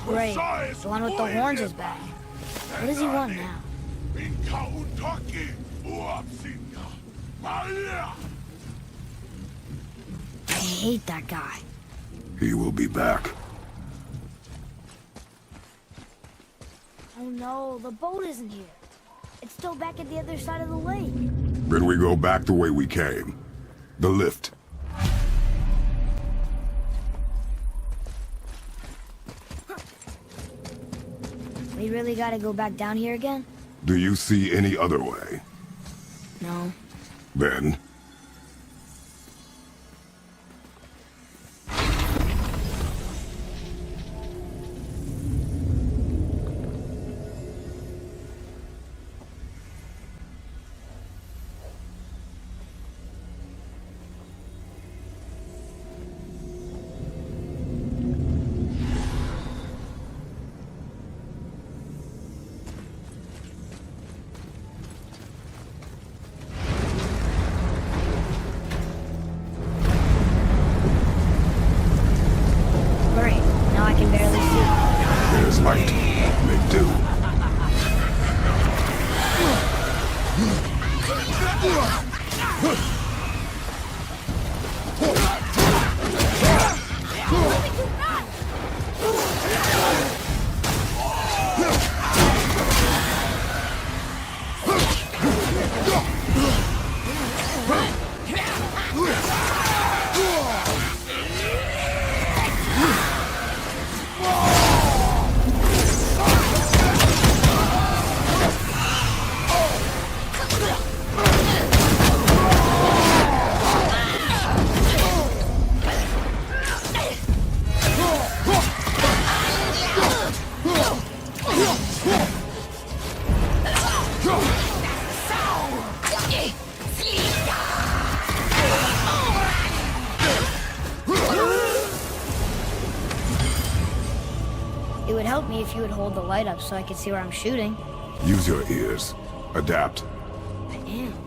Great. The one with the horns is back. What does he want now? I hate that guy. He will be back. Oh no, the boat isn't here. It's still back at the other side of the lake. Then we go back the way we came. The lift. We really gotta go back down here again? Do you see any other way? No. Then... light. Make do. It would help me if you would hold the light up so I could see where I'm shooting. Use your ears. Adapt. I am.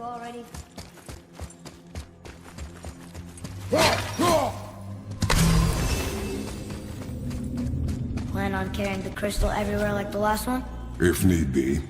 Already. Plan on carrying the crystal everywhere like the last one? If need be.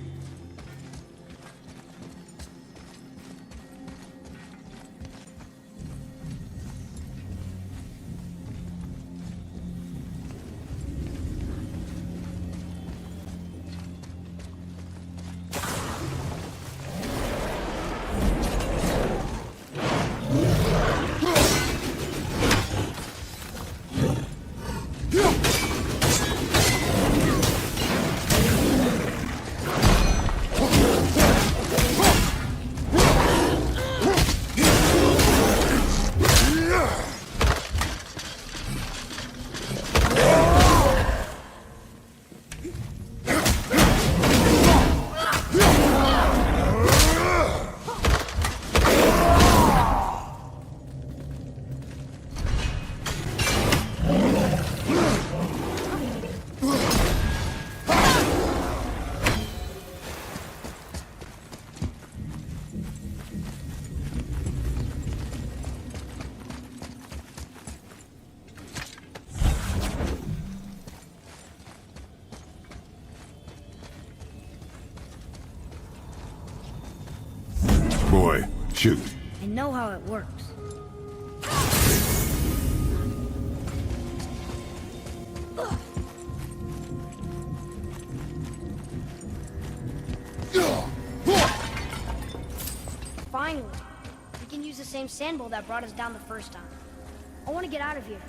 Shoot. I know how it works. Finally, we can use the same sand bowl that brought us down the first time. I want to get out of here.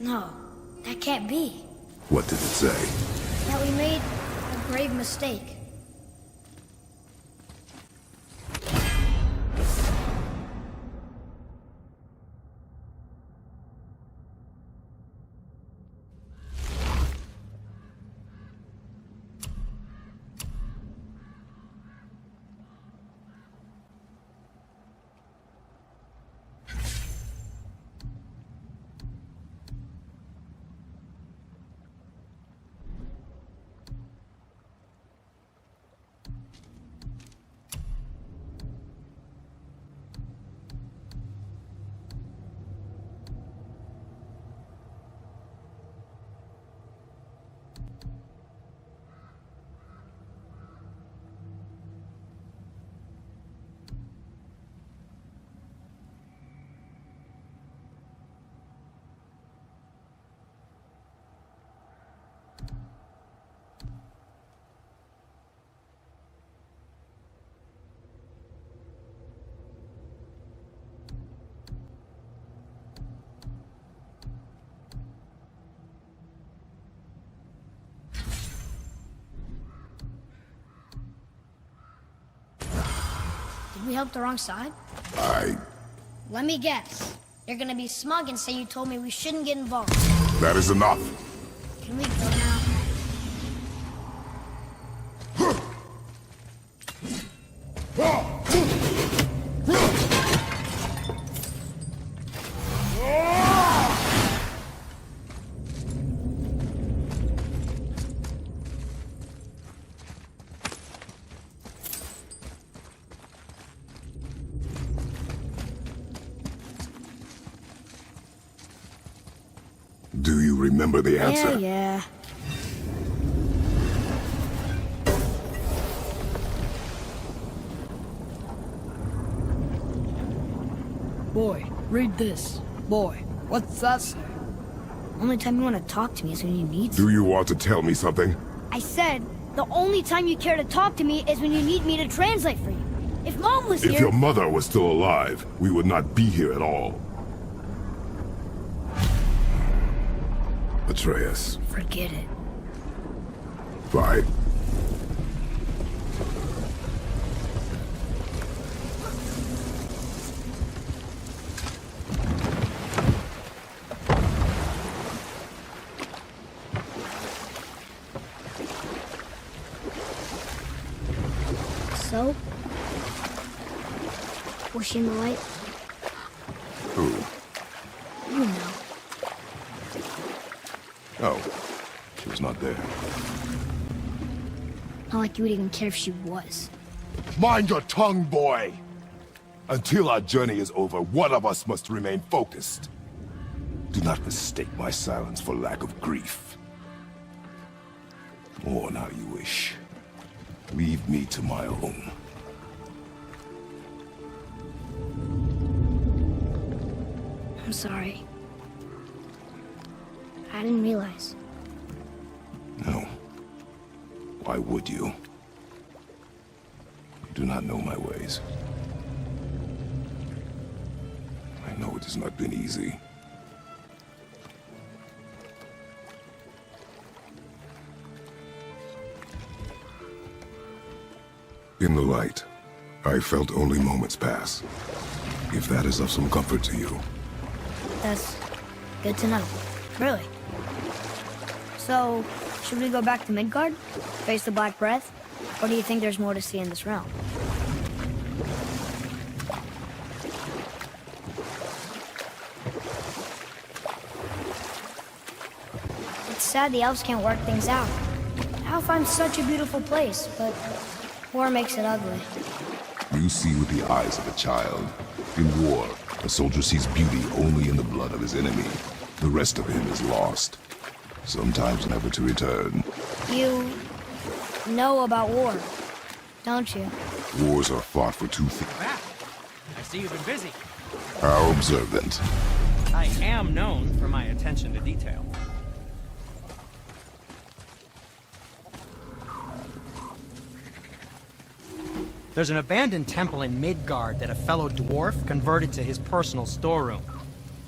No, that can't be. What did it say? That we made a grave mistake. Did we help the wrong side? I... Let me guess. You're gonna be smug and say you told me we shouldn't get involved. That is enough. Can we go now? Do you remember the answer? Yeah. Boy, read this. Boy, what's that say? Only time you want to talk to me is when you need to. Do you want to tell me something? I said, the only time you care to talk to me is when you need me to translate for you. If Mom was If here... your mother was still alive, we would not be here at all. Atreus. Forget it. Fine. So? Was she in the light? Who? You know. Oh. She was not there. Not like you would even care if she was. Mind your tongue, boy! Until our journey is over, one of us must remain focused. Do not mistake my silence for lack of grief. Mourn how you wish. Leave me to my own. I'm sorry. I didn't realize. No. Why would you? You do not know my ways. I know it has not been easy. In the light, I felt only moments pass. If that is of some comfort to you. That's good to know. Really. So, should we go back to Midgard? Face the Black Breath? Or do you think there's more to see in this realm? It's sad the elves can't work things out. Alfheim's such a beautiful place, but war makes it ugly. You see with the eyes of a child. In war, a soldier sees beauty only in the blood of his enemy. The rest of him is lost. Sometimes never to return. You know about war, don't you? Wars are fought for two things. Back. I see you've been busy. How observant. I am known for my attention to detail. There's an abandoned temple in Midgard that a fellow dwarf converted to his personal storeroom.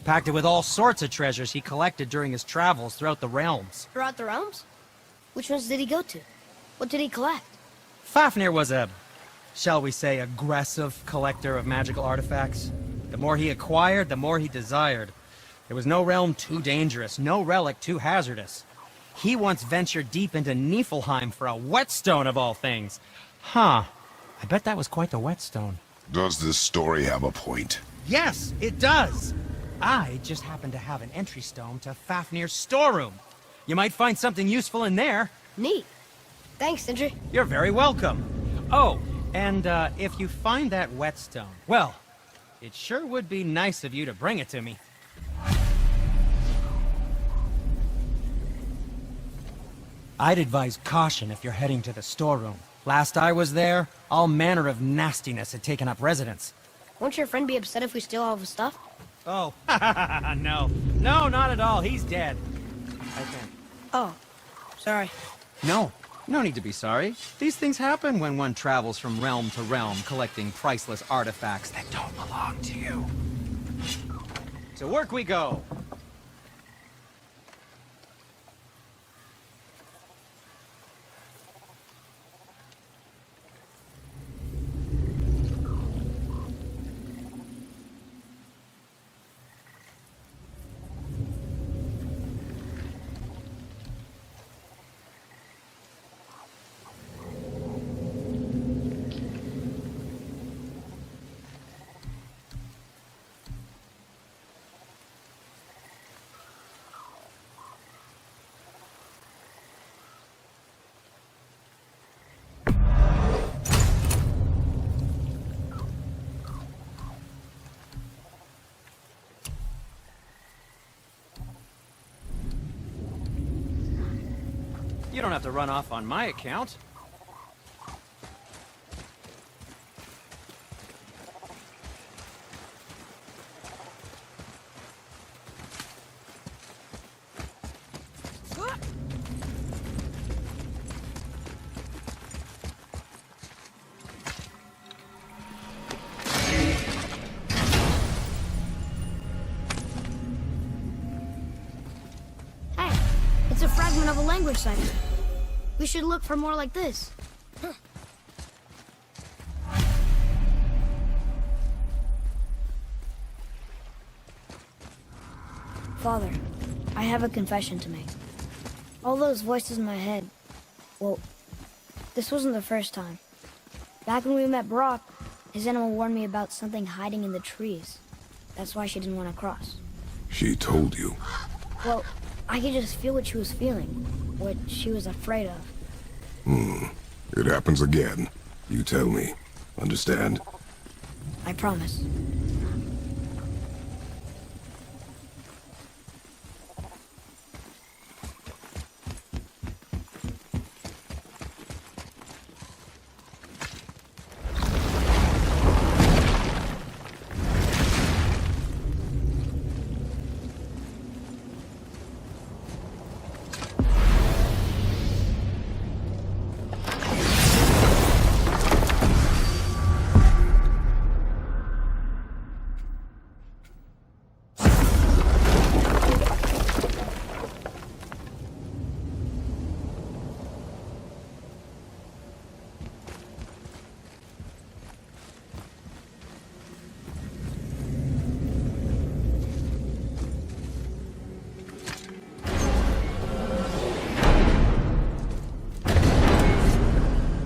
Packed it with all sorts of treasures he collected during his travels throughout the realms. Throughout the realms? Which ones did he go to? What did he collect? Fafnir was a, shall we say, aggressive collector of magical artifacts. The more he acquired, the more he desired. There was no realm too dangerous, no relic too hazardous. He once ventured deep into Niflheim for a whetstone of all things. Huh. I bet that was quite the whetstone. Does this story have a point? Yes, it does. I just happen to have an entry stone to Fafnir's storeroom. You might find something useful in there. Neat. Thanks, Sindri. You're very welcome. Oh, and if you find that whetstone, well, it sure would be nice of you to bring it to me. I'd advise caution if you're heading to the storeroom. Last I was there, all manner of nastiness had taken up residence. Won't your friend be upset if we steal all of his stuff? Oh, no. No, not at all. He's dead. I think. Oh, sorry. No need to be sorry. These things happen when one travels from realm to realm, collecting priceless artifacts that don't belong to you. To work we go. You don't have to run off on my account. Hey, it's a fragment of a language cipher. We should look for more like this. Father, I have a confession to make. All those voices in my head, well, this wasn't the first time. Back when we met Brock, his animal warned me about something hiding in the trees. That's why she didn't want to cross. She told you. Well, I could just feel what she was feeling, what she was afraid of. It happens again. You tell me. Understand? I promise.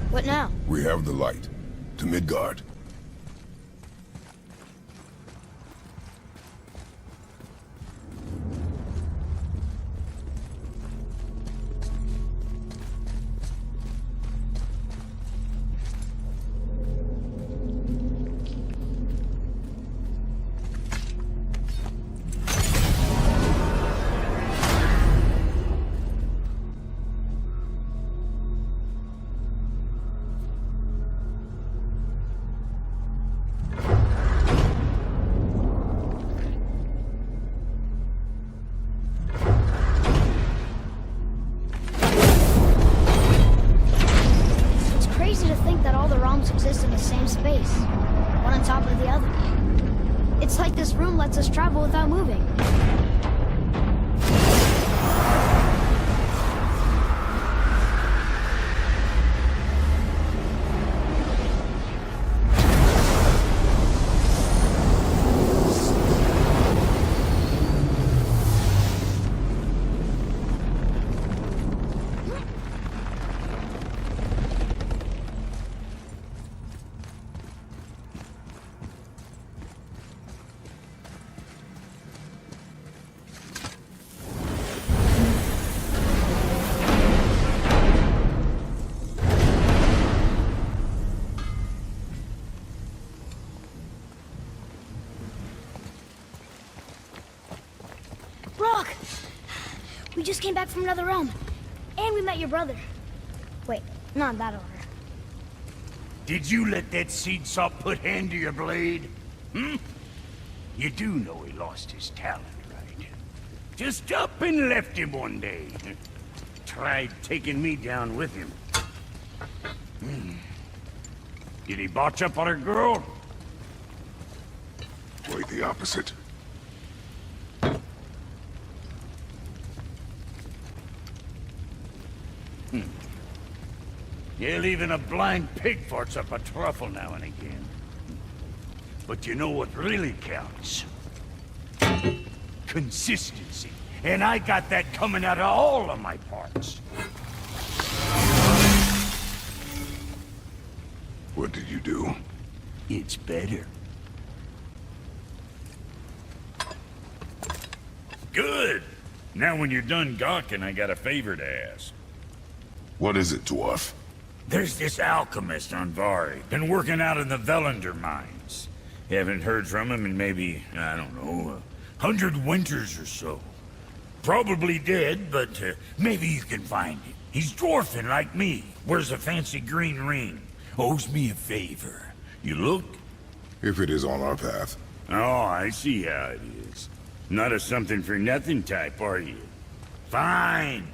What now? We have the light. To Midgard. Exist in the same space, one on top of the other. It's like this room lets us travel without moving. Brock! We just came back from another realm. And we met your brother. Wait, not in that order. Did you let that seed sop put hand to your blade? You do know he lost his talent, right? Just up and left him one day. Tried taking me down with him. Did he botch up on a girl? Quite the opposite. Yeah, even a blind pig farts up a truffle now and again. But you know what really counts? Consistency. And I got that coming out of all of my parts. What did you do? It's better. Good! Now when you're done gawking, I got a favor to ask. What is it, dwarf? There's this alchemist on Vari, been working out in the Velander mines. Haven't heard from him in maybe, I don't know, 100 winters or so. Probably dead, but maybe you can find him. He's dwarfing like me. Wears a fancy green ring. Owes me a favor. You look? If it is on our path. Oh, I see how it is. Not a something-for-nothing type, are you? Fine.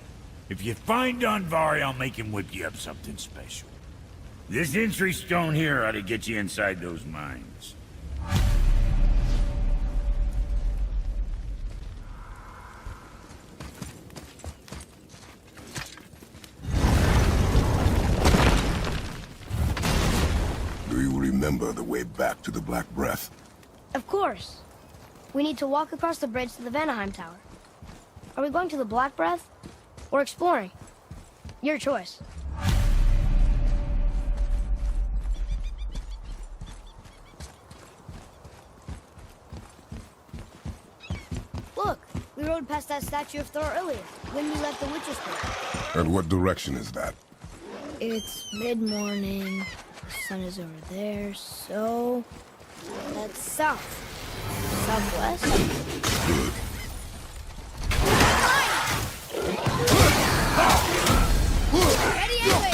If you find Andvari, I'll make him whip you up something special. This entry stone here ought to get you inside those mines. Do you remember the way back to the Black Breath? Of course. We need to walk across the bridge to the Vanaheim Tower. Are we going to the Black Breath? Or exploring? Your choice. Look, we rode past that statue of Thor earlier, when we left the Witch's Cave. And what direction is that? It's mid-morning, the sun is over there, so... that's south. Southwest? Good. Ready, anyway!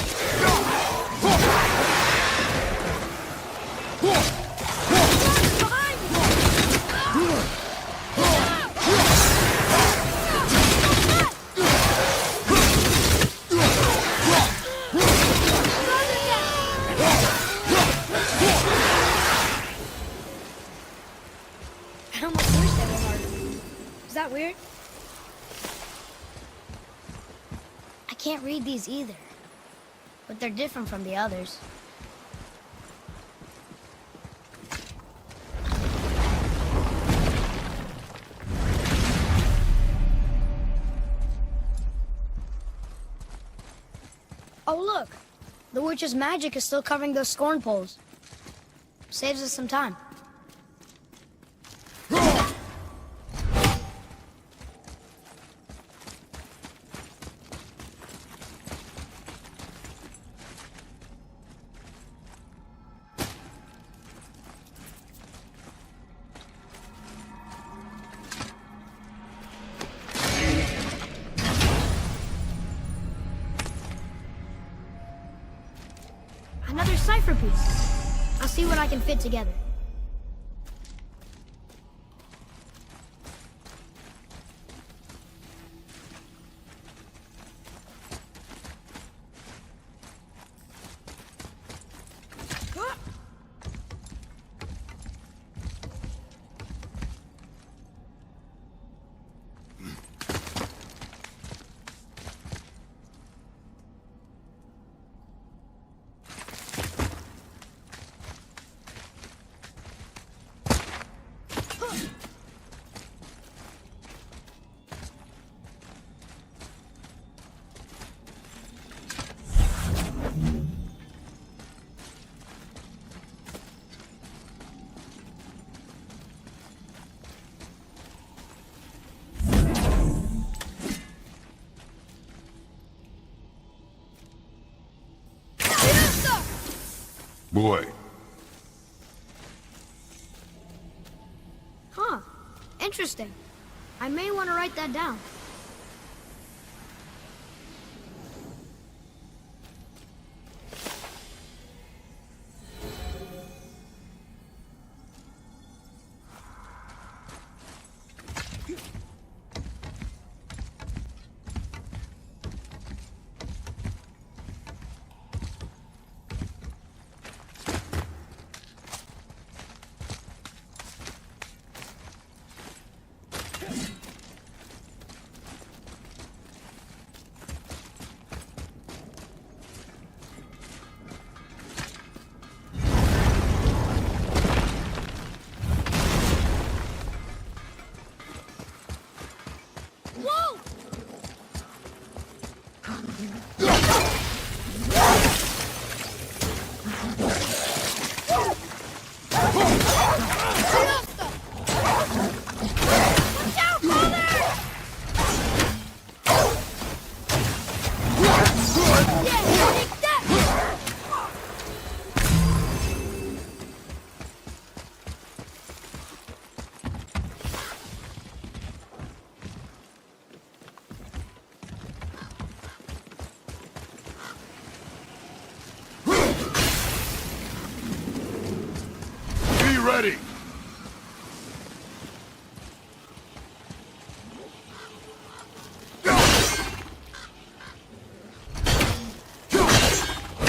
I almost wish they were harder. Is that weird? I can't read these either. But they're different from the others. Oh, look! The witch's magic is still covering those scorn poles. Saves us some time. Another cipher piece. I'll see what I can fit together. Boy, Huh. Interesting. I may want to write that down. ready!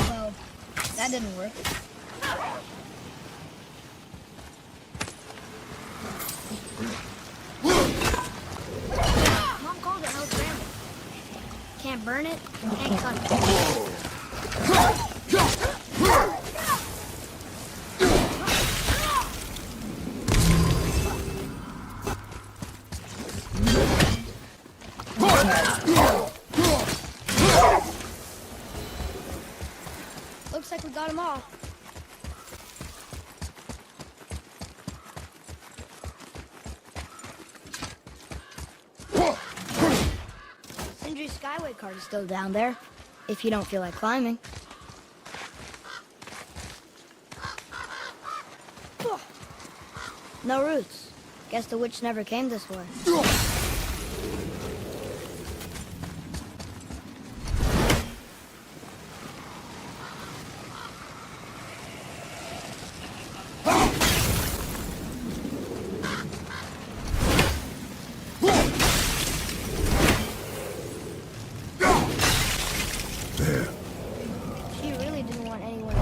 Well, that didn't work. Mom called it house ramble. Can't burn it, can't cut it. Looks like we got them all. Sindri's Skyway card is still down there, if you don't feel like climbing. No roots. Guess the witch never came this way. There. She really didn't want anyone.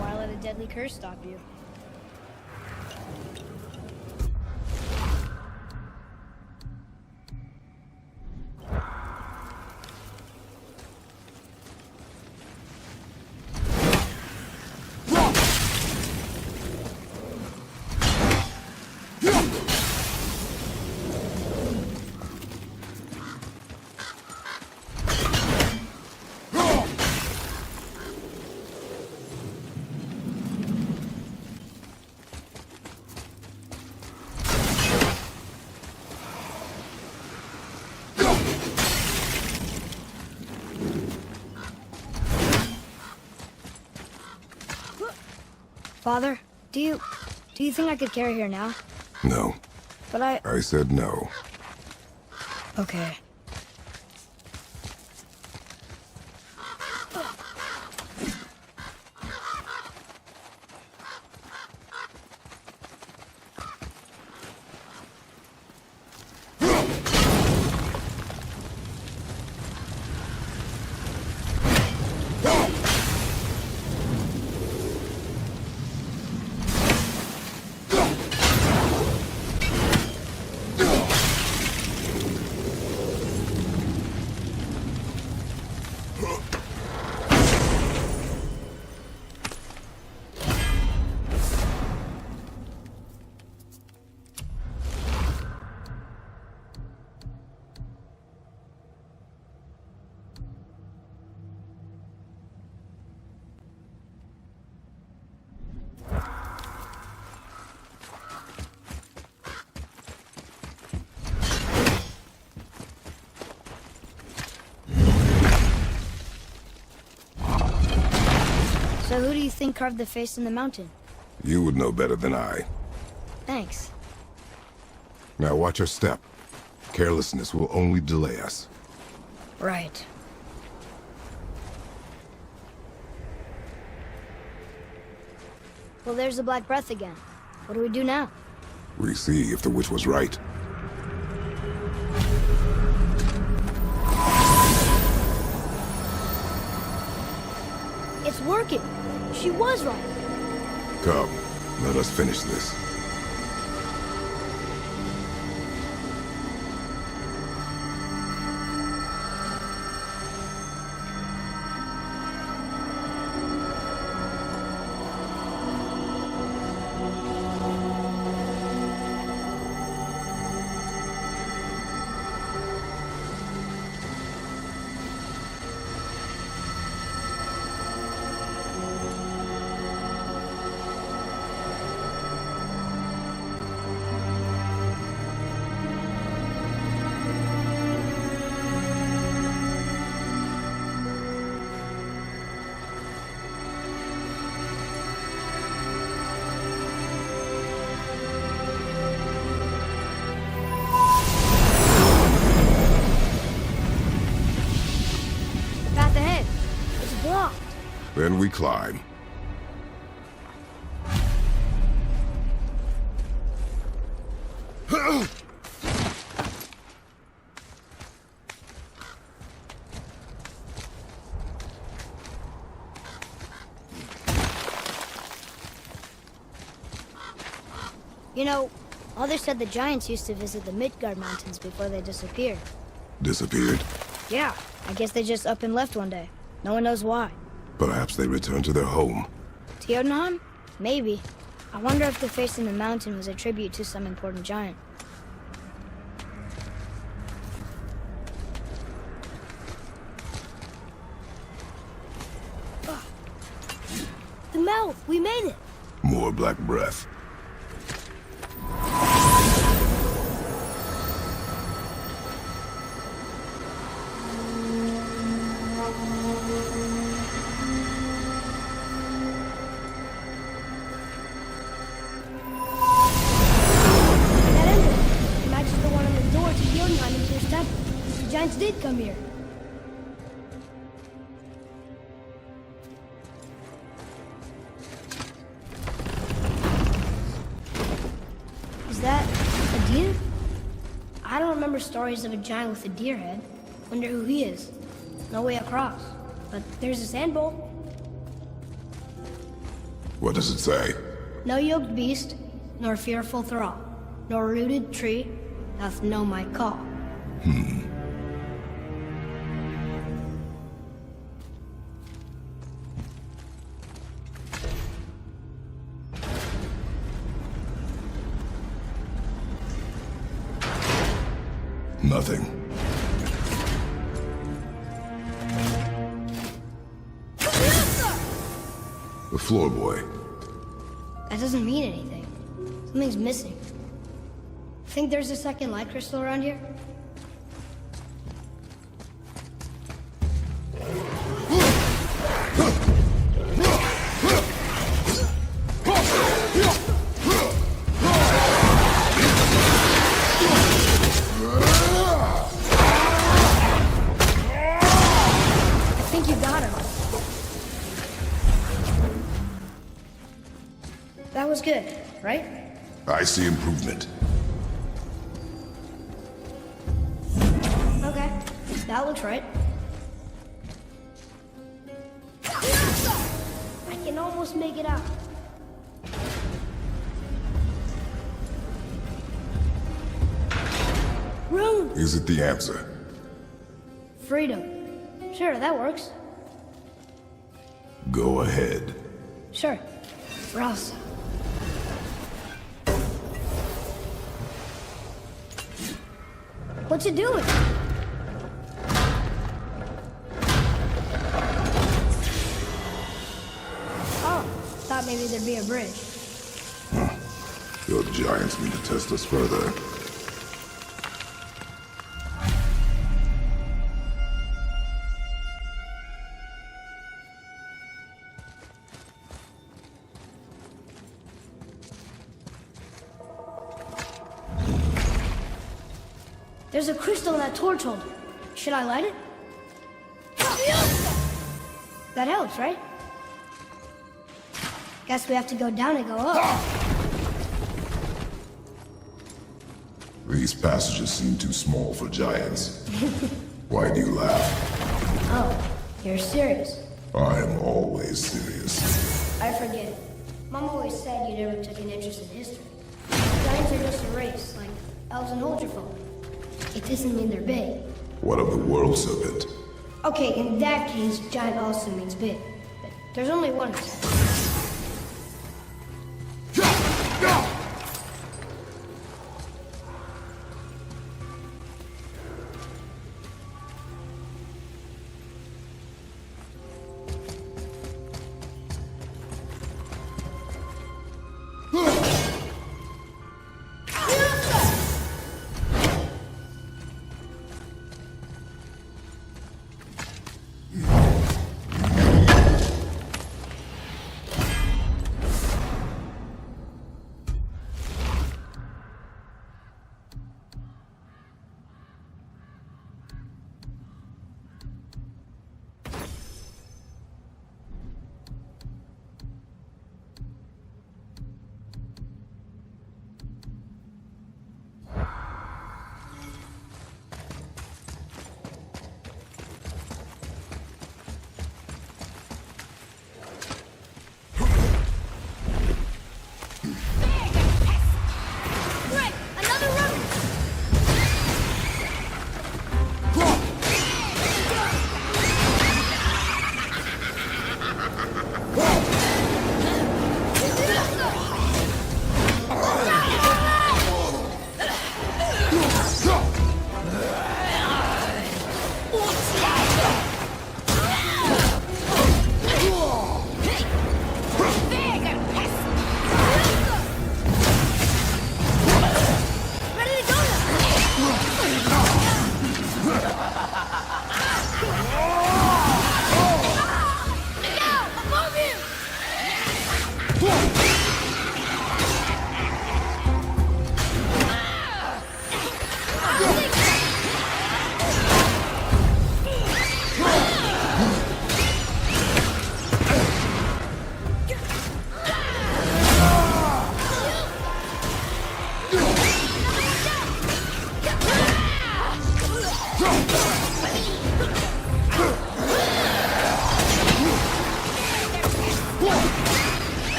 Why let a deadly curse stop you? Father, do you think I could carry her now? No. But I said no. Okay. So who do you think carved the face in the mountain? You would know better than I. Thanks. Now watch your step. Carelessness will only delay us. Right. Well, there's the Black Breath again. What do we do now? We see if the witch was right. It's working. She was right. Come, let us finish this. Then we climb. You know, others said the giants used to visit the Midgard Mountains before they disappeared. Disappeared? Yeah, I guess they just up and left one day. No one knows why. Perhaps they returned to their home. Jotunheim? Maybe. I wonder if the face in the mountain was a tribute to some important giant. Ugh. The mouth! We made it! More black breath. That emblem! It matches the one on the door to Jotunheim and Tyr's temple. The giants did come here. Is that a deer? I don't remember stories of a giant with a deer head. Wonder who he is. No way across. But there's a sand bowl. What does it say? No yoked beast, nor fearful thrall, nor rooted tree doth know my call. Nothing. The floor boy. That doesn't mean anything. Something's missing. Think there's a second light crystal around here? I think you got him. That was good, right? I see improvement. Okay, that looks right. I can almost make it out. Room! Is it the answer? Freedom. Sure, that works. Go ahead. Sure. Rouse. What's it doing? Oh, thought maybe there'd be a bridge. Your giants mean to test us further. There's a crystal in that torch holder. Should I light it? That helps, right? Guess we have to go down and go up. These passages seem too small for giants. Why do you laugh? Oh, you're serious. I am always serious. I forget. Mom always said you never took an interest in history. Giants are just a race, like elves and Holgerfolk. It doesn't mean they're big. What of the world serpent? Okay, in that case, giant also means big. But there's only one.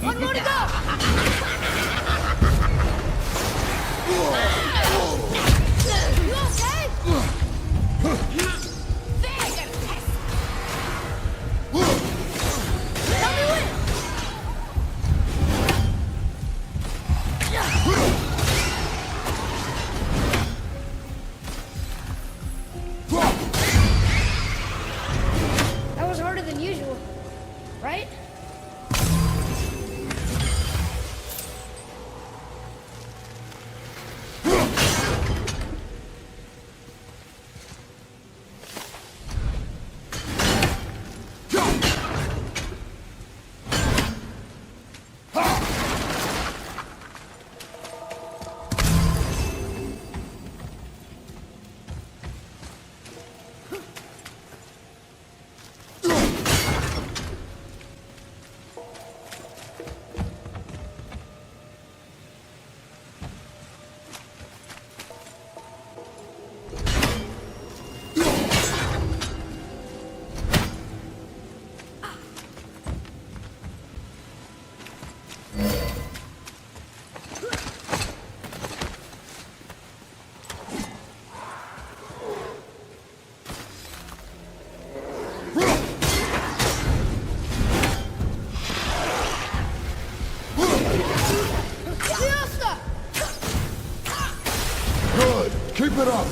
One more to go! You okay? Help me win! That was harder than usual, right? Good. Keep it up.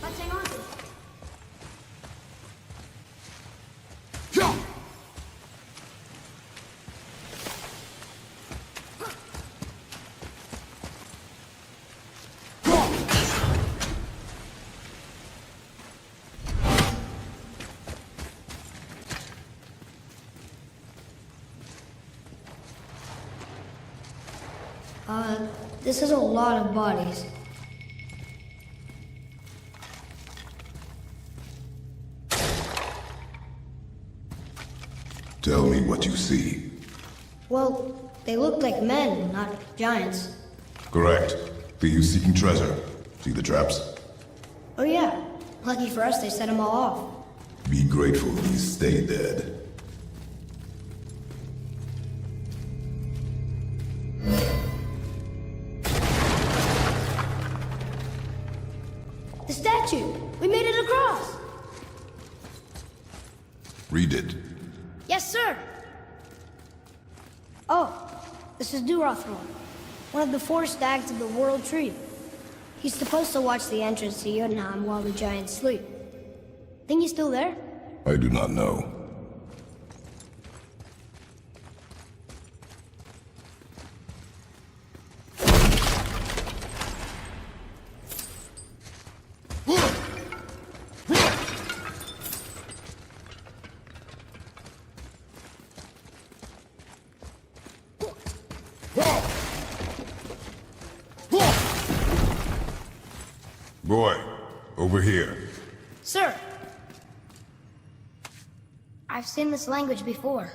Let's hang on to it. This is a lot of bodies. Tell me what you see. Well, they look like men, not giants. Correct. Thieves seeking treasure. See the traps? Oh yeah, lucky for us they set them all off. Be grateful these stay dead. The statue! We made it across! Read it. Yes, sir! Oh, this is Durothron, one of the 4 stags of the World Tree. He's supposed to watch the entrance to Jotunheim while the giants sleep. Think he's still there? I do not know. Boy, over here. Sir! I've seen this language before.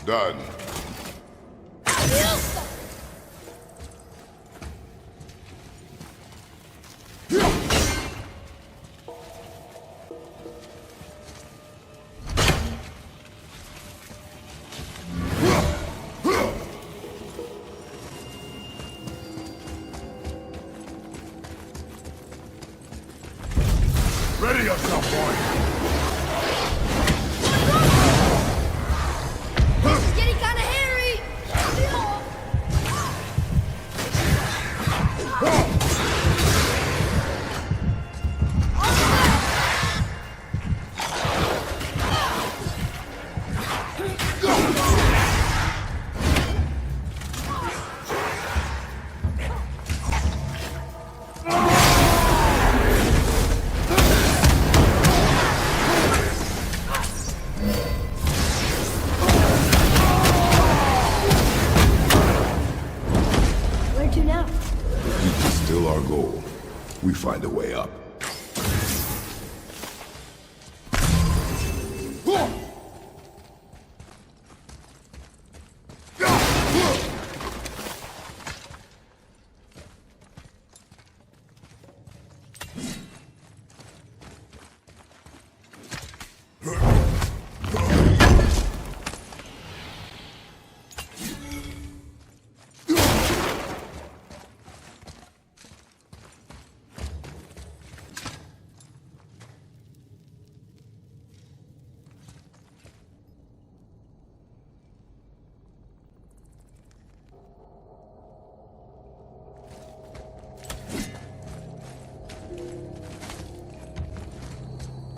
Done. Ready yourself, boy. It's getting kinda hairy! Where to now? Peace is still our goal. We find a way up.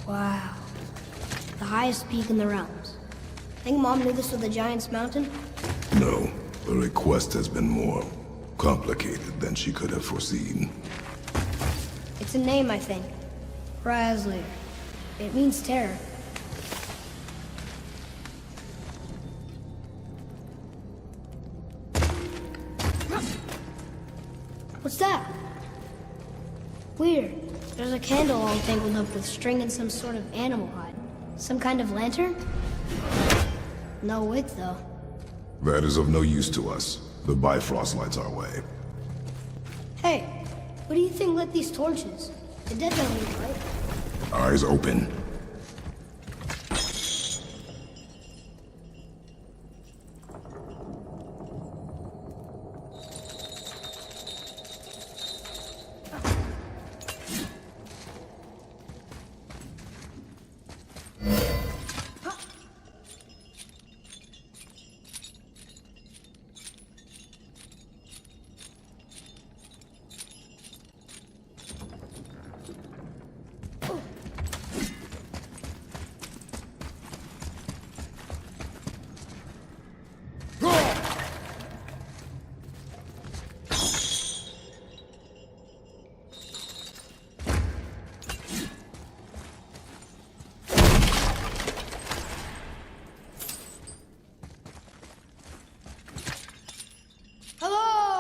Wow. The highest peak in the realms. Think Mom knew this was the Giant's Mountain? No, the request has been more complicated than she could have foreseen. It's a name, I think. Razzler. It means terror. What's that? Weird. There's a candle all tangled up with string and some sort of animal hide. Some kind of lantern? No wick, though. That is of no use to us. The Bifrost lights our way. Hey, what do you think lit these torches? The dead don't need light. Eyes open.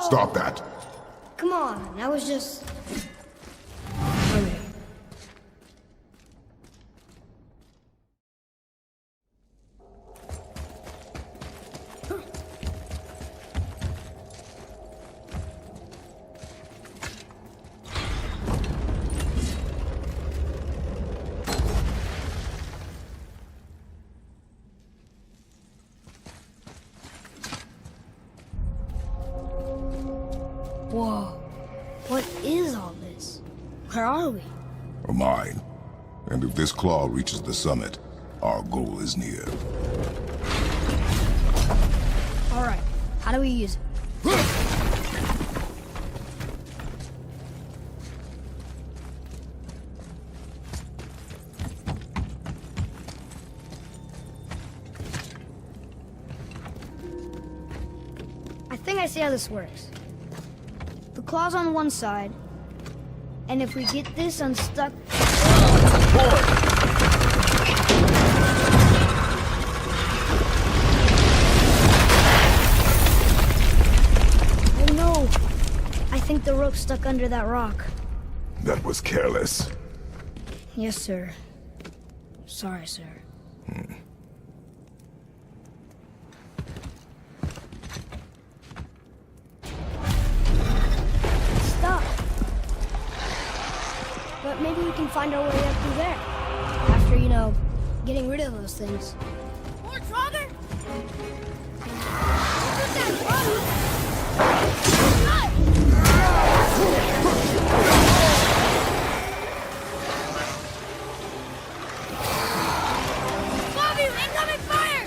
Stop that. Come on, that was just... Whoa. What is all this? Where are we? A mine. And if this claw reaches the summit, our goal is near. All right. How do we use it? I think I see how this works. The claw's on one side, and if we get this unstuck... Oh no! I think the rope's stuck under that rock. That was careless. Yes, sir. Sorry, sir. Stop. But maybe we can find our way up through there. After, getting rid of those things. More Draugr? What's that? Bobby, incoming fire!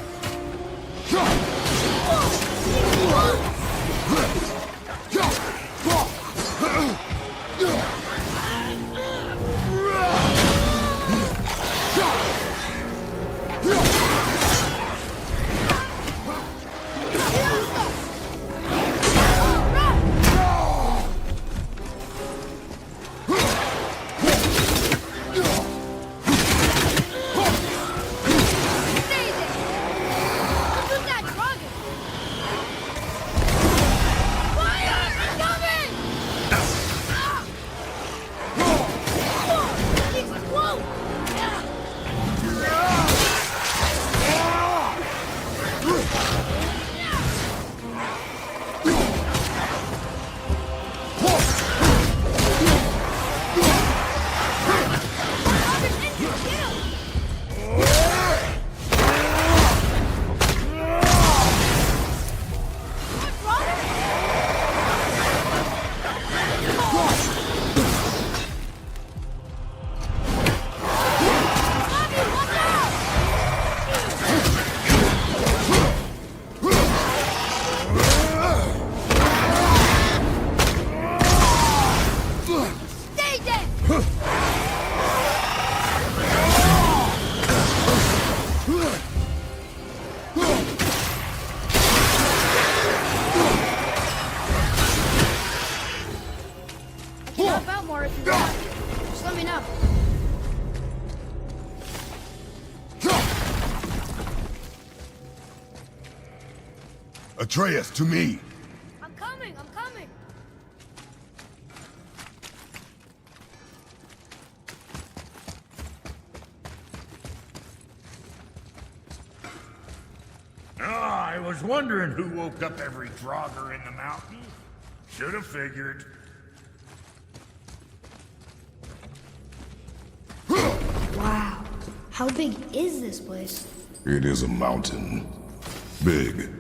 Atreus, to me! I'm coming! I was wondering who woke up every Draugr in the mountain. Should have figured. Wow. How big is this place? It is a mountain. Big.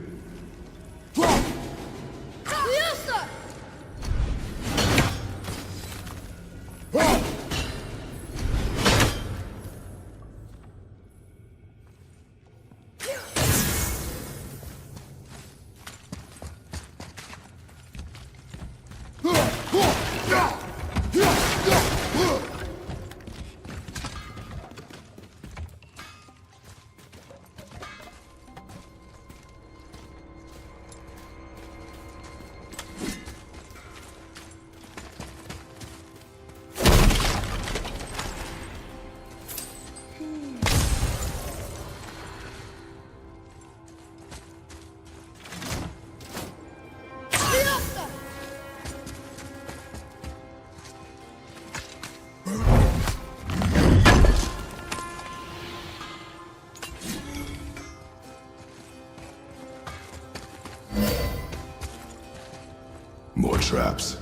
More traps.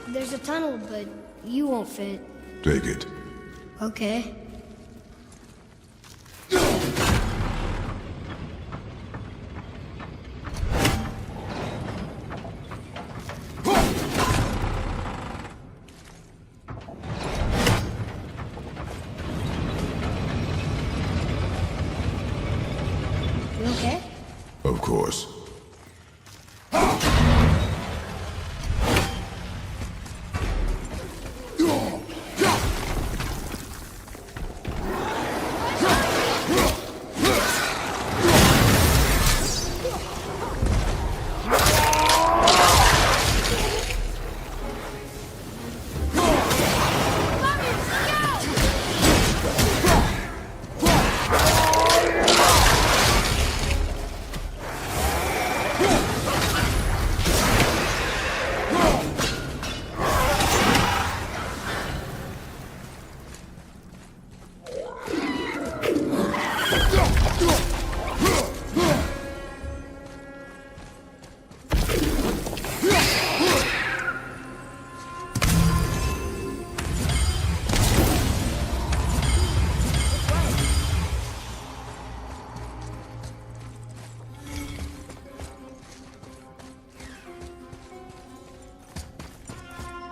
There's a tunnel, but you won't fit. Take it. Okay. okay? Of course.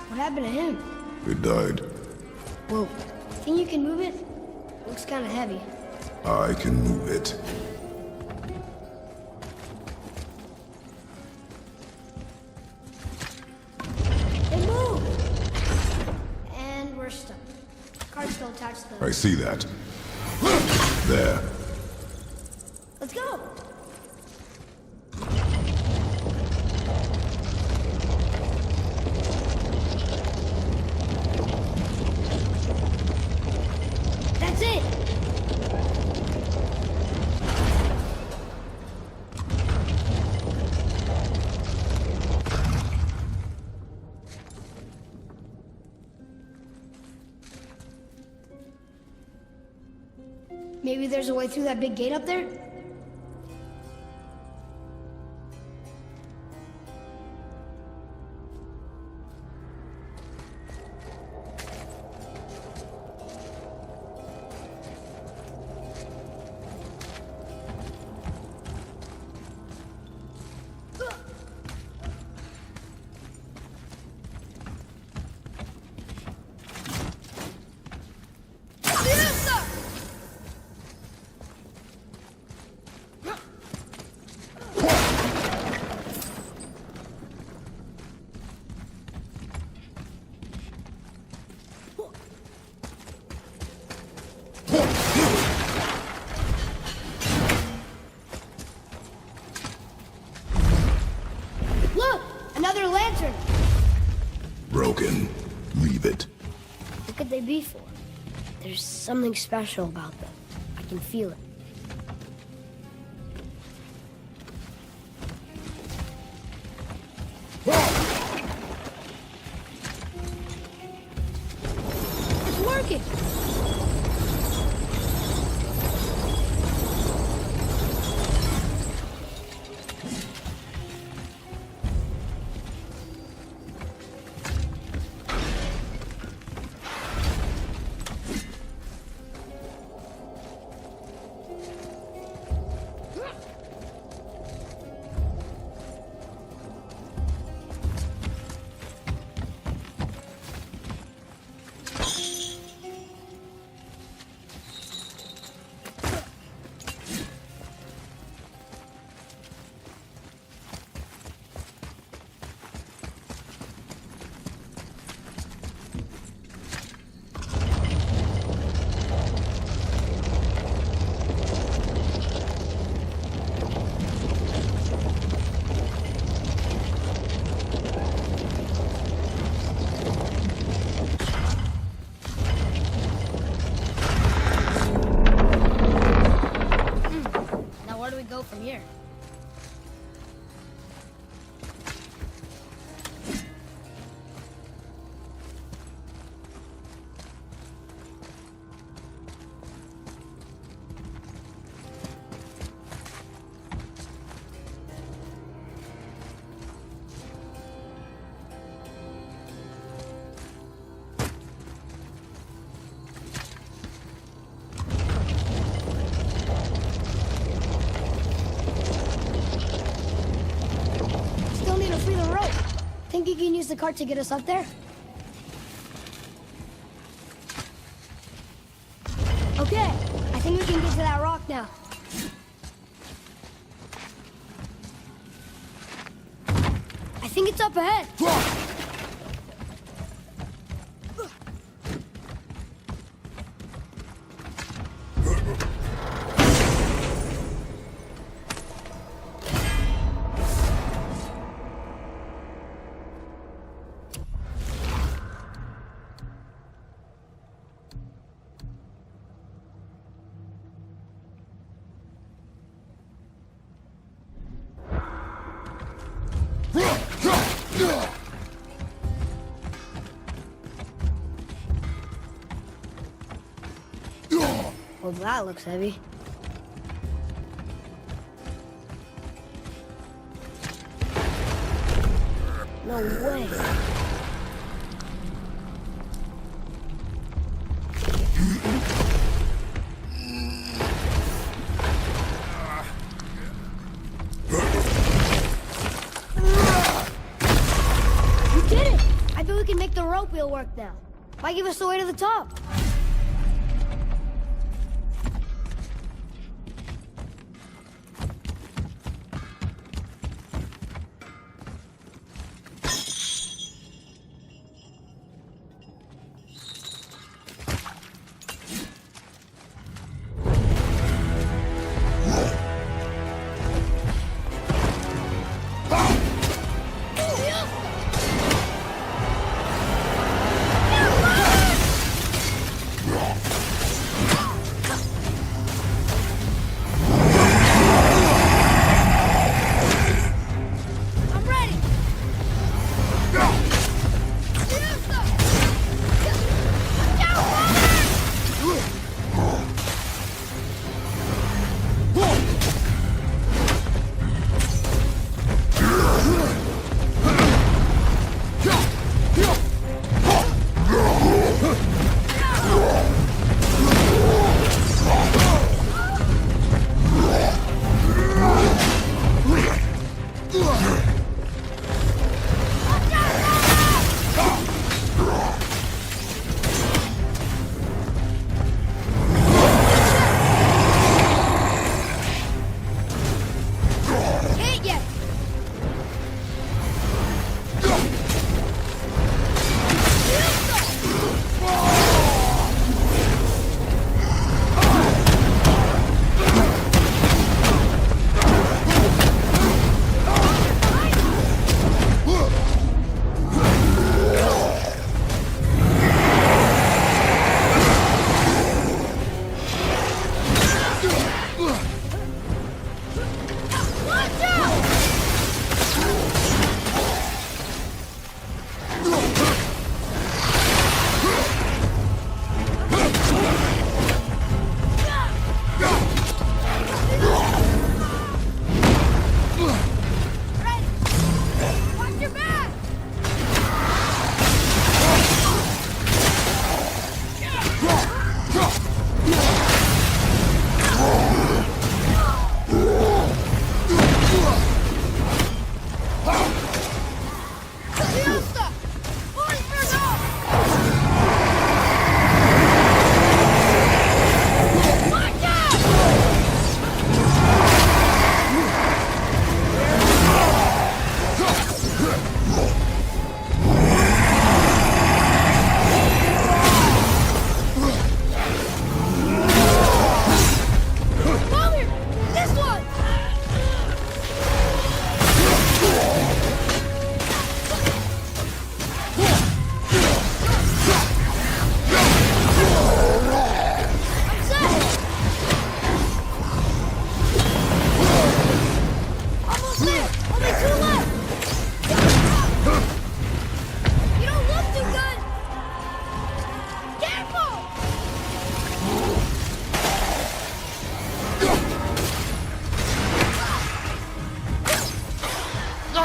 What happened to him? It died. Whoa. Think you can move it? Looks kind of heavy. I can move it. It moved! And we're stuck. Cart's still attached to the... I see that. There. Let's go! That's it! Maybe there's a way through that big gate up there? Look! Another lantern! Broken. Leave it. What could they be for? There's something special about them. I can feel it. It's working! Now where do we go from here? Still need to free the rope. Think you can use the cart to get us up there? Okay, I think we can get to that rock now. think it's up ahead. Well, that looks heavy. No way. We did it! I bet we can make the rope wheel work now. Might give us the way to the top.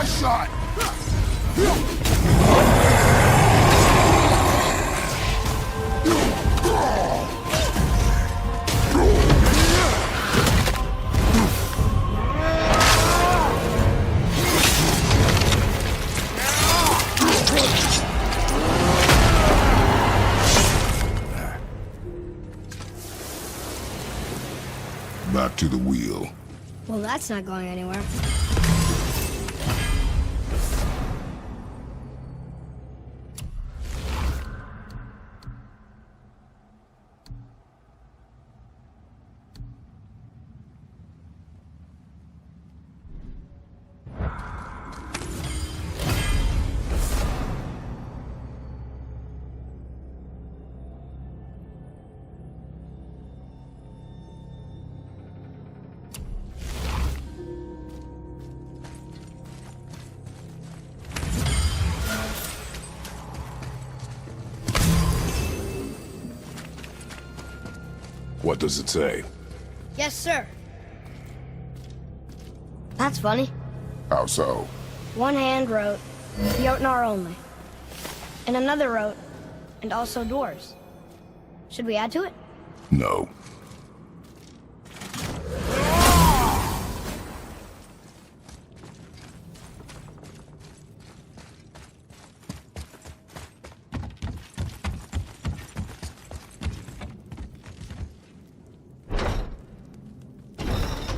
shot! Back to the wheel. Well, that's not going anywhere. What does it say? Yes, sir. That's funny. How so? One hand wrote, Jotnar only. And another wrote, and also dwarves. Should we add to it? No.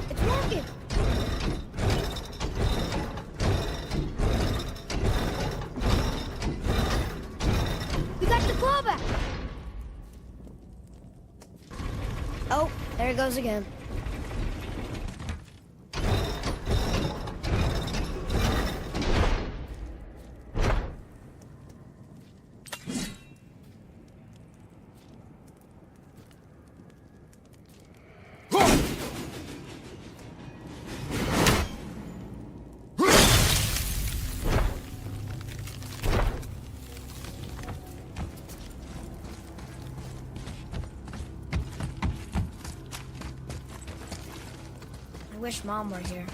It's working! We got the claw back! Oh, there it goes again. I wish Mom were here.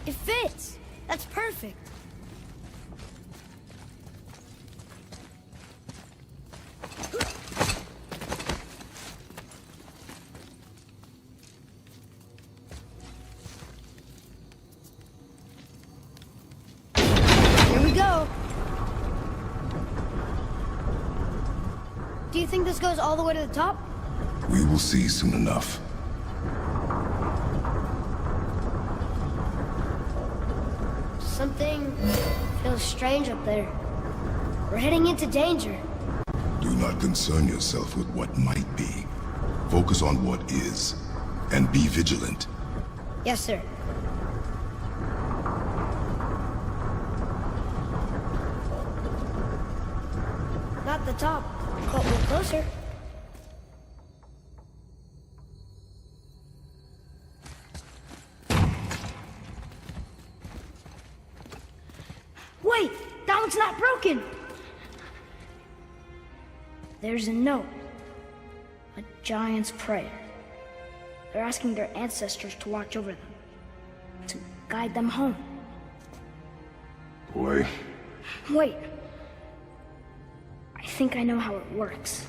It fits! That's perfect! Here we go! Do you think this goes all the way to the top? We will see soon enough. Something feels strange up there. We're heading into danger. Do not concern yourself with what might be. Focus on what is, and be vigilant. Yes, sir. Not the top, but we're closer. Wait! That one's not broken! There's a note. A giant's prayer. They're asking their ancestors to watch over them. To guide them home. Boy, Wait. I think I know how it works.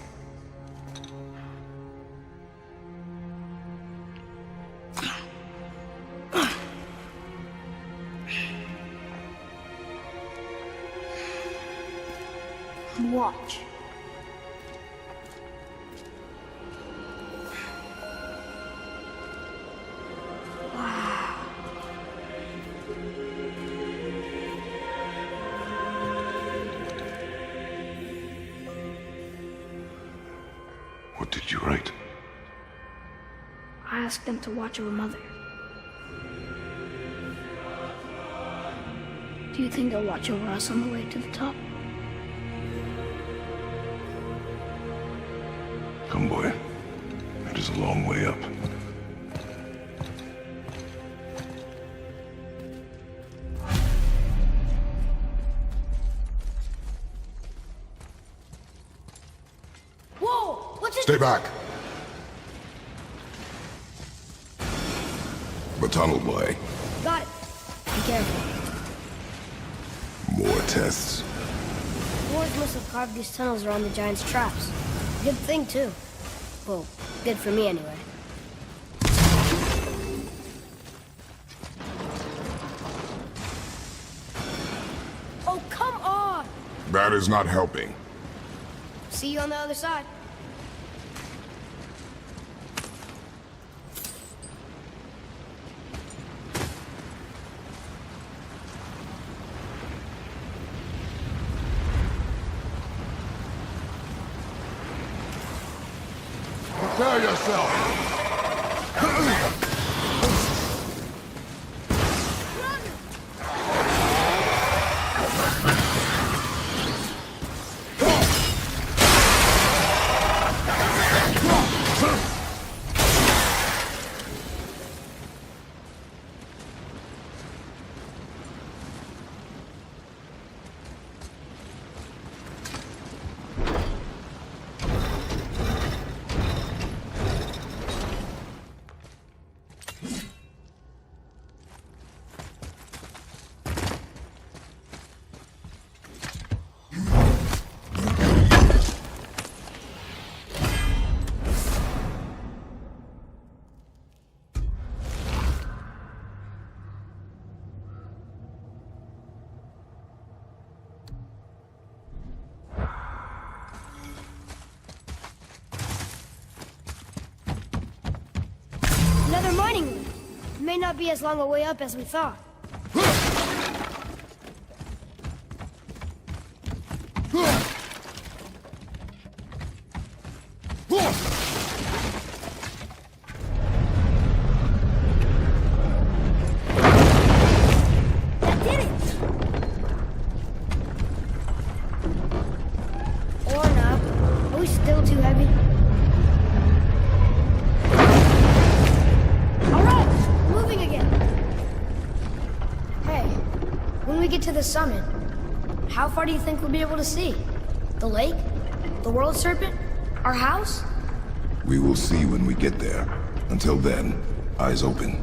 Watch. what did you write? I asked them to watch over Mother. Do you think they'll watch over us on the way to the top? Come, boy. It is a long way up. Whoa! What's it? Stay back! The tunnel, boy. Got it. Be careful. More tests. Dwarves must have carved these tunnels around the giant's traps. Good thing, too. Well, good for me, anyway. Oh, come on! That is not helping. See you on the other side. Prepare yourself! It may not be as long a way up as we thought. That did it! Or not. Are we still too heavy? Alright, moving again. Hey, when we get to the summit, how far do you think we'll be able to see? The lake? The world serpent? Our house? We will see when we get there. Until then, eyes open.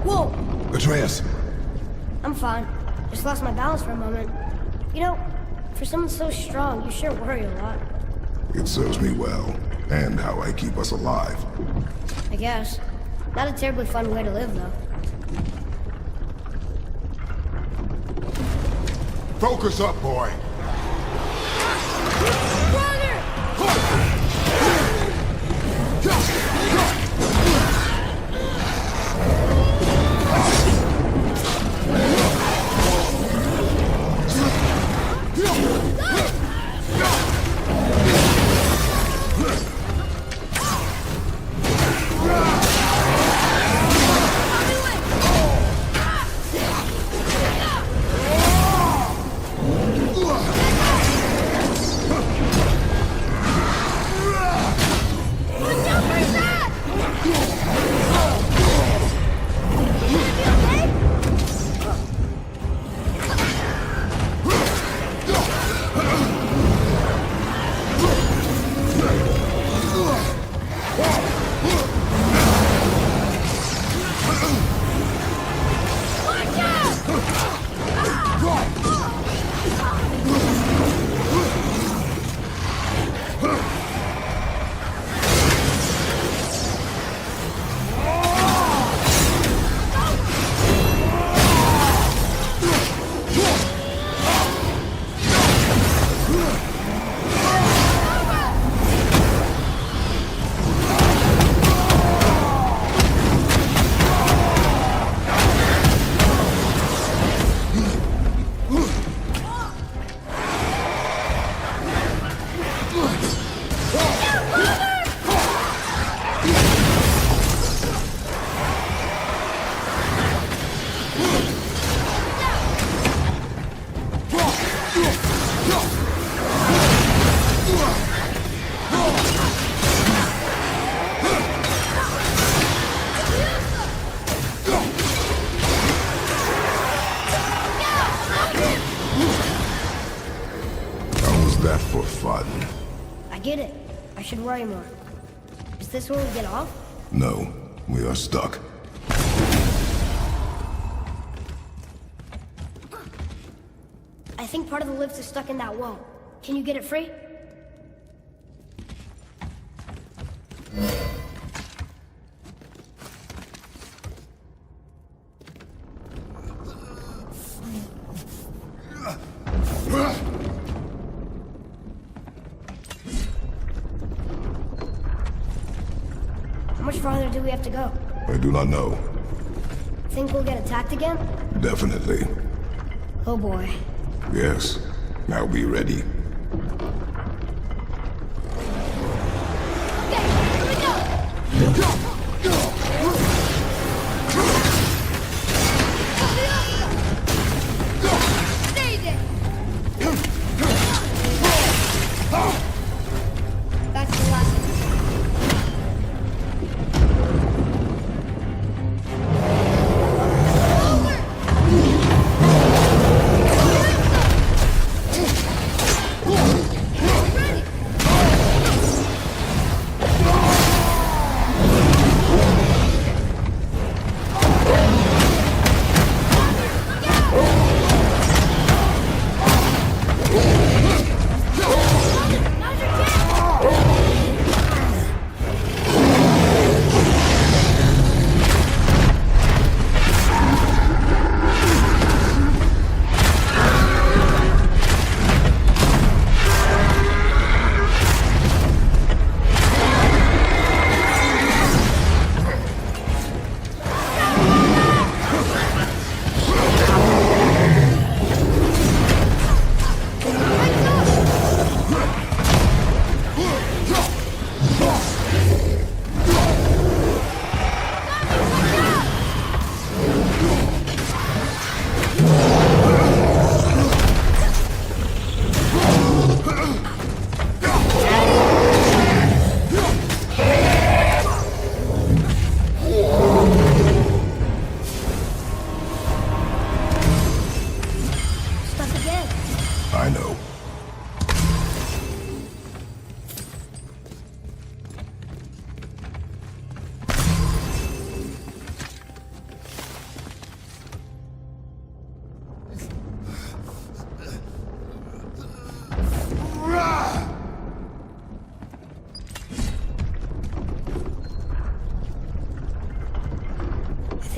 Whoa! Atreus! I'm fine. Just lost my balance for a moment. You know, for someone so strong, you sure worry a lot. It serves me well, and how I keep us alive. I guess. Not a terribly fun way to live, though. Focus up, boy! That for fun? I get it. I should worry more. Is this where we get off? No, we are stuck. I think part of the lift is stuck in that wall. Can you get it free? How much farther do we have to go? I do not know. Think we'll get attacked again? Definitely. Oh boy. Yes. Now be ready. Okay, here we go! Stay there! That's the last one.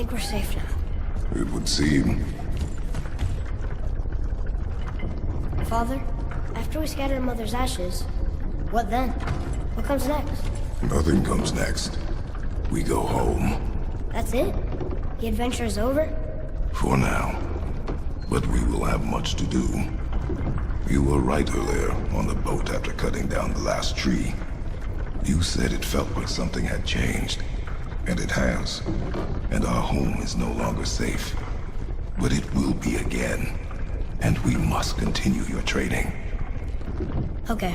think we're safe now. It would seem. Father, after we scatter Mother's ashes, what then? What comes next? Nothing comes next. We go home. That's it? The adventure is over? For now. But we will have much to do. You were right earlier on the boat after cutting down the last tree. You said it felt like something had changed. And it has. And our home is no longer safe. But it will be again. And we must continue your training. Okay.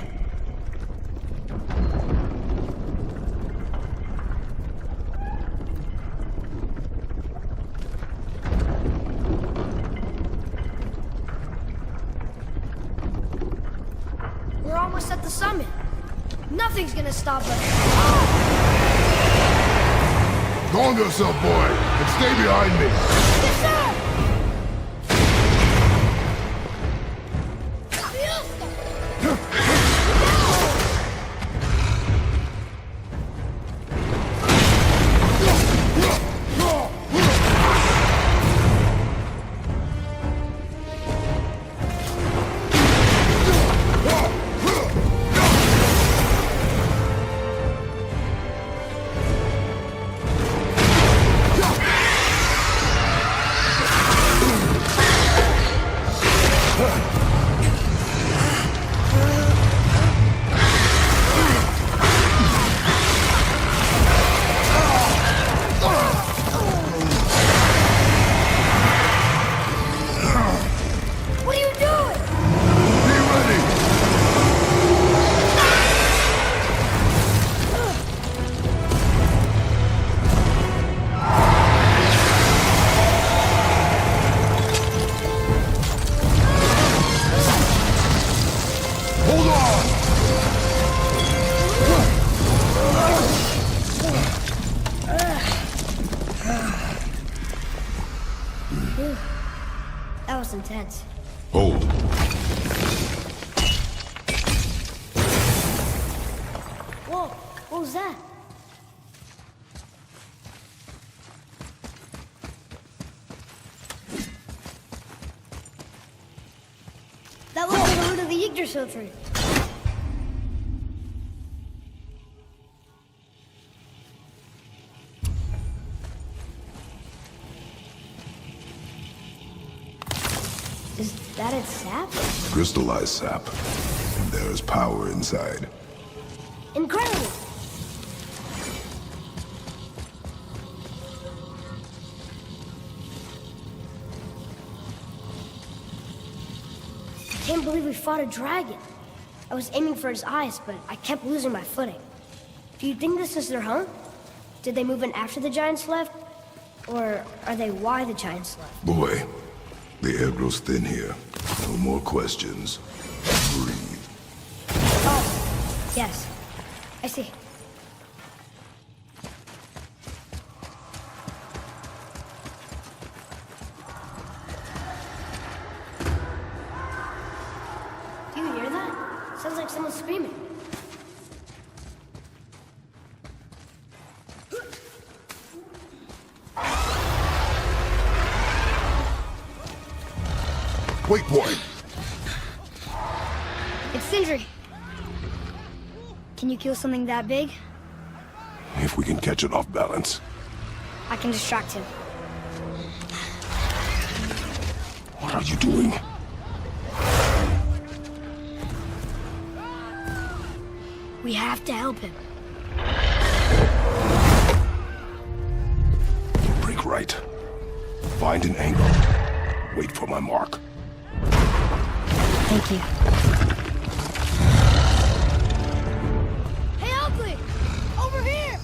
We're almost at the summit. Nothing's gonna stop us. Calm yourself, boy, and stay behind me. Yes, sir! What are you doing? Be ready! Hold on! That was intense. Hold. Whoa, what was that? That looks like the root of the Yggdrasil tree. Is that its sap? Crystallized sap. And there is power inside. Incredible! I can't believe we fought a dragon. I was aiming for his eyes, but I kept losing my footing. Do you think this is their home? Did they move in after the giants left? Or are they why the giants left? Boy, the air grows thin here. No more questions. Breathe. Oh, yes. I see. Do you hear that? Sounds like someone screaming. Wait, boy. It's Sindri. Can you kill something that big? If we can catch it off balance. I can distract him. What are you doing? We have to help him. Break right. Find an angle. Wait for my mark. Thank you. Hey, Ugly! Over here!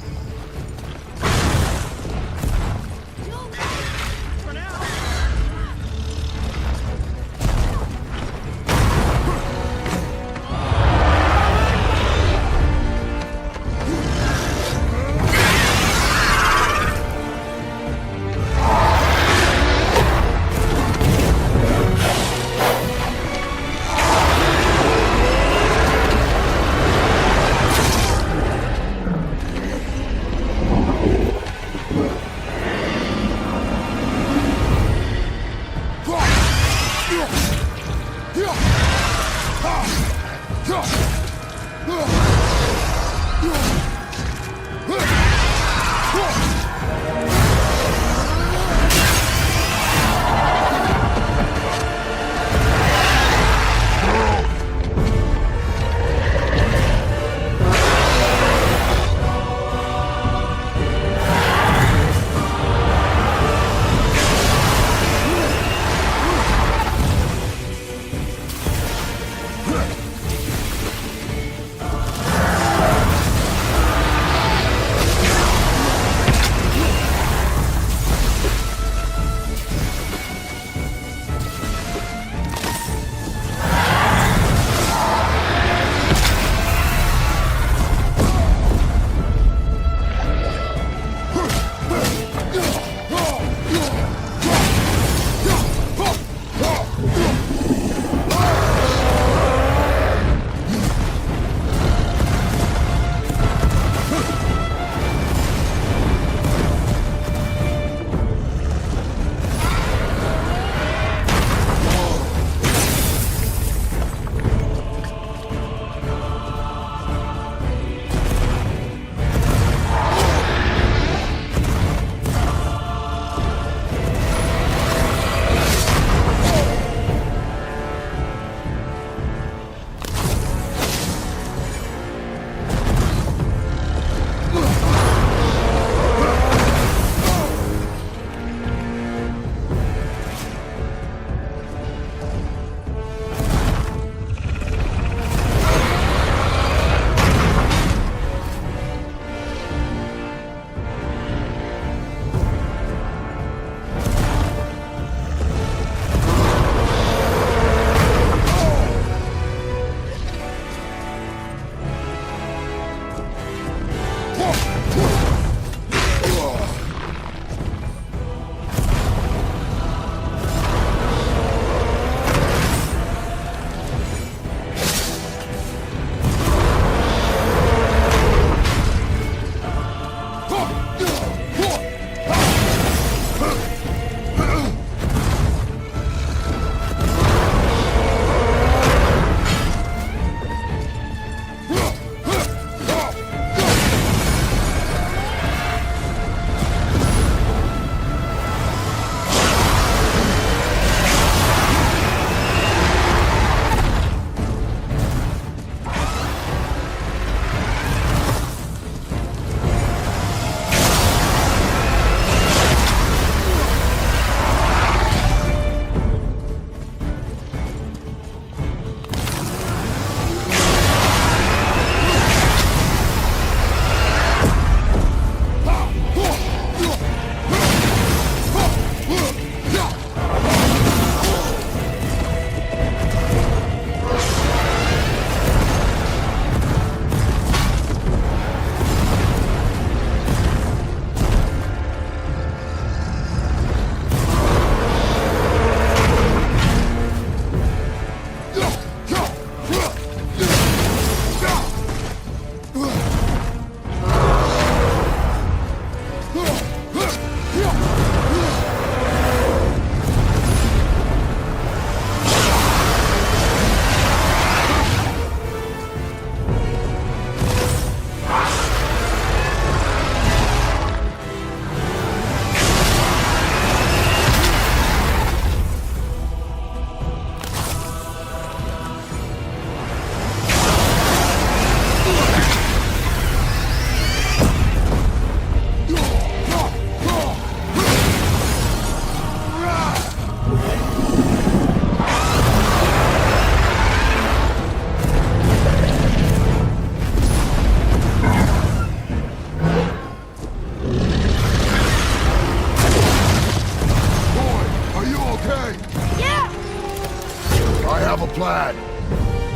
plan.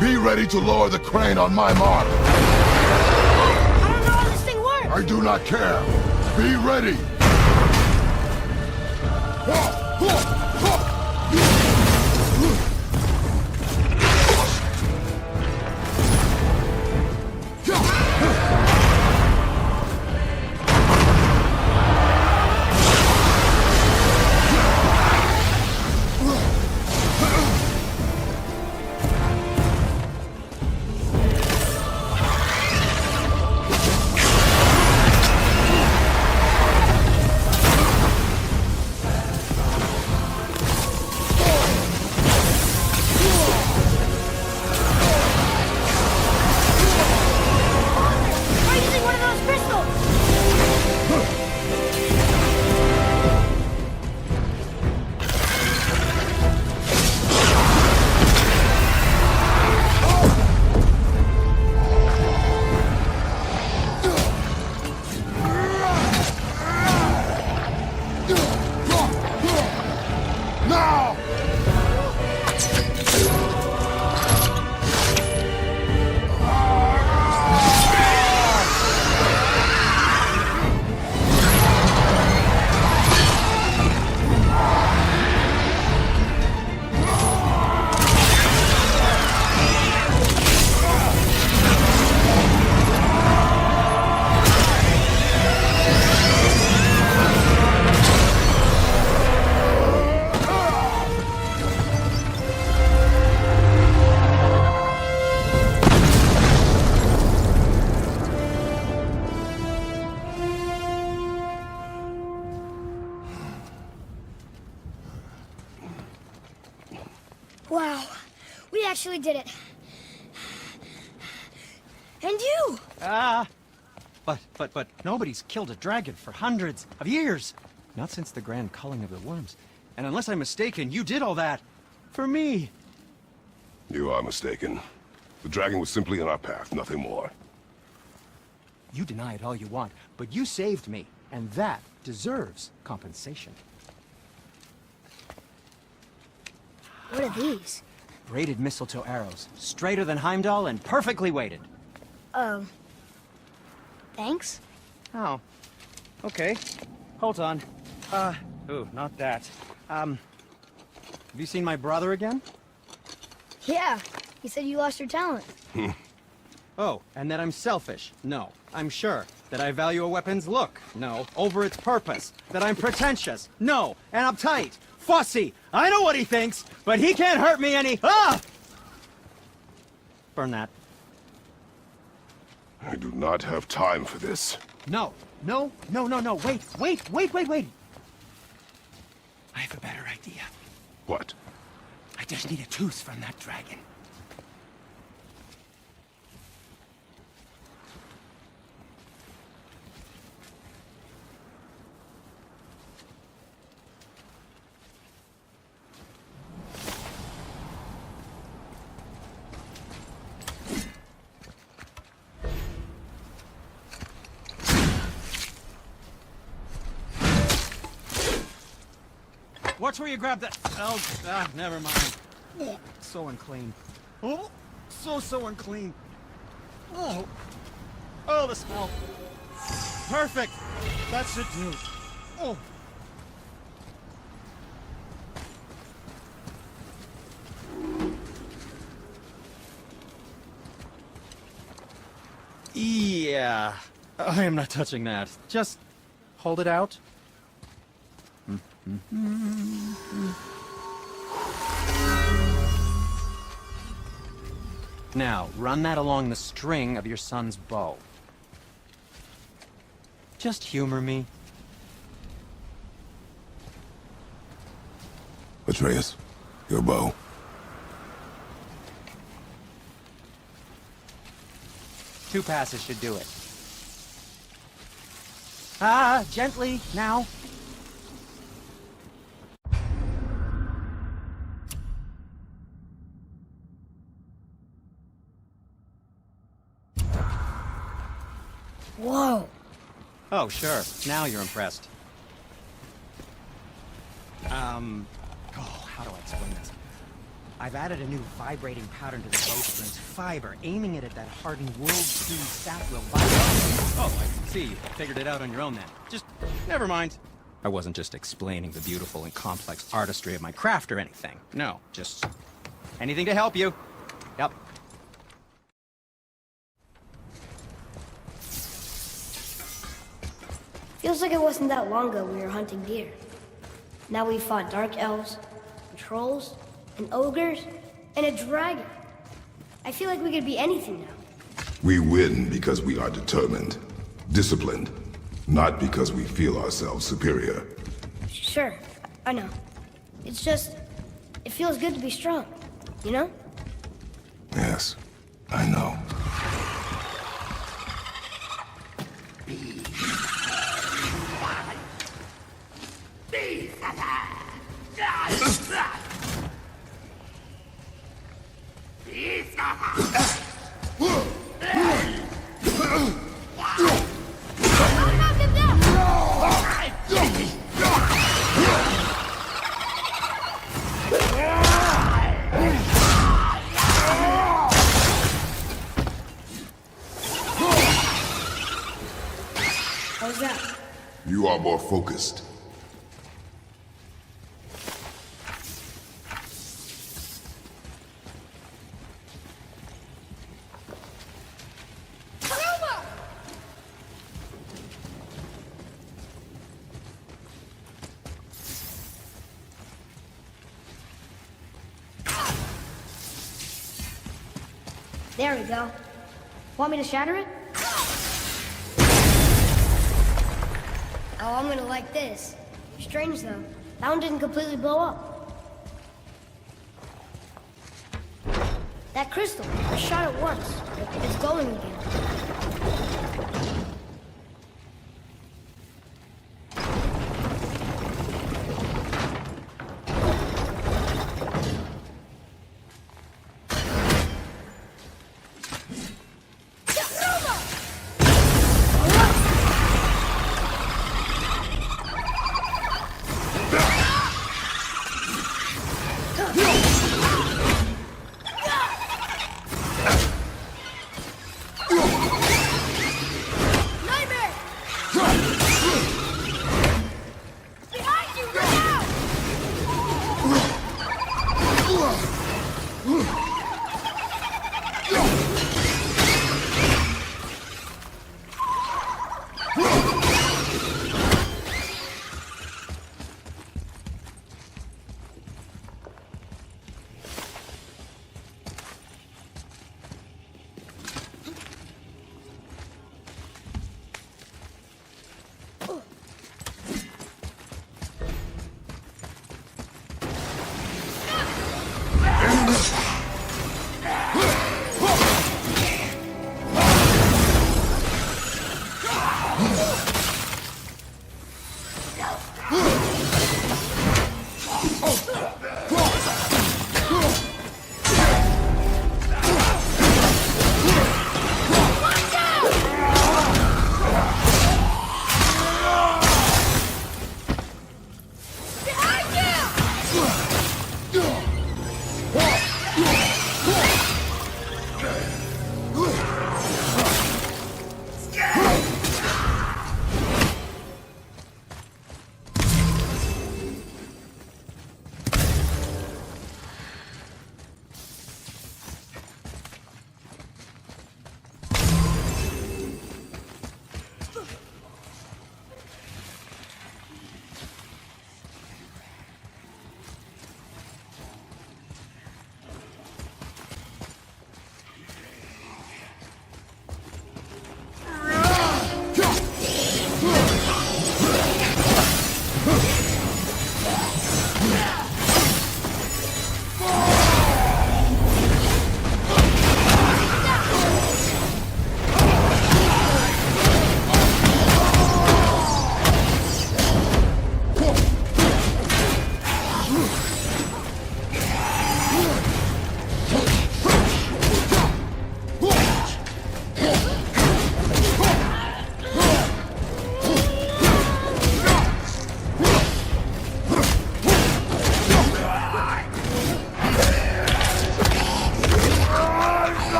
Be ready to lower the crane on my mark. I don't know how this thing works. I do not care. Be ready. Wow, we actually did it. And you! But nobody's killed a dragon for hundreds of years. Not since the grand culling of the worms. And unless I'm mistaken, you did all that for me. You are mistaken. The dragon was simply in our path, nothing more. You deny it all you want, but you saved me, and that deserves compensation. What are these? Braided mistletoe arrows, straighter than Heimdall and perfectly weighted. Oh. Thanks? Oh. Okay. Hold on. Ooh, not that. Have you seen my brother again? Yeah, he said you lost your talent. Oh, and that I'm selfish? No, I'm sure. That I value a weapon's look? No. Over its purpose? That I'm pretentious? No. And uptight? Fussy? I know what he thinks, but he can't hurt me any— Ah! Burn that. I do not have time for this. No. No. Wait. I have a better idea. What? I just need a tooth from that dragon. Watch where you grab that. Oh, never mind. Oh, so unclean. Oh, so unclean. Oh, the smell. Perfect. That should do. Oh. Yeah. I am not touching that. Just hold it out. Now, run that along the string of your son's bow. Just humor me. Atreus, your bow. Two passes should do it. Gently, now. Whoa. Oh, sure. Now you're impressed. How do I explain this? I've added a new vibrating pattern to the bowstring's fiber, aiming it at that hardened world speed sap will vibrate. Oh, I see. You figured it out on your own then. Just, never mind. I wasn't just explaining the beautiful and complex artistry of my craft or anything. No, just anything to help you. Yep. Feels like it wasn't that long ago we were hunting deer. Now we fought dark elves, and trolls, and ogres, and a dragon. I feel like we could be anything now. We win because we are determined, disciplined, not because we feel ourselves superior. Sure, I know. It's just, it feels good to be strong, you know? Yes, I know. How's that? You are more focused. There we go. Want me to shatter it? Oh, I'm gonna like this. Strange though. That one didn't completely blow up. That crystal, I shot it once. It's glowing again.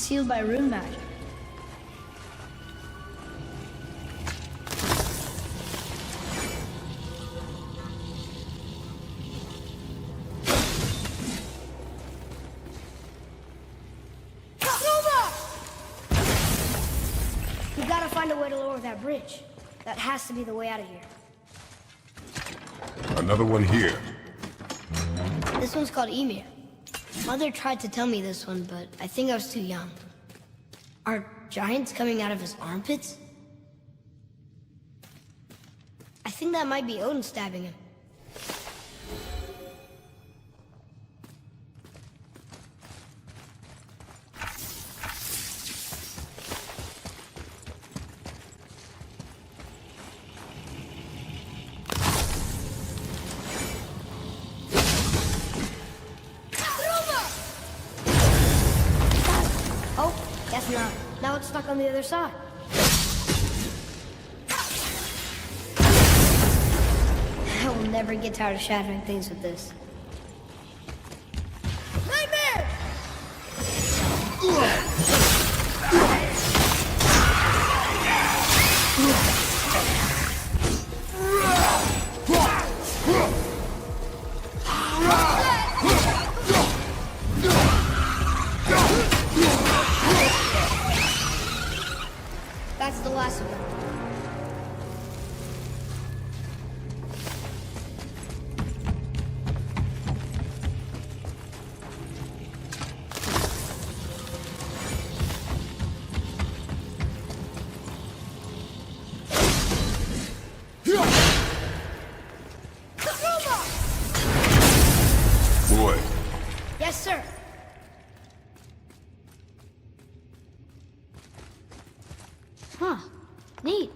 sealed by rune magic. We gotta find a way to lower that bridge. That has to be the way out of here. Another one here. This one's called Emir. Mother tried to tell me this one, but I think I was too young. Are giants coming out of his armpits? I think that might be Odin stabbing him. Oh, guess not. Now it's stuck on the other side. I will never get tired of shattering things with this. Nightmare! That's the last of them. Boy, Yes, sir. Huh. Neat.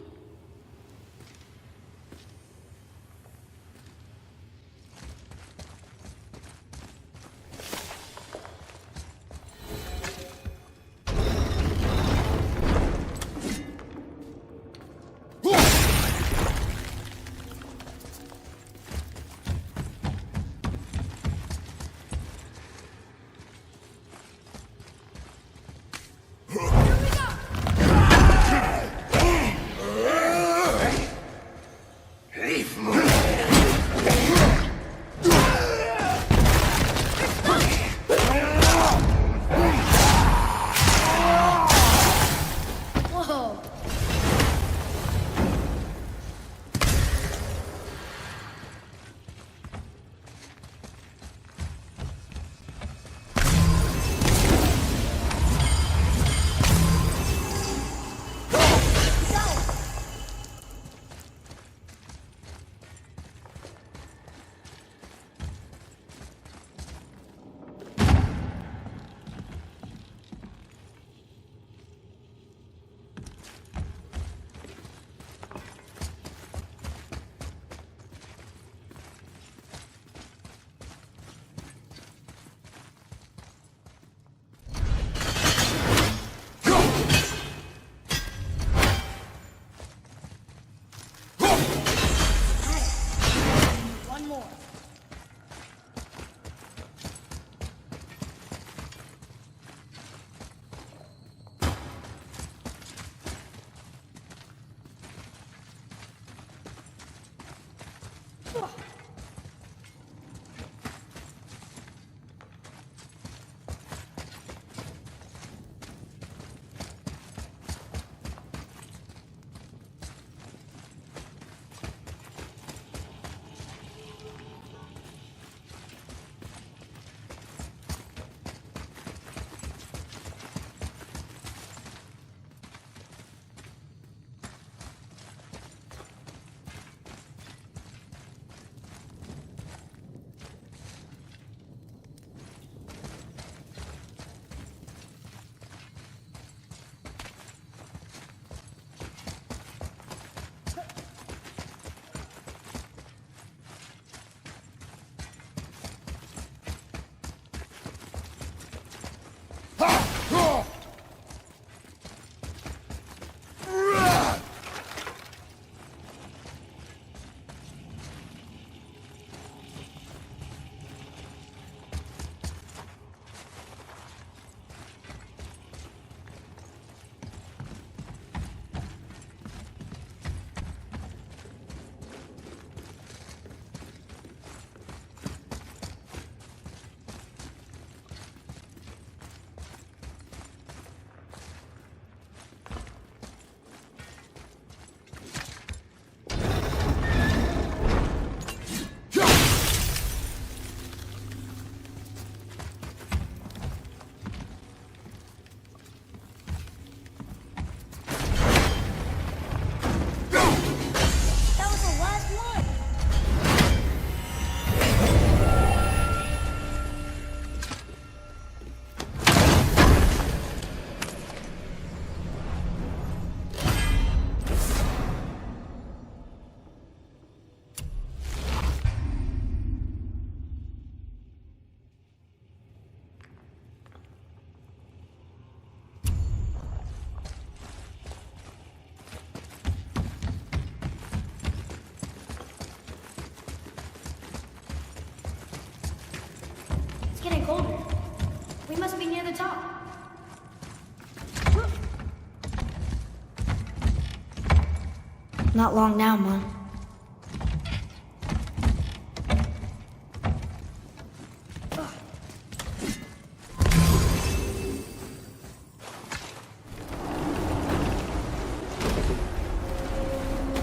Not long now, Mom.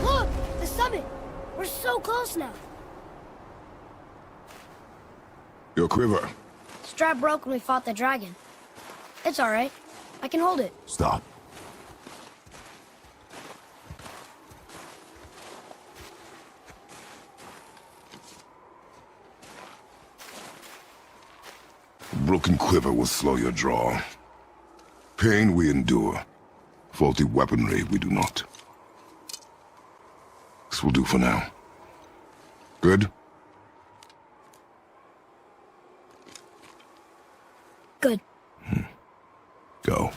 Look! The summit! We're so close now. Your quiver. Strap broke when we fought the dragon. It's alright. I can hold it. Stop. A broken quiver will slow your draw. Pain we endure. Faulty weaponry we do not. This will do for now. Good? Good. Go.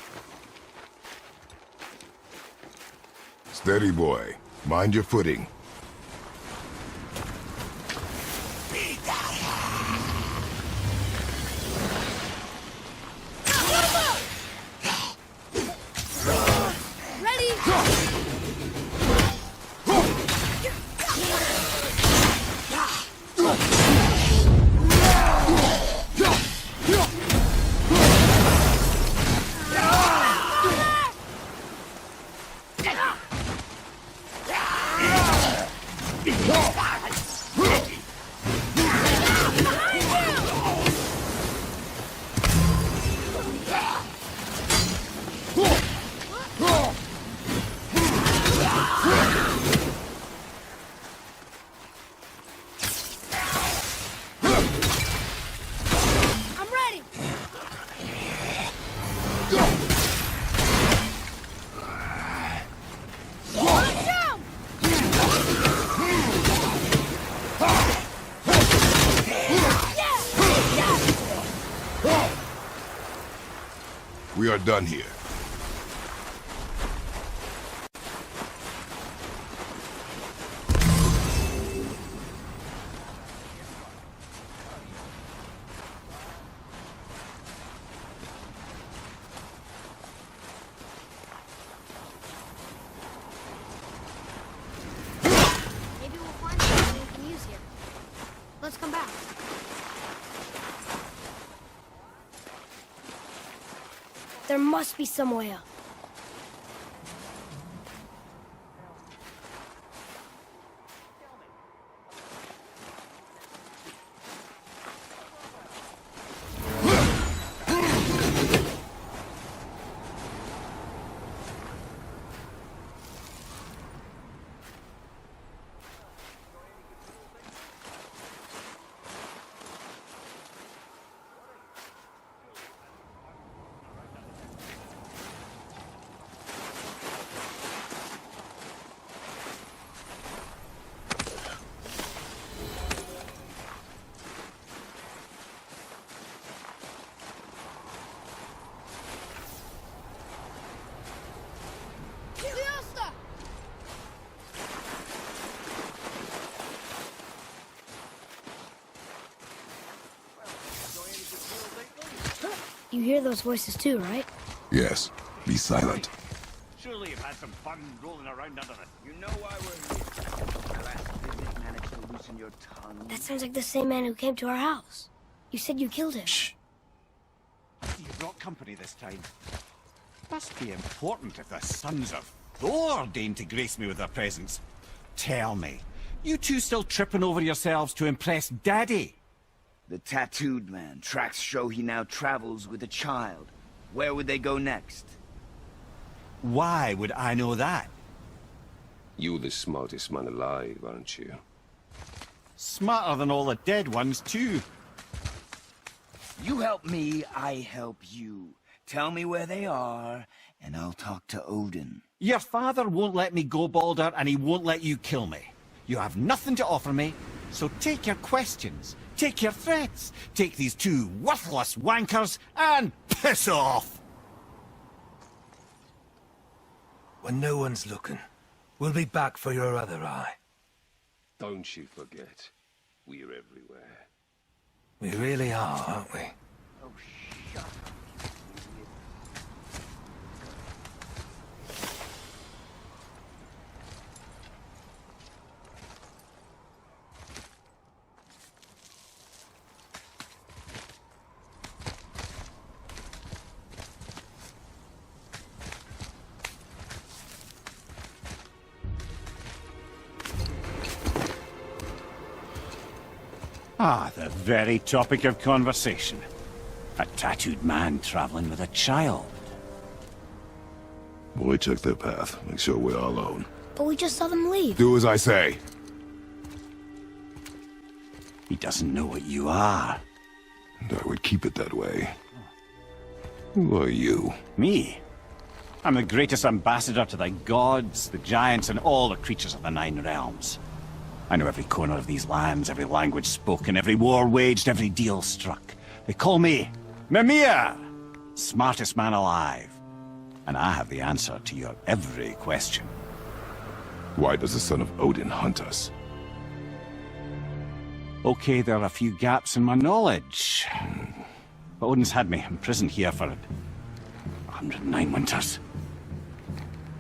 Steady, boy. Mind your footing. Ready? I'm ready. Watch out! We are done here. Maybe we'll find something we can use here. Let's come back. There must be some way up. Fiesta! You hear those voices too, right? Yes. Be silent. Surely you've had some fun rolling around under the... You know why we're here. My last visit managed to loosen your tongue. That sounds like the same man who came to our house. You said you killed him. Shh. You brought company this time. Must be important if the sons of Thor deign to grace me with their presence. Tell me, you two still tripping over yourselves to impress Daddy? The tattooed man. Tracks show he now travels with a child. Where would they go next? Why would I know that? You're the smartest man alive, aren't you? Smarter than all the dead ones, too. You help me, I help you. Tell me where they are, and I'll talk to Odin. Your father won't let me go, Balder, and he won't let you kill me. You have nothing to offer me, so take your questions, take your threats, take these two worthless wankers, and piss off! When no one's looking, we'll be back for your other eye. Don't you forget, we're everywhere. We really are, aren't we? Oh, shut up. Ah, the very topic of conversation. A tattooed man traveling with a child. Boy, check their path. Make sure we're all alone. But we just saw them leave. Do as I say. He doesn't know what you are. And I would keep it that way. Who are you? Me? I'm the greatest ambassador to the gods, the giants, and all the creatures of the Nine Realms. I know every corner of these lands, every language spoken, every war waged, every deal struck. They call me Mimir, smartest man alive. And I have the answer to your every question. Why does the son of Odin hunt us? Okay, there are a few gaps in my knowledge. But Odin's had me imprisoned here for 109 winters.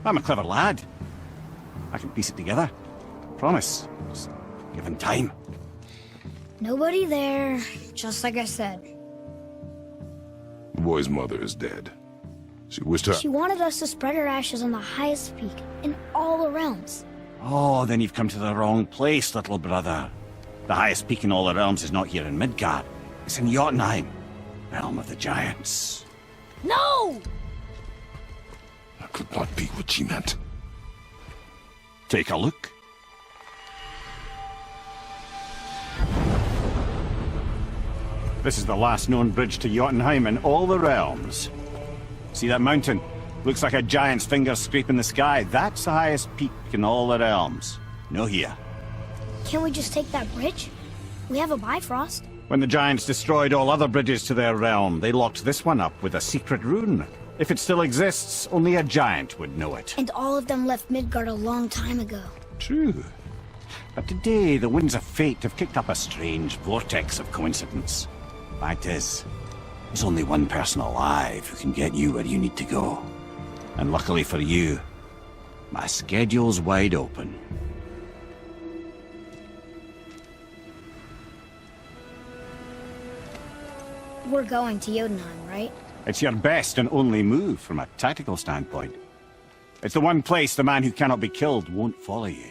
I'm a clever lad. I can piece it together. Promise. Just given time. Nobody there, just like I said. The boy's mother is dead. She wished her... She wanted us to spread her ashes on the highest peak in all the realms. Oh, then you've come to the wrong place, little brother. The highest peak in all the realms is not here in Midgard. It's in Jotunheim, realm of the giants. No! That could not be what she meant. Take a look. This is the last known bridge to Jotunheim in all the realms. See that mountain? Looks like a giant's finger scraping the sky. That's the highest peak in all the realms. No here. Can't we just take that bridge? We have a Bifrost. When the giants destroyed all other bridges to their realm, they locked this one up with a secret rune. If it still exists, only a giant would know it. And all of them left Midgard a long time ago. True. But today, the winds of fate have kicked up a strange vortex of coincidence. Fact is, there's only one person alive who can get you where you need to go. And luckily for you, my schedule's wide open. We're going to Jotunheim, right? It's your best and only move from a tactical standpoint. It's the one place the man who cannot be killed won't follow you.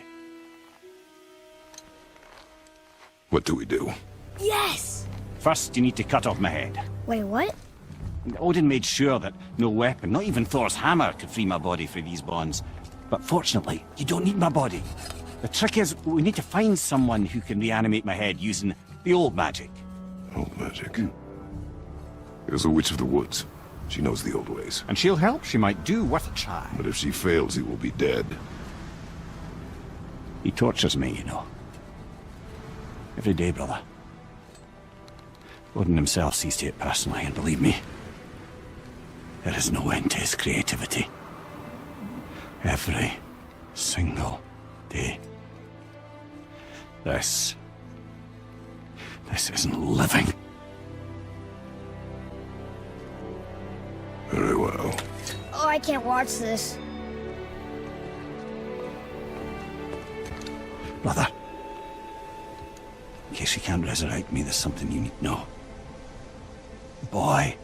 What do we do? Yes! First, you need to cut off my head. Wait, what? Odin made sure that no weapon, not even Thor's hammer, could free my body from these bonds. But fortunately, you don't need my body. The trick is, we need to find someone who can reanimate my head using the old magic. Old magic? There's a witch of the woods. She knows the old ways. And she'll help. She might do worth a try. But if she fails, he will be dead. He tortures me, you know. Every day, brother. Odin himself sees to it personally, and believe me, there is no end to his creativity. Every single day. This isn't living. Very well. Oh, I can't watch this. Brother, in case you can't resurrect me, there's something you need to know. Boy,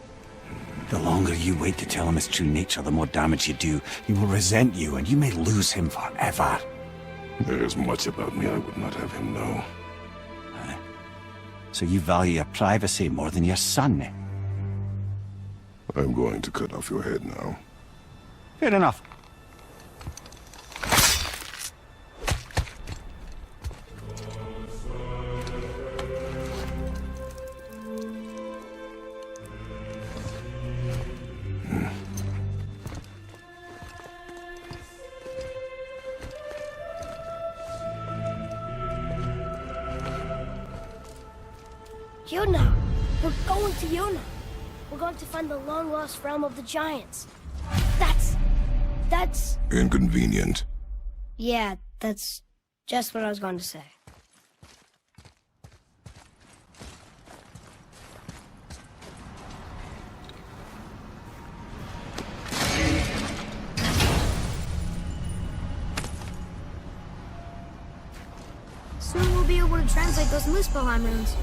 the longer you wait to tell him his true nature, the more damage you do. He will resent you, and you may lose him forever. There is much about me I would not have him know. So you value your privacy more than your son? I'm going to cut off your head now. Fair enough. Jotunheim! We're going to Jotunheim! We're going to find the long-lost realm of the giants. That's... Inconvenient. Yeah, that's just what I was going to say. Soon we'll be able to translate those Muspelheim runes.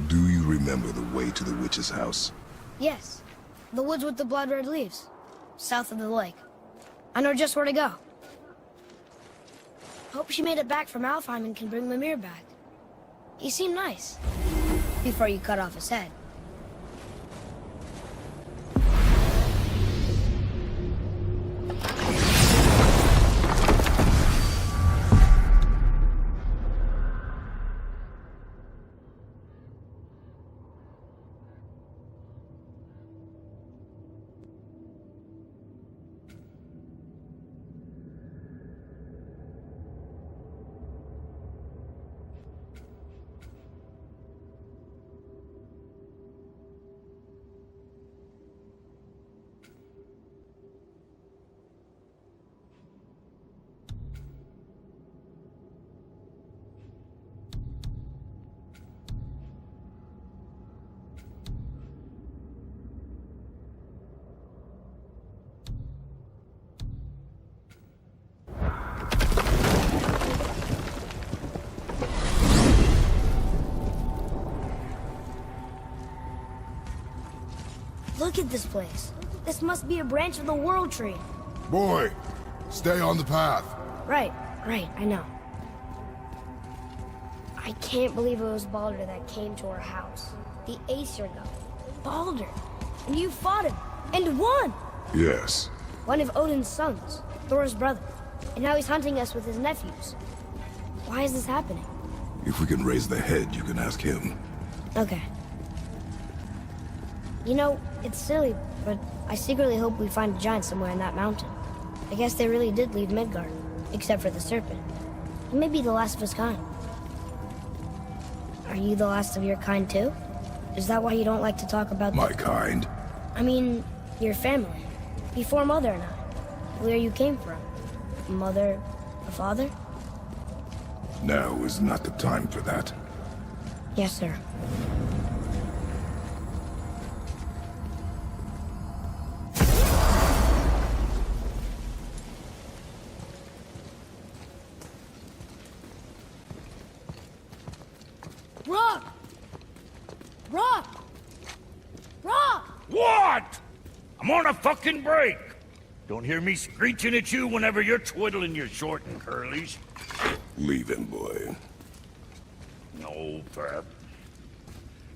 Do you remember the way to the witch's house? Yes. The woods with the blood-red leaves. South of the lake. I know just where to go. Hope she made it back from Alfheim and can bring Mimir back. He seemed nice. Before you cut off his head. Look at this place. This must be a branch of the World Tree. Boy, stay on the path. Right, I know. I can't believe it was Baldur that came to our house. The Aesir god. Baldur. And you fought him. And won! Yes. One of Odin's sons. Thor's brother. And now he's hunting us with his nephews. Why is this happening? If we can raise the head, you can ask him. Okay. You know, it's silly, but I secretly hope we find a giant somewhere in that mountain. I guess they really did leave Midgard, except for the serpent. He may be the last of his kind. Are you the last of your kind too? Is that why you don't like to talk about My kind? I mean, your family. Before Mother and I. Where you came from. Mother, a father? Now is not the time for that. Yes, sir. Rock! Rock! Rock! What? I'm on a fucking break. Don't hear me screeching at you whenever you're twiddling your short and curlies. Leave him, boy. No, Fab.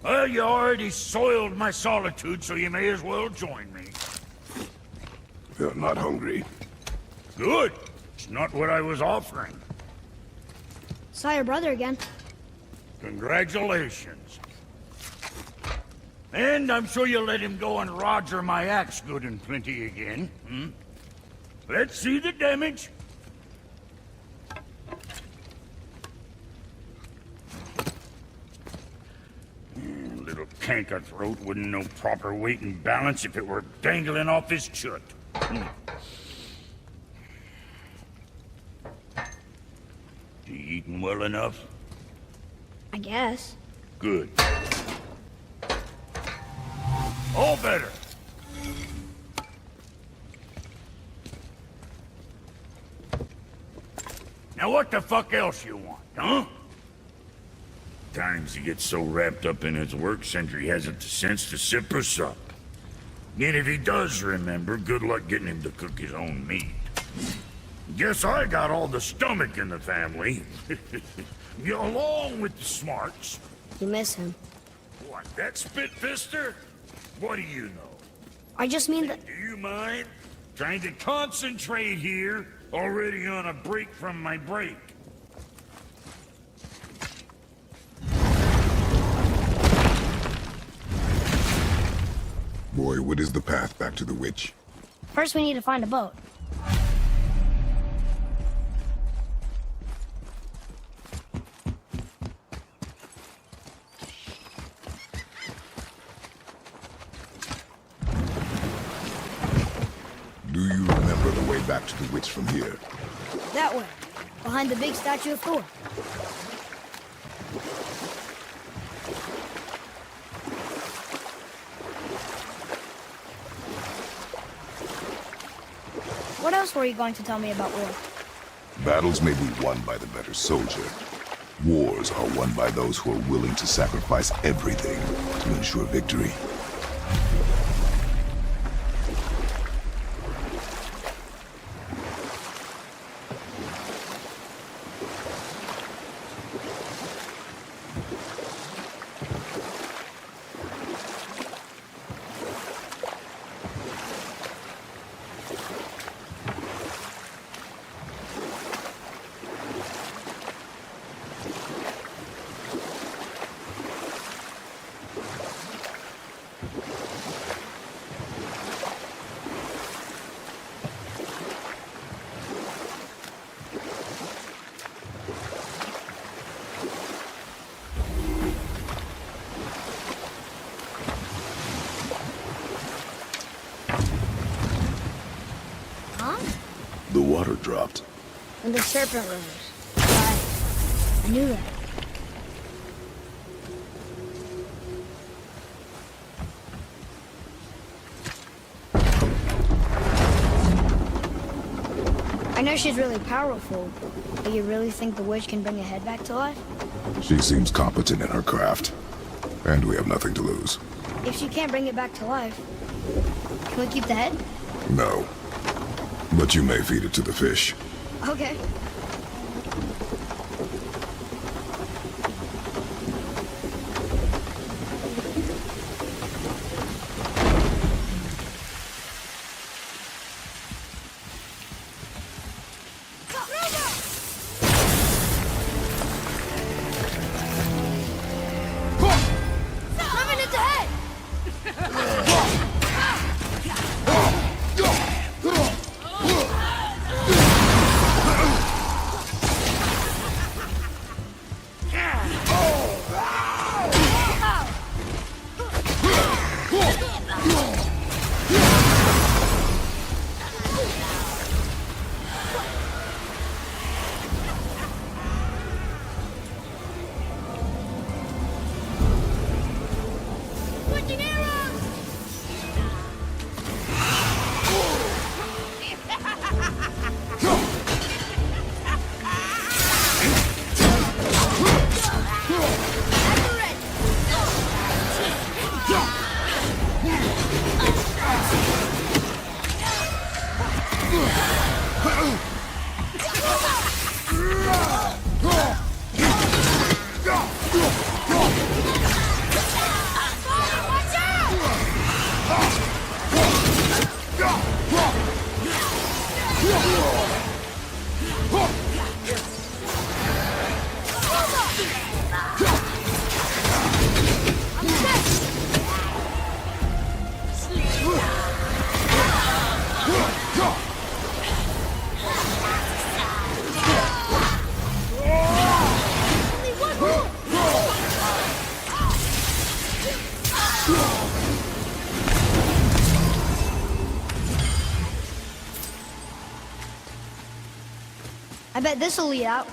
Well, you already soiled my solitude, so you may as well join me. You're not hungry. Good. It's not what I was offering. Saw your brother again. Congratulations. And I'm sure you'll let him go and Roger my axe good and plenty again. Hmm? Let's see the damage. Little canker throat wouldn't know proper weight and balance if it were dangling off his chut. You eating well enough? I guess. Good. All better. Now what the fuck else you want, huh? Times he gets so wrapped up in his work, Sentry hasn't the sense to sip or sup. And if he does remember, good luck getting him to cook his own meat. Guess I got all the stomach in the family. Along with the smarts. You miss him. What, that spit-fister? What do you know? I just mean that... Do you mind? Trying to concentrate here, already on a break from my break. Boy, what is the path back to the witch? First we need to find a boat. Do you remember the way back to the witch from here? That way. Behind the big statue of Thor. What else were you going to tell me about war? Battles may be won by the better soldier, Wars are won by those who are willing to sacrifice everything to ensure victory. The water dropped. And the serpent rose. I knew that. I know she's really powerful, but you really think the witch can bring a head back to life? She seems competent in her craft, and we have nothing to lose. If she can't bring it back to life, can we keep the head? No. But you may feed it to the fish. Okay. I bet this'll lead out.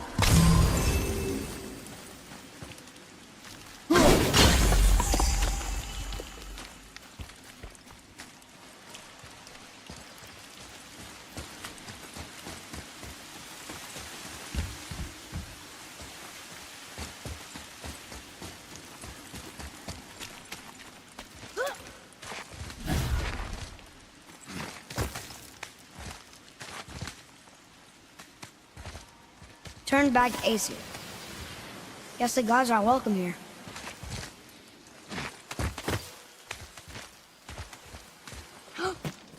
Turned back Aesir. Guess the gods aren't welcome here.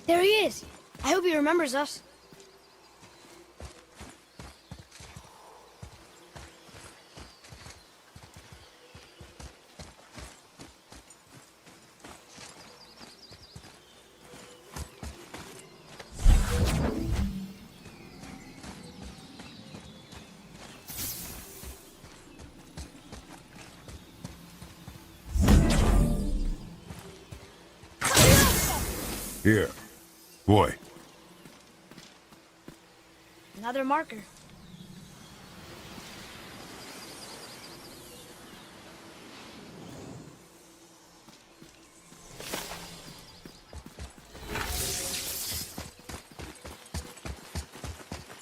There he is! I hope he remembers us. Here. Boy. Another marker.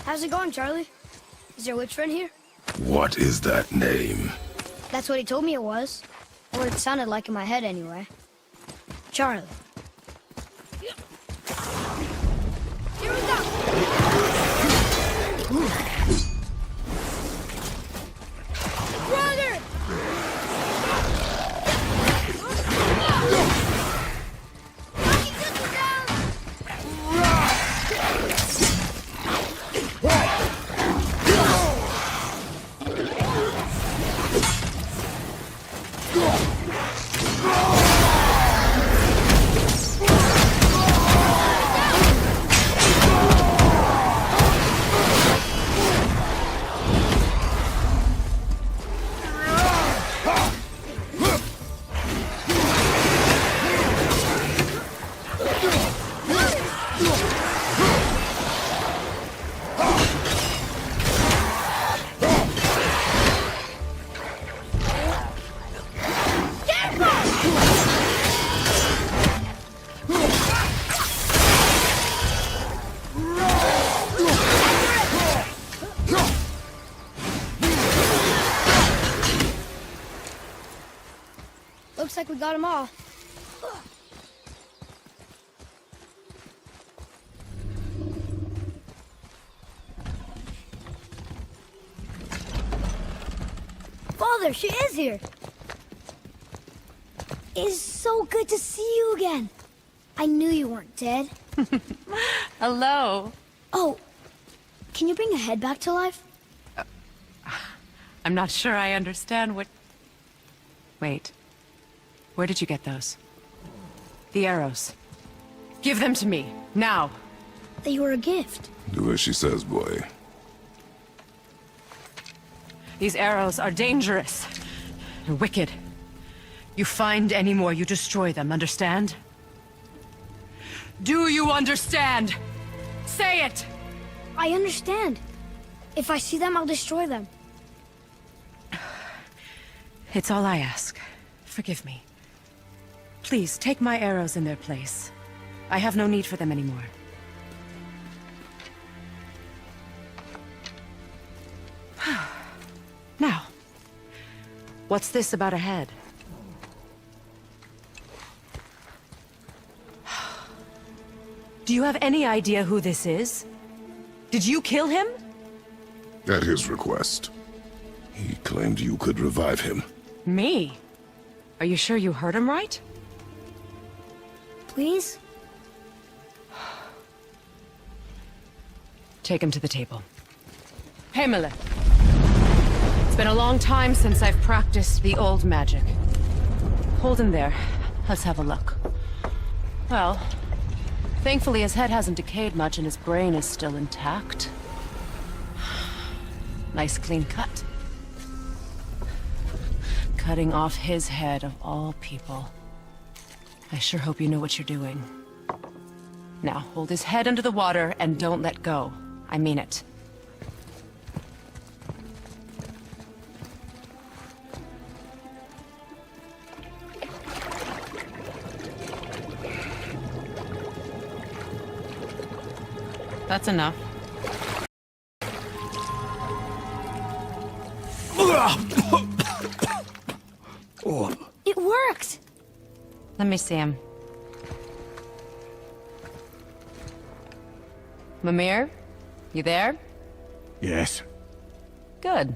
How's it going, Charlie? Is your witch friend here? What is that name? That's what he told me it was. Or what it sounded like in my head anyway. Charlie. Here we go! Brother! Looks like we got them all. Father, she is here. It's so good to see you again. I knew you weren't dead. Hello. Oh, can you bring a head back to life? I'm not sure I understand what... Wait. Where did you get those? The arrows. Give them to me, now. They were a gift. Do as she says, boy. These arrows are dangerous and wicked. You find any more, you destroy them, understand? Do you understand? Say it! I understand. If I see them, I'll destroy them. It's all I ask. Forgive me. Please, take my arrows in their place. I have no need for them anymore. Now, what's this about a head? Do you have any idea who this is? Did you kill him? At his request. He claimed you could revive him. Me? Are you sure you heard him right? Please? Take him to the table. Hamlet. It's been a long time since I've practiced the old magic. Hold him there. Let's have a look. Well, thankfully his head hasn't decayed much and his brain is still intact. Nice clean cut. Cutting off his head of all people. I sure hope you know what you're doing. Now, hold his head under the water and don't let go. I mean it. That's enough. It worked! Let me see him. Mimir? You there? Yes. Good.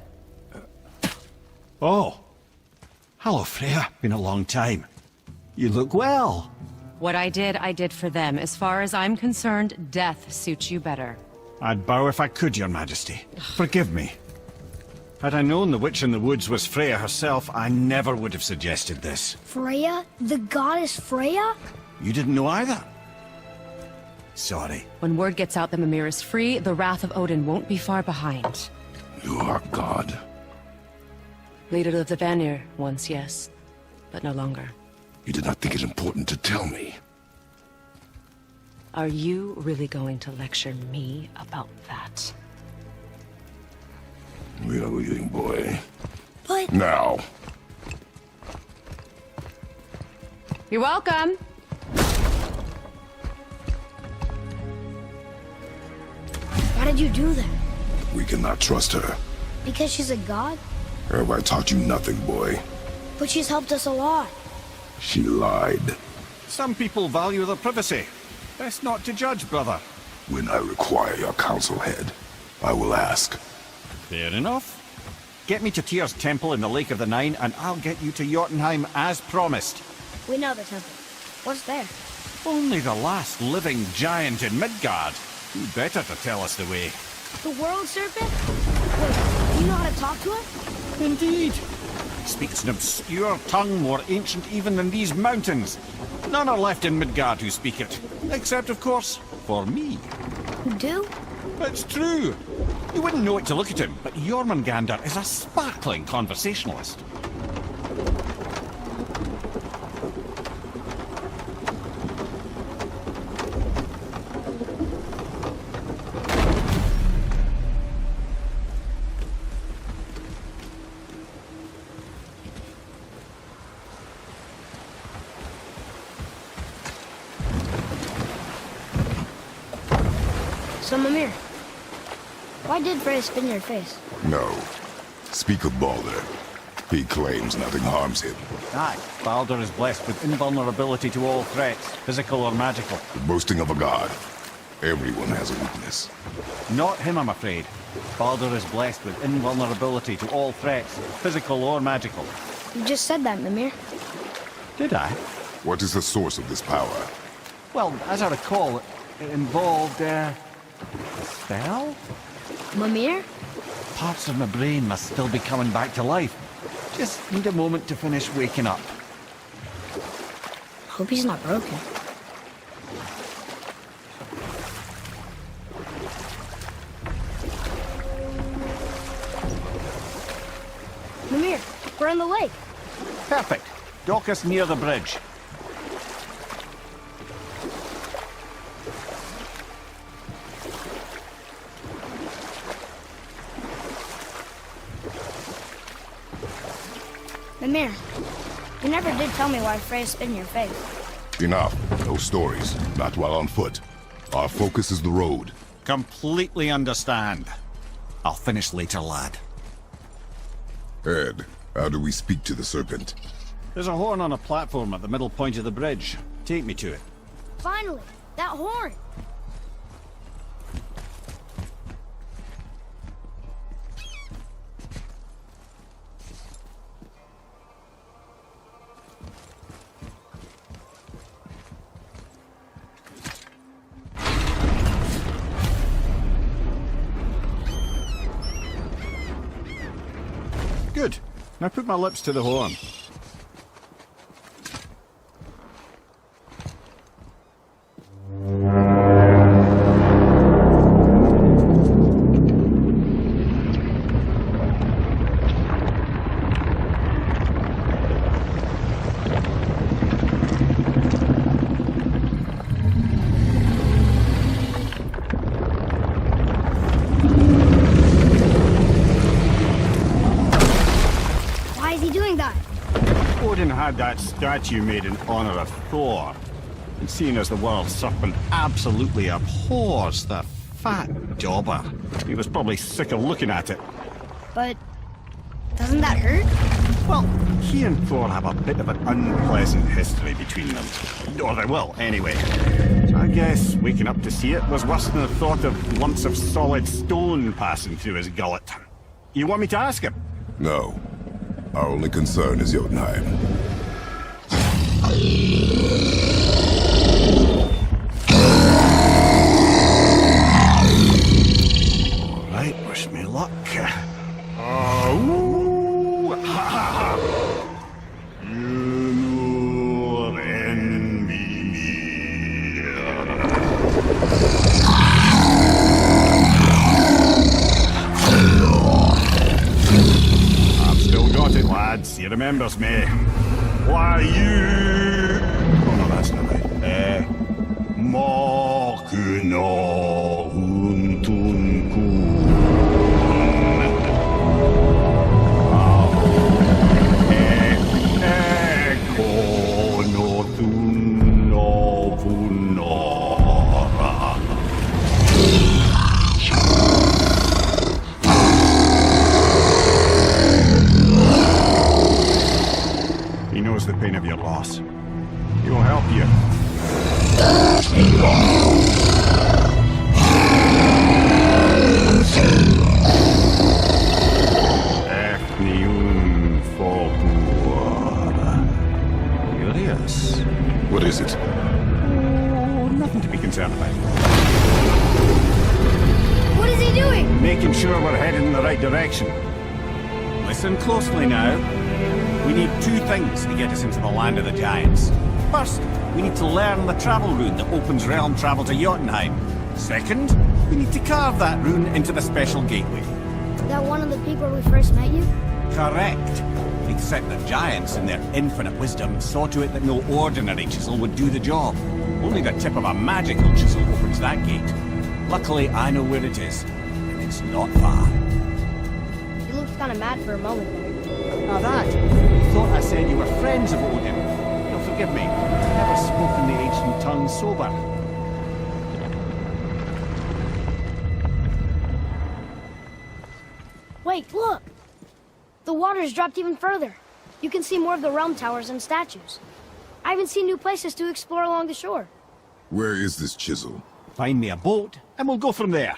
Oh. Hello, Freya. Been a long time. You look well. What I did for them. As far as I'm concerned, death suits you better. I'd bow if I could, Your Majesty. Forgive me. Had I known the witch in the woods was Freya herself, I never would have suggested this. Freya? The goddess Freya? You didn't know either? Sorry. When word gets out that Mimir is free, the wrath of Odin won't be far behind. You are God. Leader of the Vanir, once, yes. But no longer. You did not think it important to tell me. Are you really going to lecture me about that? We are leaving, boy. But... Now. You're welcome. Why did you do that? We cannot trust her. Because she's a god? Have I taught you nothing, boy? But she's helped us a lot. She lied. Some people value their privacy. Best not to judge, brother. When I require your council head, I will ask. Fair enough. Get me to Tyr's temple in the Lake of the Nine, and I'll get you to Jotunheim as promised. We know the temple. What's there? Only the last living giant in Midgard. Who better to tell us the way? The world serpent? Wait, do you know how to talk to him? Indeed. Speaks an obscure tongue more ancient even than these mountains. None are left in Midgard who speak it. Except, of course, for me. You do? It's true. You wouldn't know it to look at him, but Jormungandr is a sparkling conversationalist. So, Mimir, why did Freya spin your face? No. Speak of Baldur. He claims nothing harms him. Aye, Baldur is blessed with invulnerability to all threats, physical or magical. The boasting of a god. Everyone has a weakness. Not him, I'm afraid. Baldur is blessed with invulnerability to all threats, physical or magical. You just said that, Mimir. Did I? What is the source of this power? Well, as I recall, it involved, a spell? Mimir? Parts of my brain must still be coming back to life. Just need a moment to finish waking up. Hope he's not broken. Mimir, we're in the lake. Perfect. Dock us near the bridge. Mimir, you never did tell me why Freya spit in your face. Enough. No stories. Not while on foot. Our focus is the road. Completely understand. I'll finish later, lad. Ed, how do we speak to the serpent? There's a horn on a platform at the middle point of the bridge. Take me to it. Finally, that horn. Good. Now put my lips to the horn. Had that statue made in honor of Thor. And seeing as the world serpent absolutely abhors the fat dauber, he was probably sick of looking at it. But doesn't that hurt? Well, he and Thor have a bit of an unpleasant history between them. Or they will, anyway. I guess waking up to see it was worse than the thought of lumps of solid stone passing through his gullet. You want me to ask him? No. Our only concern is Jotunheim. All right, wish me luck. He remembers me. Why you? Oh no, that's not right. Mokuno Huntunku. Eko no Tunno Vunora. sure we're headed in the right direction. Listen closely now. We need two things to get us into the land of the giants. First, we need to learn the travel rune that opens realm travel to Jotunheim. Second, we need to carve that rune into the special gateway. That one of the peak where we first met you? Correct. Except the giants, in their infinite wisdom, saw to it that no ordinary chisel would do the job. Only the tip of a magical chisel opens that gate. Luckily, I know where it is, and it's not far. You looked kind of mad for a moment there. Now that, thought I said you were friends of Odin. You'll forgive me, I've never spoken the ancient tongue sober. Wait, look! The water's dropped even further. You can see more of the realm towers and statues. I even see new places to explore along the shore. Where is this chisel? Find me a boat, and we'll go from there.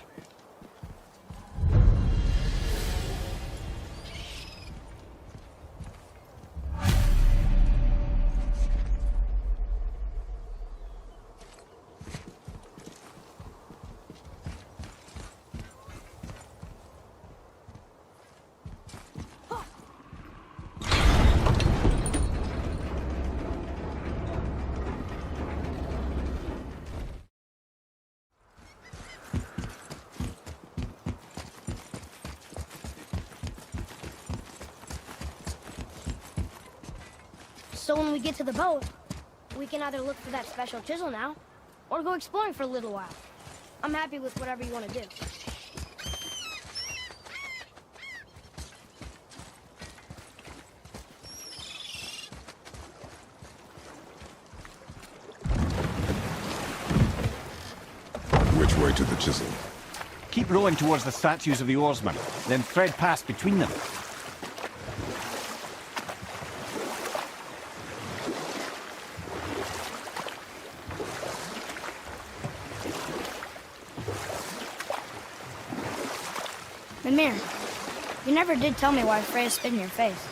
So when we get to the boat, we can either look for that special chisel now, or go exploring for a little while. I'm happy with whatever you want to do. Which way to the chisel? Keep rowing towards the statues of the oarsmen, then thread past between them. Mimir, you never did tell me why Freya spit in your face.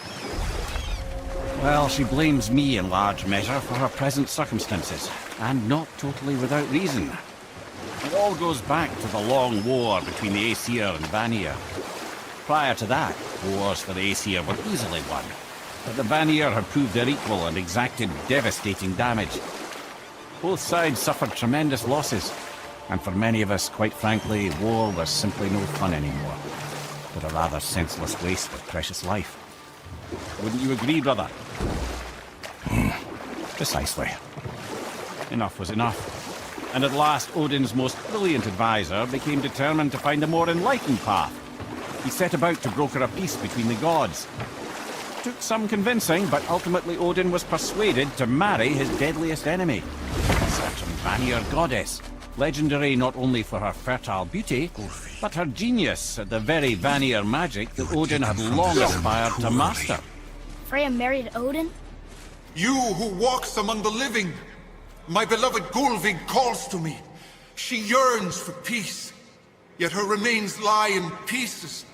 Well, she blames me in large measure for her present circumstances, and not totally without reason. It all goes back to the long war between the Aesir and Vanir. Prior to that, wars for the Aesir were easily won, but the Vanir had proved their equal and exacted devastating damage. Both sides suffered tremendous losses, and for many of us, quite frankly, war was simply no fun anymore, but a rather senseless waste of precious life. Wouldn't you agree, brother? Precisely. Enough was enough. And at last, Odin's most brilliant advisor became determined to find a more enlightened path. He set about to broker a peace between the gods. Took some convincing, but ultimately Odin was persuaded to marry his deadliest enemy, a certain Vanir goddess, legendary not only for her fertile beauty, but her genius at the very Vanir magic that Odin had long aspired to master. Freya married Odin? You who walks among the living! My beloved Gulvig calls to me. She yearns for peace, yet her remains lie in pieces.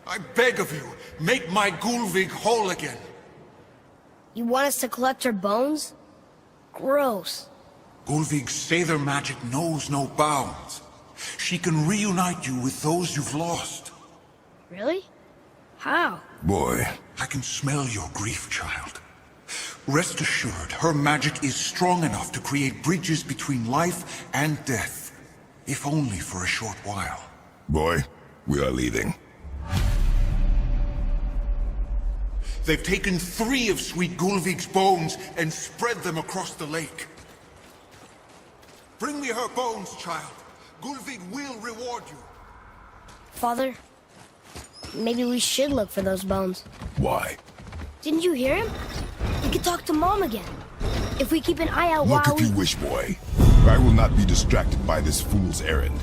I beg of you, make my Gulvig whole again. You want us to collect her bones? Gross. Gulvig's Sather magic knows no bounds. She can reunite you with those you've lost. Really? How? Boy. I can smell your grief, child. Rest assured, her magic is strong enough to create bridges between life and death, if only for a short while. Boy, we are leaving. They've taken 3 of sweet Gulvig's bones and spread them across the lake. Bring me her bones, child. Gulvig will reward you. Father, maybe we should look for those bones. Why? Didn't you hear him? We could talk to Mom again. If we keep an eye out Look while if you wish, boy. I will not be distracted by this fool's errand.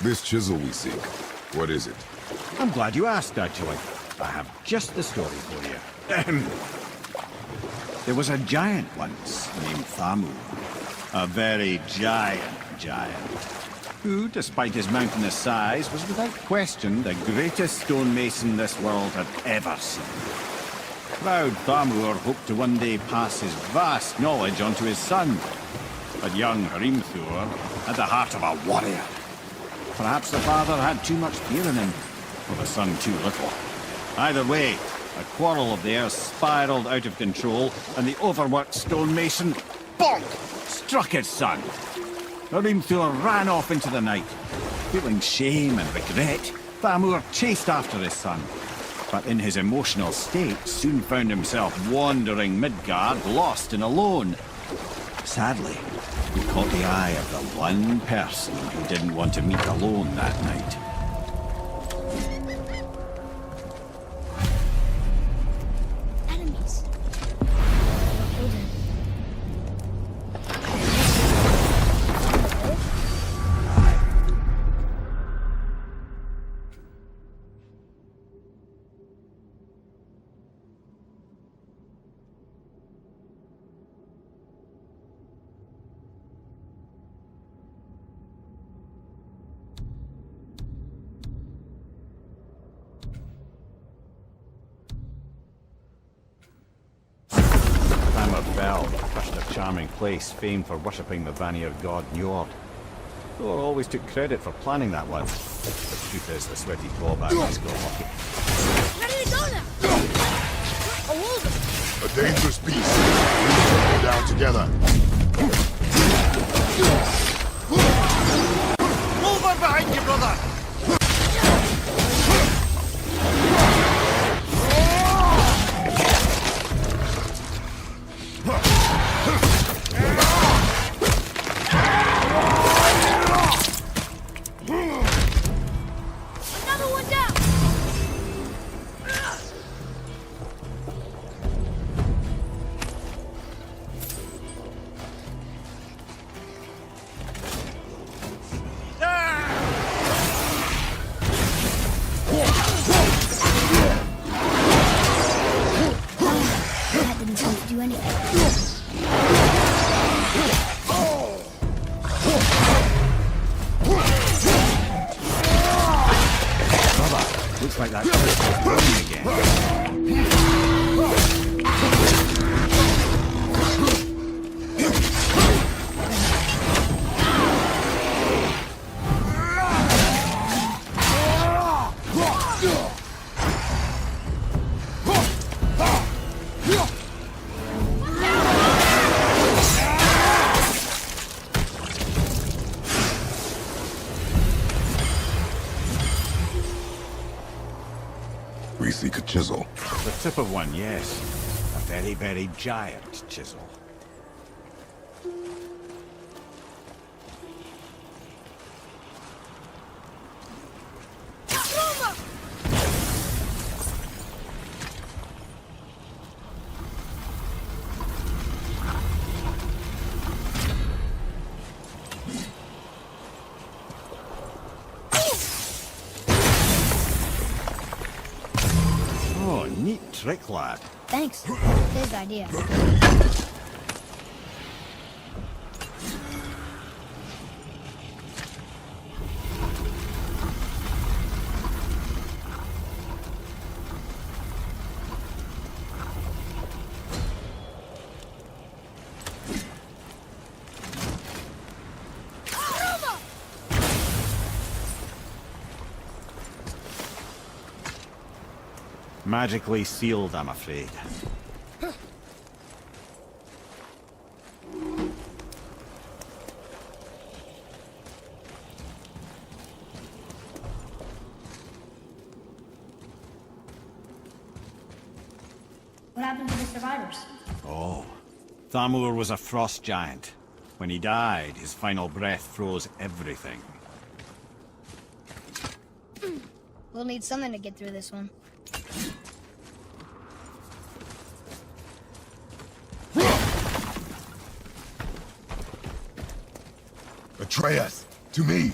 This chisel we seek, what is it? I'm glad you asked, actually. I have just the story for you. There was a giant once named Thamur. A very giant, who, despite his mountainous size, was without question the greatest stonemason this world had ever seen. Proud Thamur hoped to one day pass his vast knowledge on to his son. But young Hrimthur had the heart of a warrior. Perhaps the father had too much fear in him, or the son too little. Either way, a quarrel of theirs spiraled out of control, and the overworked stonemason, bonk, struck his son. Hrimthur ran off into the night. Feeling shame and regret, Thamur chased after his son. But in his emotional state, soon found himself wandering Midgard, lost and alone. Sadly, he caught the eye of the one person who didn't want to meet alone that night. Enemies. Fell, first a charming place famed for worshipping the Vanir god Njord. Thor always took credit for planning that one. The truth is, the sweaty clawback has got lucky. Ready to go now! A wolf! A dangerous beast. We should go down together. Over behind you, brother! Another one down! That didn't seem to do anything. Looks like that crystal's burning again. We seek a chisel. The tip of one, yes. A very, very giant chisel. Oh, neat trick, lad. Thanks. His idea. Magically sealed, I'm afraid. What happened to the survivors? Oh, Thamur was a frost giant. When he died, his final breath froze everything. We'll need something to get through this one. Atreus, to me.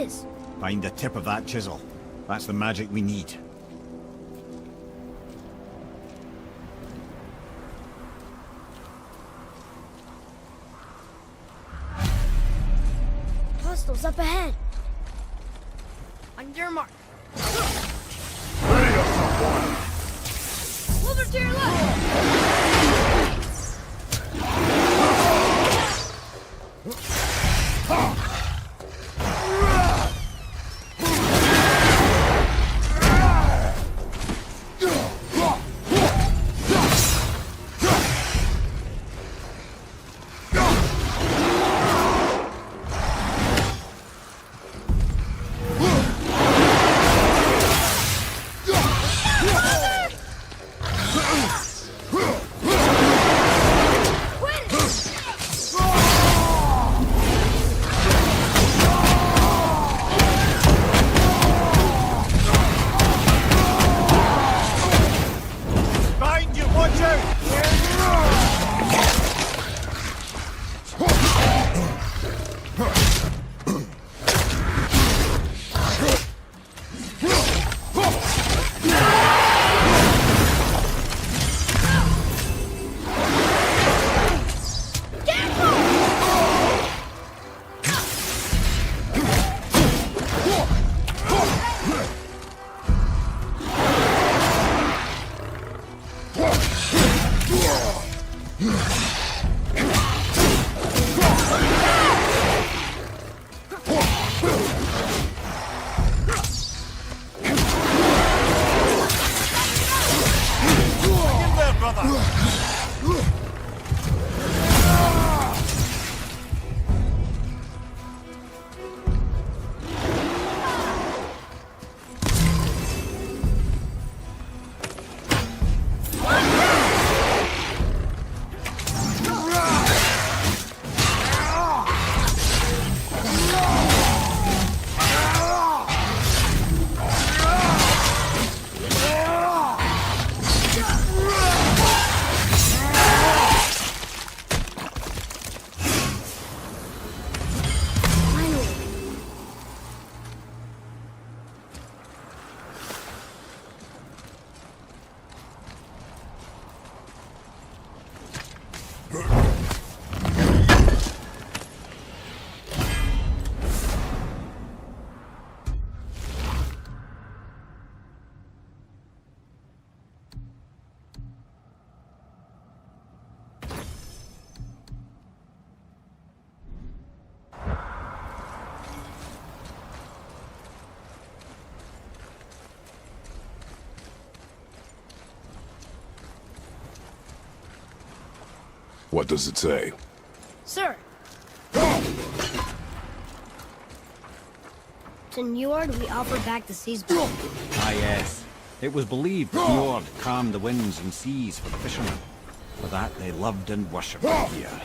is. Find the tip of that chisel. That's the magic we need. Hostiles up ahead. On your mark. Ready yourself, boy. Over to your left. Behind you, watch out! Get there, brother! What does it say? Sir, to Njord we offer back the sea's blood. Ah, yes. It was believed that Njord calmed the winds and seas for the fishermen. For that they loved and worshipped here.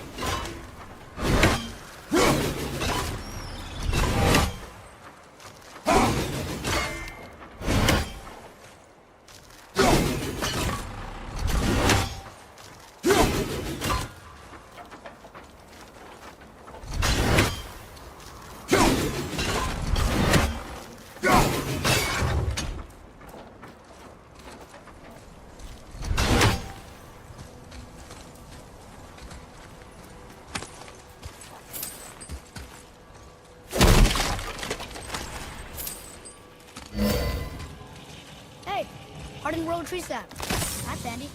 Hey, hardened rolled tree sap. That's handy.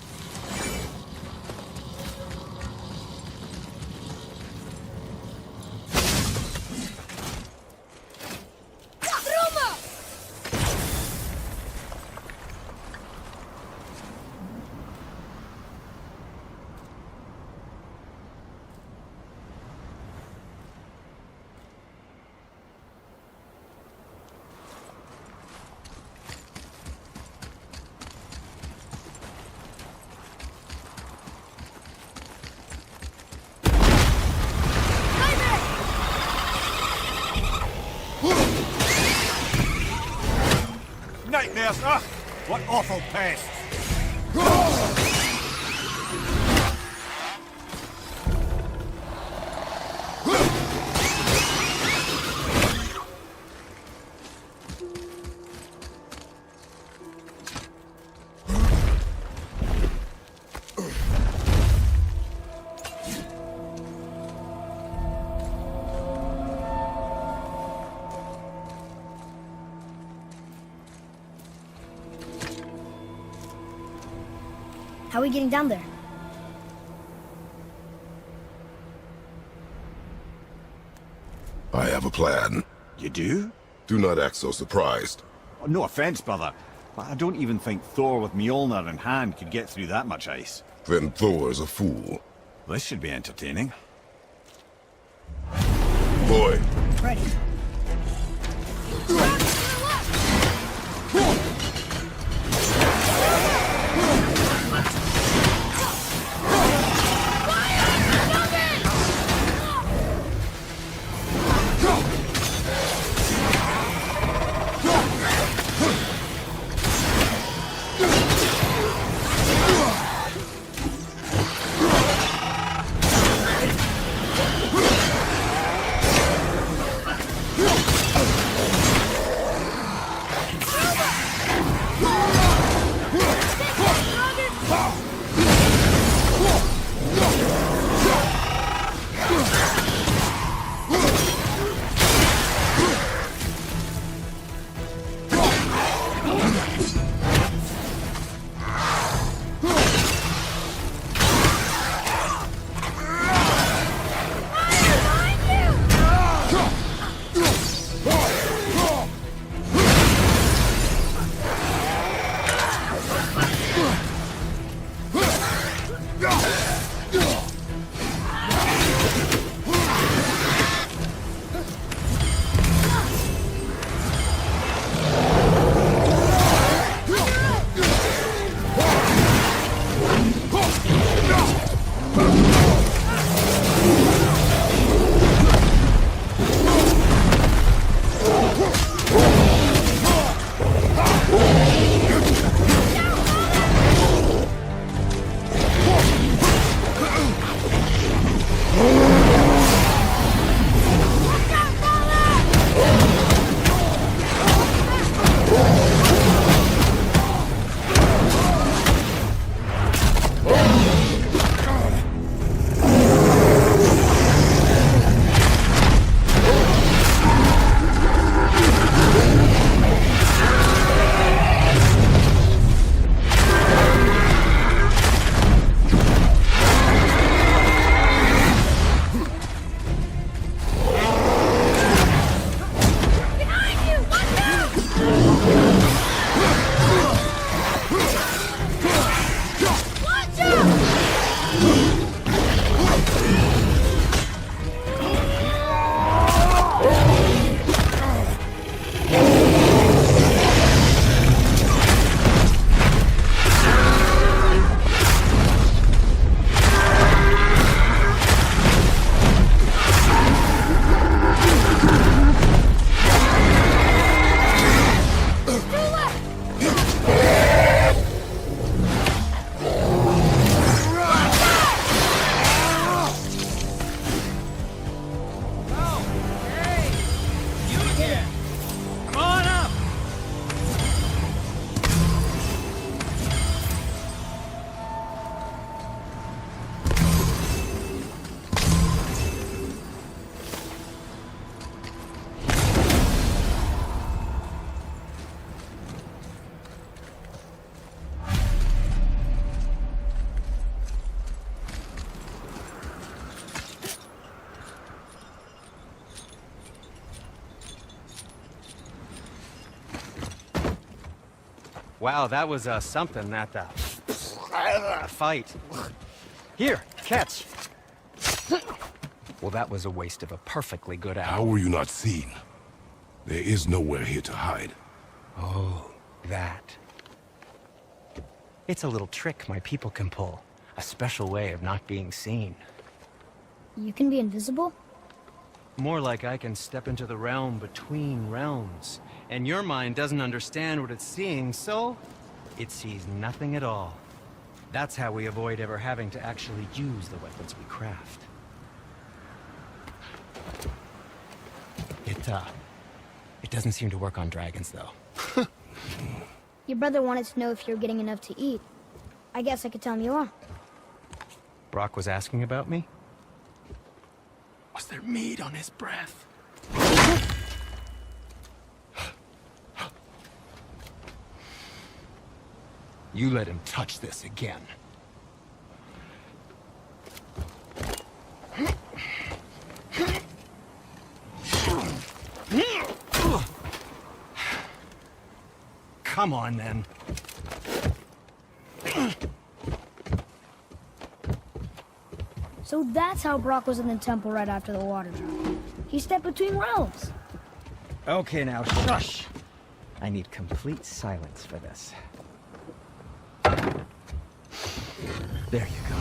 Nightmares! Ah! What awful pests! How are we getting down there? I have a plan. You do? Do not act so surprised. Oh, no offense, brother, but I don't even think Thor with Mjolnir in hand could get through that much ice. Then Thor's a fool. This should be entertaining. Boy. Ready. Wow, that was something, that fight. Here, catch. Well, that was a waste of a perfectly good apple. How were you not seen? There is nowhere here to hide. Oh, that. It's a little trick my people can pull. A special way of not being seen. You can be invisible? More like I can step into the realm between realms. And your mind doesn't understand what it's seeing, so it sees nothing at all. That's how we avoid ever having to actually use the weapons we craft. It doesn't seem to work on dragons, though. Your brother wanted to know if you're getting enough to eat. I guess I could tell him you are. Brock was asking about me? Was there meat on his breath? You let him touch this again, Come on, then. So that's how Brock was in the temple right after the water drop. He stepped between realms. Okay, now, shush! I need complete silence for this. There you go.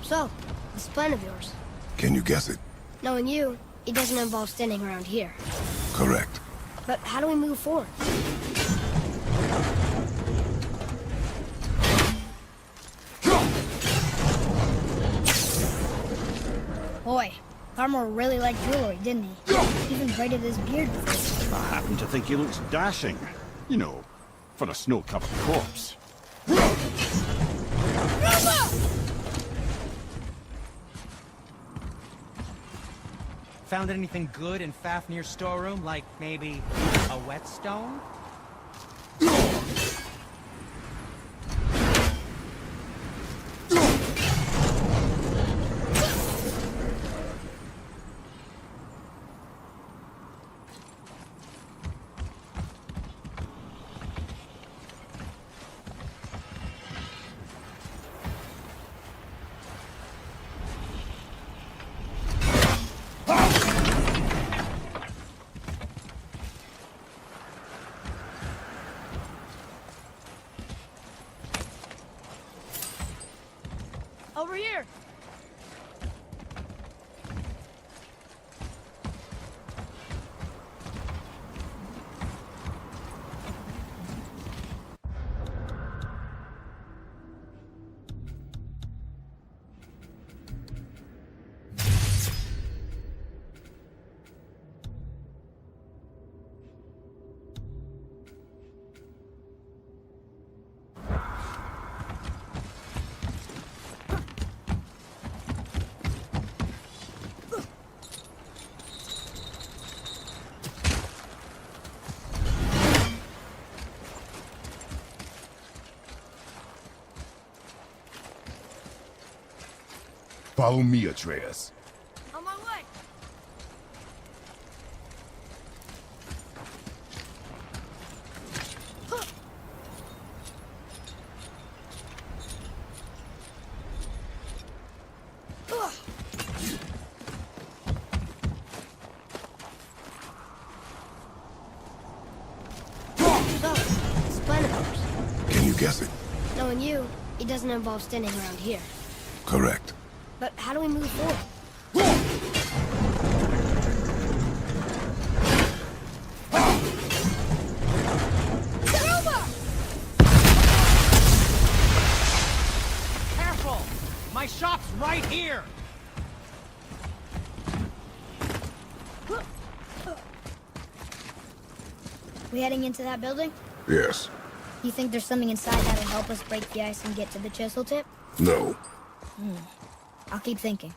So, this plan of yours. Can you guess it? Knowing you, it doesn't involve standing around here. Correct. But how do we move forward? Boy, Armor really liked jewelry, didn't he? Even braided his beard with it. I happen to think he looks dashing. You know, for a snow-covered corpse. Found anything good in Fafnir's storeroom? Like, maybe a whetstone? Over here! Follow me, Atreus. On my way! So, this plan of yours. Can you guess it? Knowing you, it doesn't involve standing around here. Correct. But how do we move forward? Careful! My shop's right here! We heading into that building? Yes. You think there's something inside that'll help us break the ice and get to the chisel tip? No. I'll keep thinking.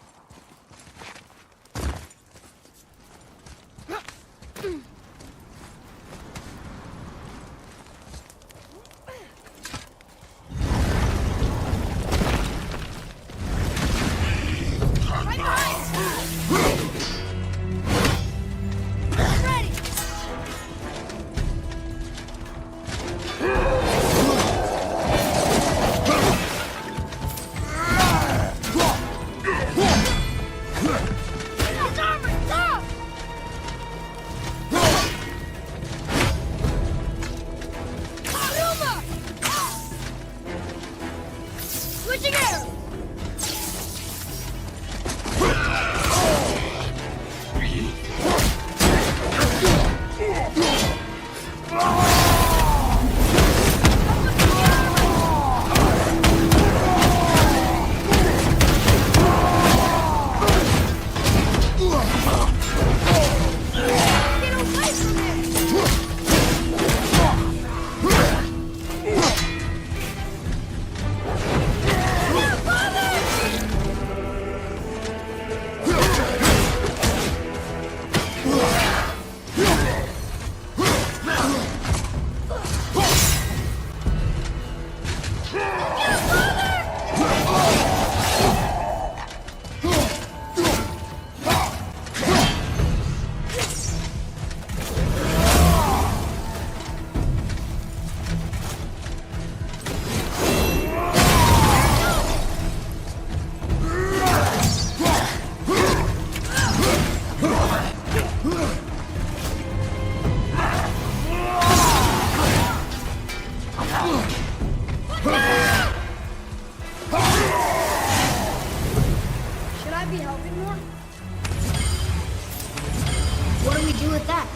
with that?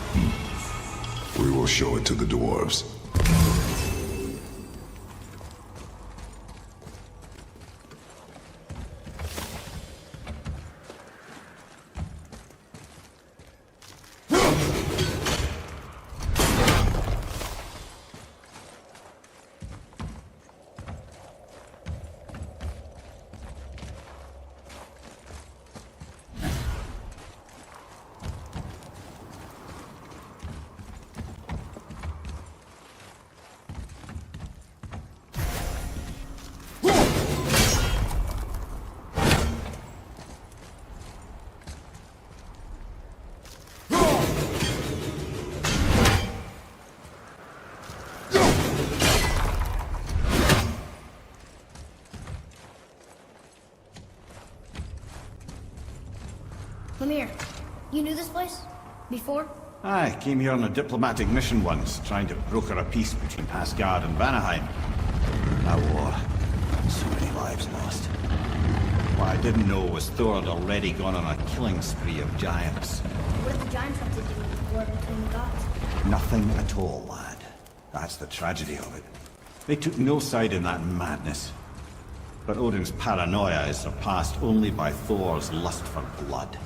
We will show it to the dwarves. Come here. You knew this place? Before? I came here on a diplomatic mission once, trying to broker a peace between Asgard and Vanaheim. A war. So many lives lost. What I didn't know was Thor had already gone on a killing spree of giants. What did the giants have to do with the war between the gods? Nothing at all, lad. That's the tragedy of it. They took no side in that madness. But Odin's paranoia is surpassed only by Thor's lust for blood.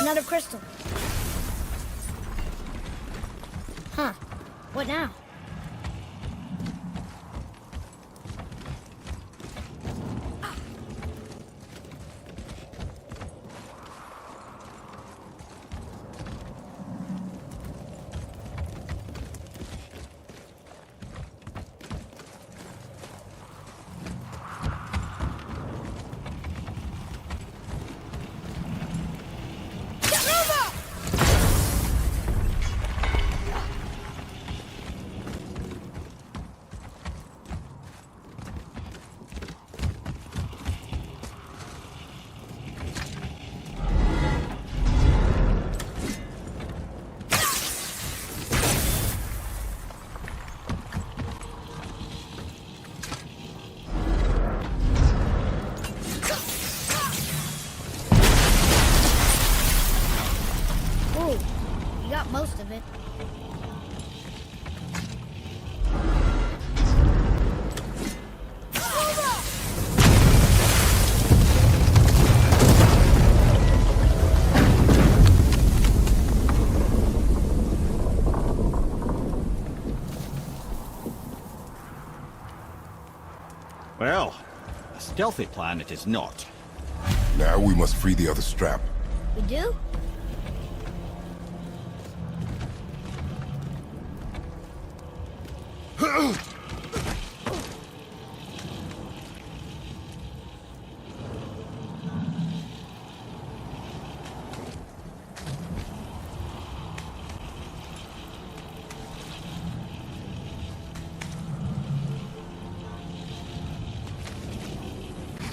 Another crystal. Huh. What now? Most of it. Well, a stealthy plan it is not. Now we must free the other strap. We do?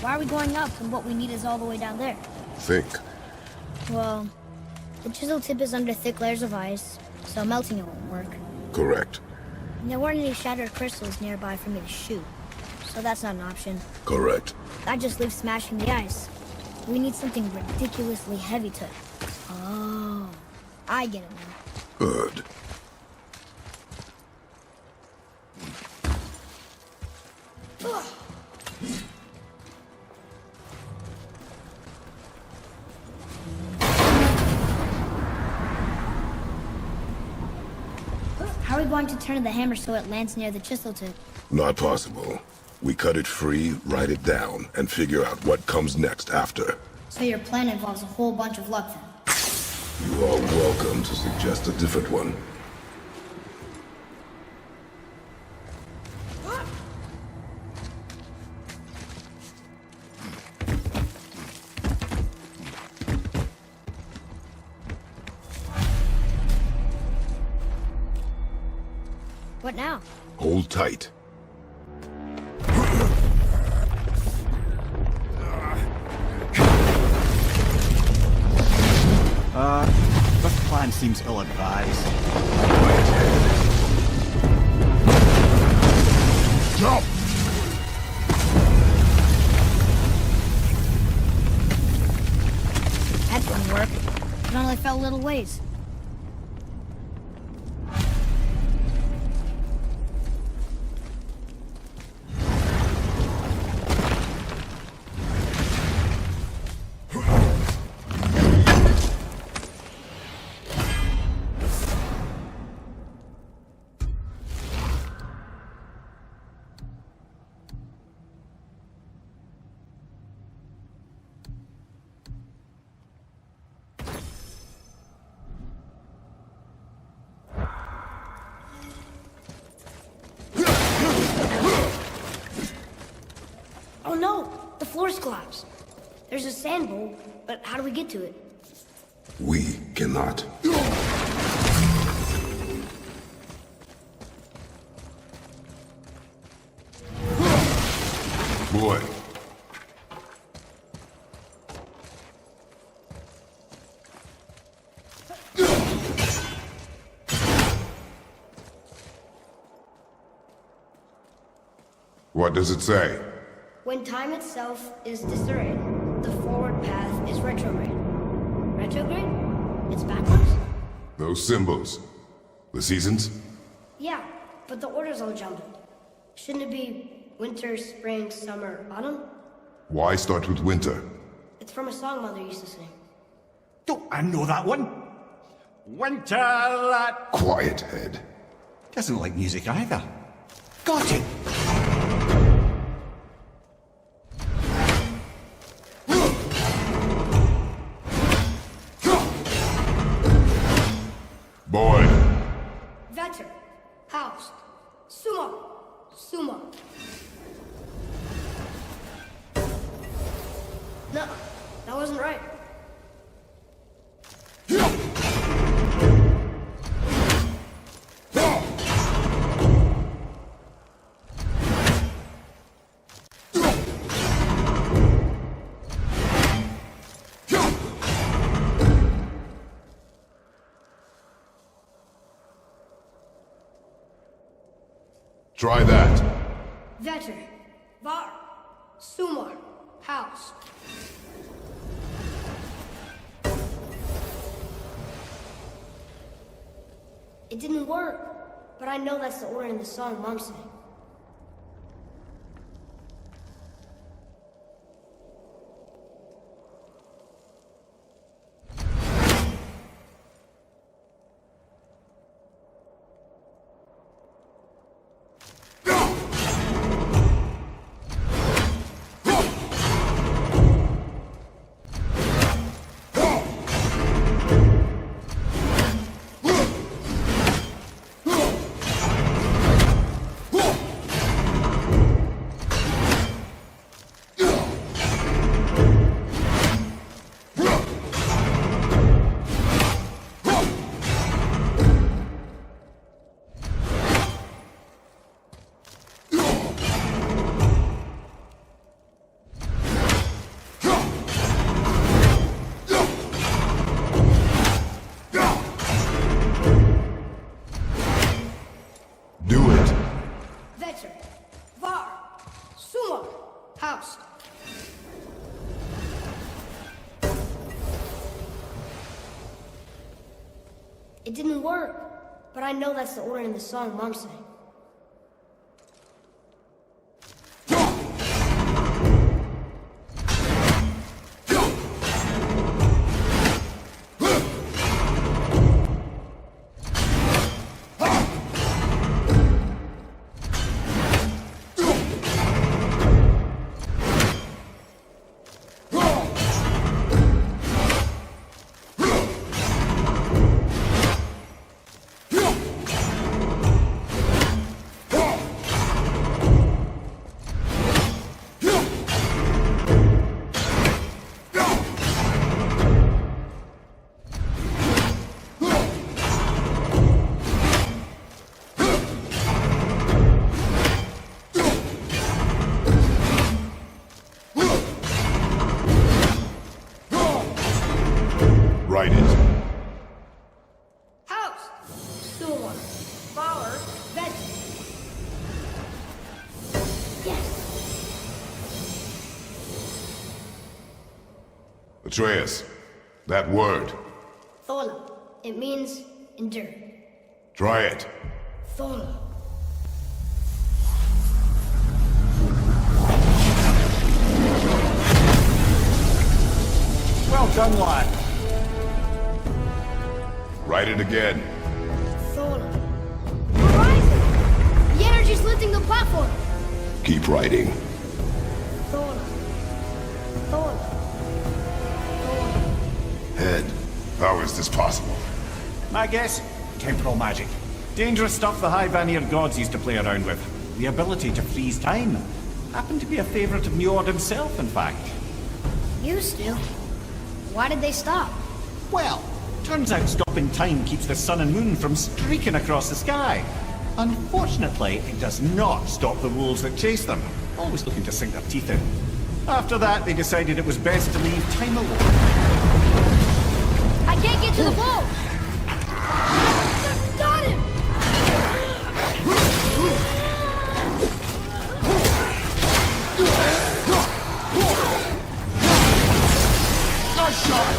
Why are we going up when what we need is all the way down there? Think. Well, the chisel tip is under thick layers of ice, so melting it won't work. Correct. And there weren't any shattered crystals nearby for me to shoot, so that's not an option. Correct. That just leaves smashing the ice. We need something ridiculously heavy to... Oh, I get it now. Good. How are we going to turn the hammer so it lands near the chisel tip? Not possible. We cut it free, write it down, and figure out what comes next after. So your plan involves a whole bunch of luck then? You are welcome to suggest a different one. What now? Hold tight. This plan seems ill-advised. Jump! That didn't work. It only fell a little ways. Oh no! The floor's collapsed. There's a sand bowl, but how do we get to it? We cannot. Boy. What does it say? When time itself is disarrayed, the forward path is retrograde. Retrograde? It's backwards? Those symbols. The seasons? Yeah, but the order's all jumbled. Shouldn't it be winter, spring, summer, autumn? Why start with winter? It's from a song Mother used to sing. Don't I know that one? Winter lad. Quiet, head. Doesn't like music either. Got it! Boy. Vetter. House. Sumo. Sumo. No, that wasn't right. Try that. Vetter. Var. Sumar. House. It didn't work, but I know that's the order in the song Mom sang. It didn't work, but I know that's the order in the song Mom sang. Write it. House, store, bar, veg. Yes. Atreus, that word. Thola. It means endure. Try it. Thola. Well done, lad. Write it again. Thola. Horizon! The energy's lifting the platform. Keep writing. Thola. Thola. Head, how is this possible? My guess? Temporal magic. Dangerous stuff the High Vanir gods used to play around with. The ability to freeze time. Happened to be a favorite of Njord himself, in fact. Used to. Why did they stop? Well, turns out stopping time keeps the sun and moon from streaking across the sky. Unfortunately, it does not stop the wolves that chase them, always looking to sink their teeth in. After that, they decided it was best to leave time alone. I can't get to the ball! Got him! Nice shot!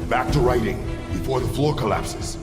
Back to writing, before the floor collapses.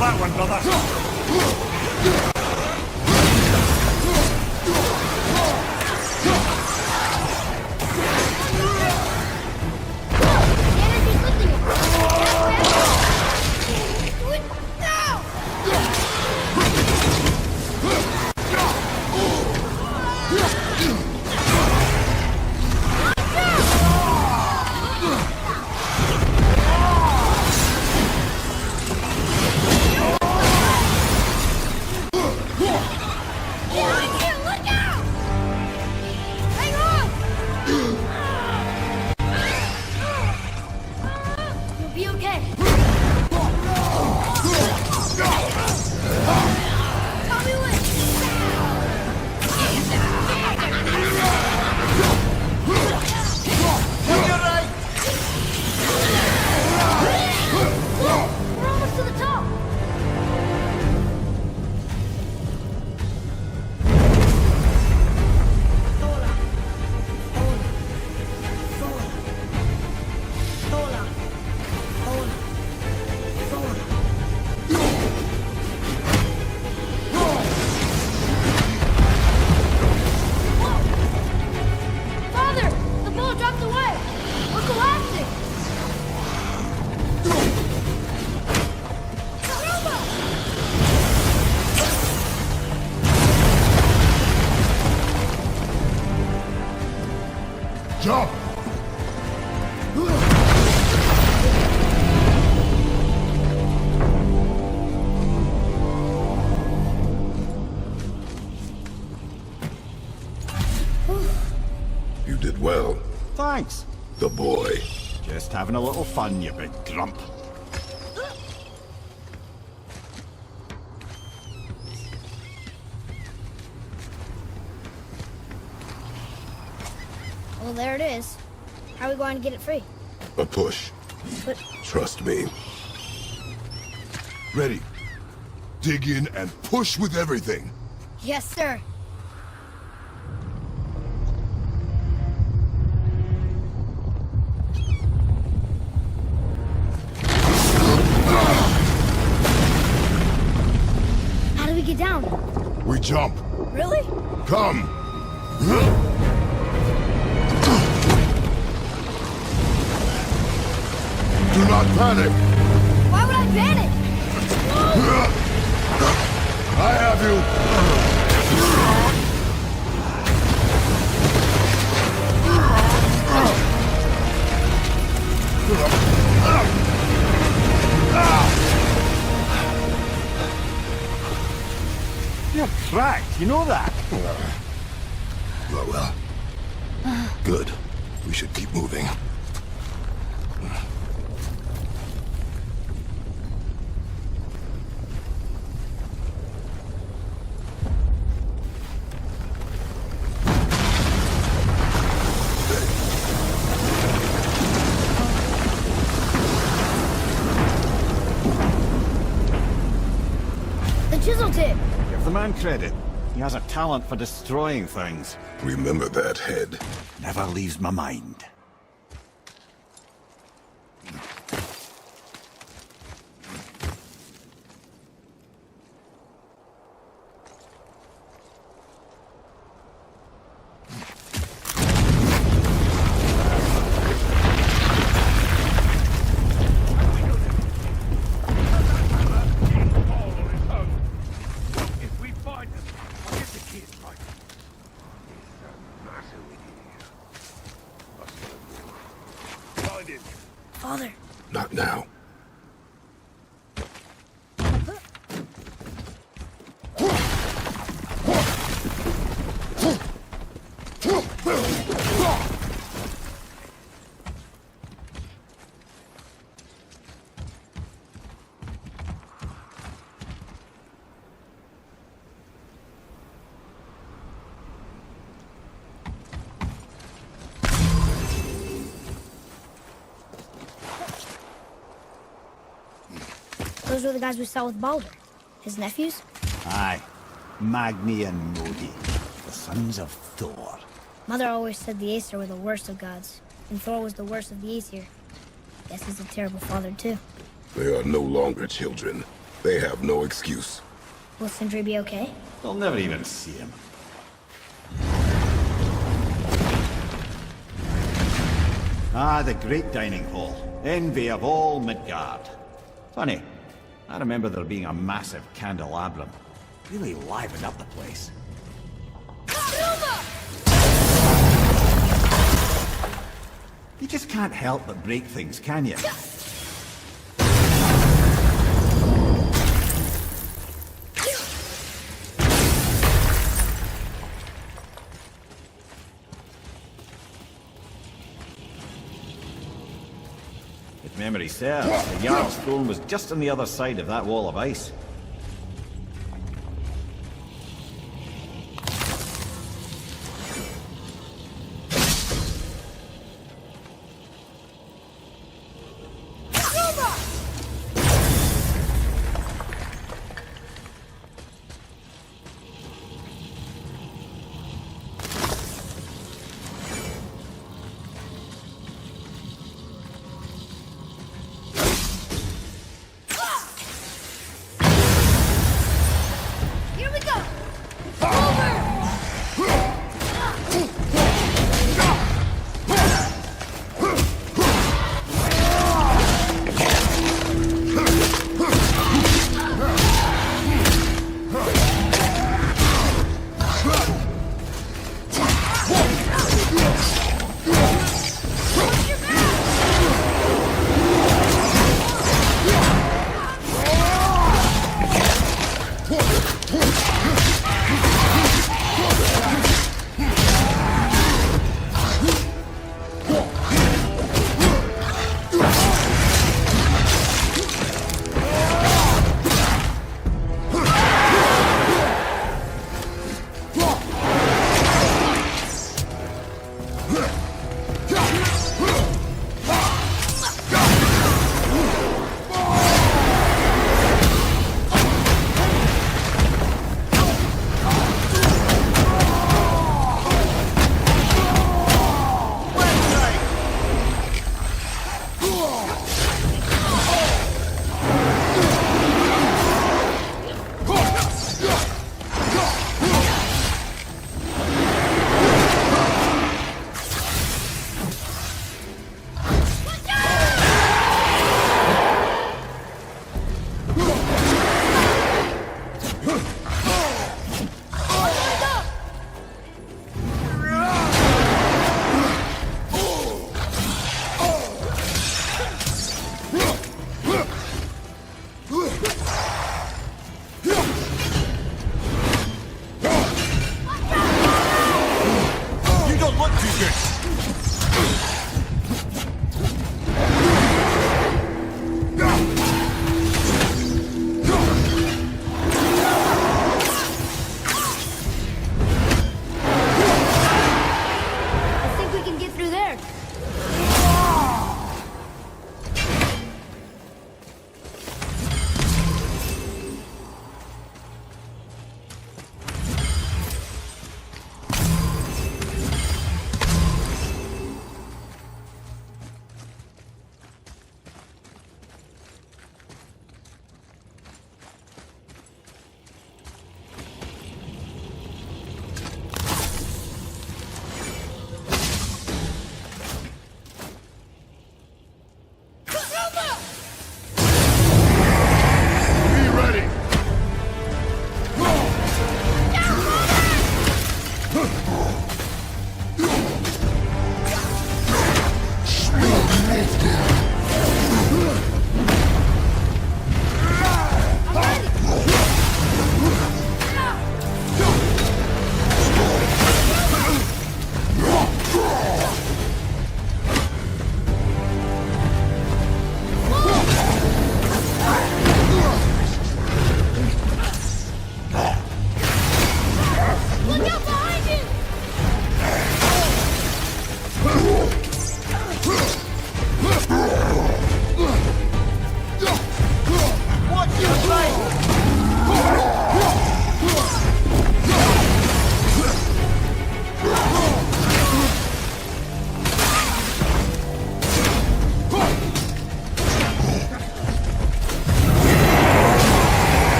that one, brother. Jump! You did well. Thanks. The boy. Just having a little fun, you big grump. Well, there it is. How are we going to get it free? A push. But Trust me. Ready. Dig in and push with everything. yes, sir. How do we get down? We jump. Really? Come. Do not panic. Why would I panic? I have you. You're cracked, you know that? Well. Good. We should keep moving. The chisel tip. Give the man credit. He has a talent for destroying things. Remember that head. Never leaves my mind. Father. Not now. Those were the guys we saw with Baldur. His nephews? Aye. Magni and Modi, the sons of Thor. Mother always said the Aesir were the worst of gods, and Thor was the worst of the Aesir. Guess he's a terrible father, too. They are no longer children. They have no excuse. Will Sindri be okay? They'll never even see him. Ah, the great dining hall. Envy of all Midgard. Funny, I remember there being a massive candelabrum. Really livened up the place. You just can't help but break things, can you? If memory serves, the Jarl's throne was just on the other side of that wall of ice.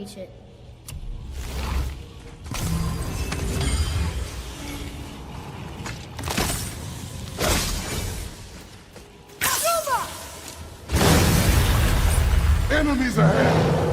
reach it. Enemies ahead!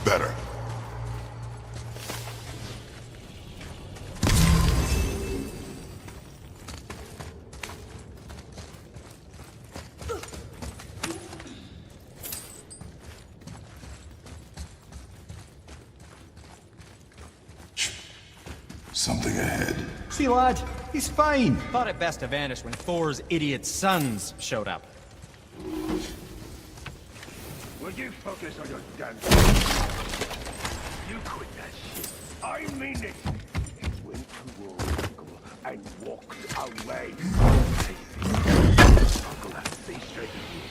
Better. Something ahead. See, lad, he's fine. Thought it best to vanish when Thor's idiot sons showed up. Will you focus on your damn... You quit that shit. I mean it. It went to war and walked away. Uncle has to see straight at you.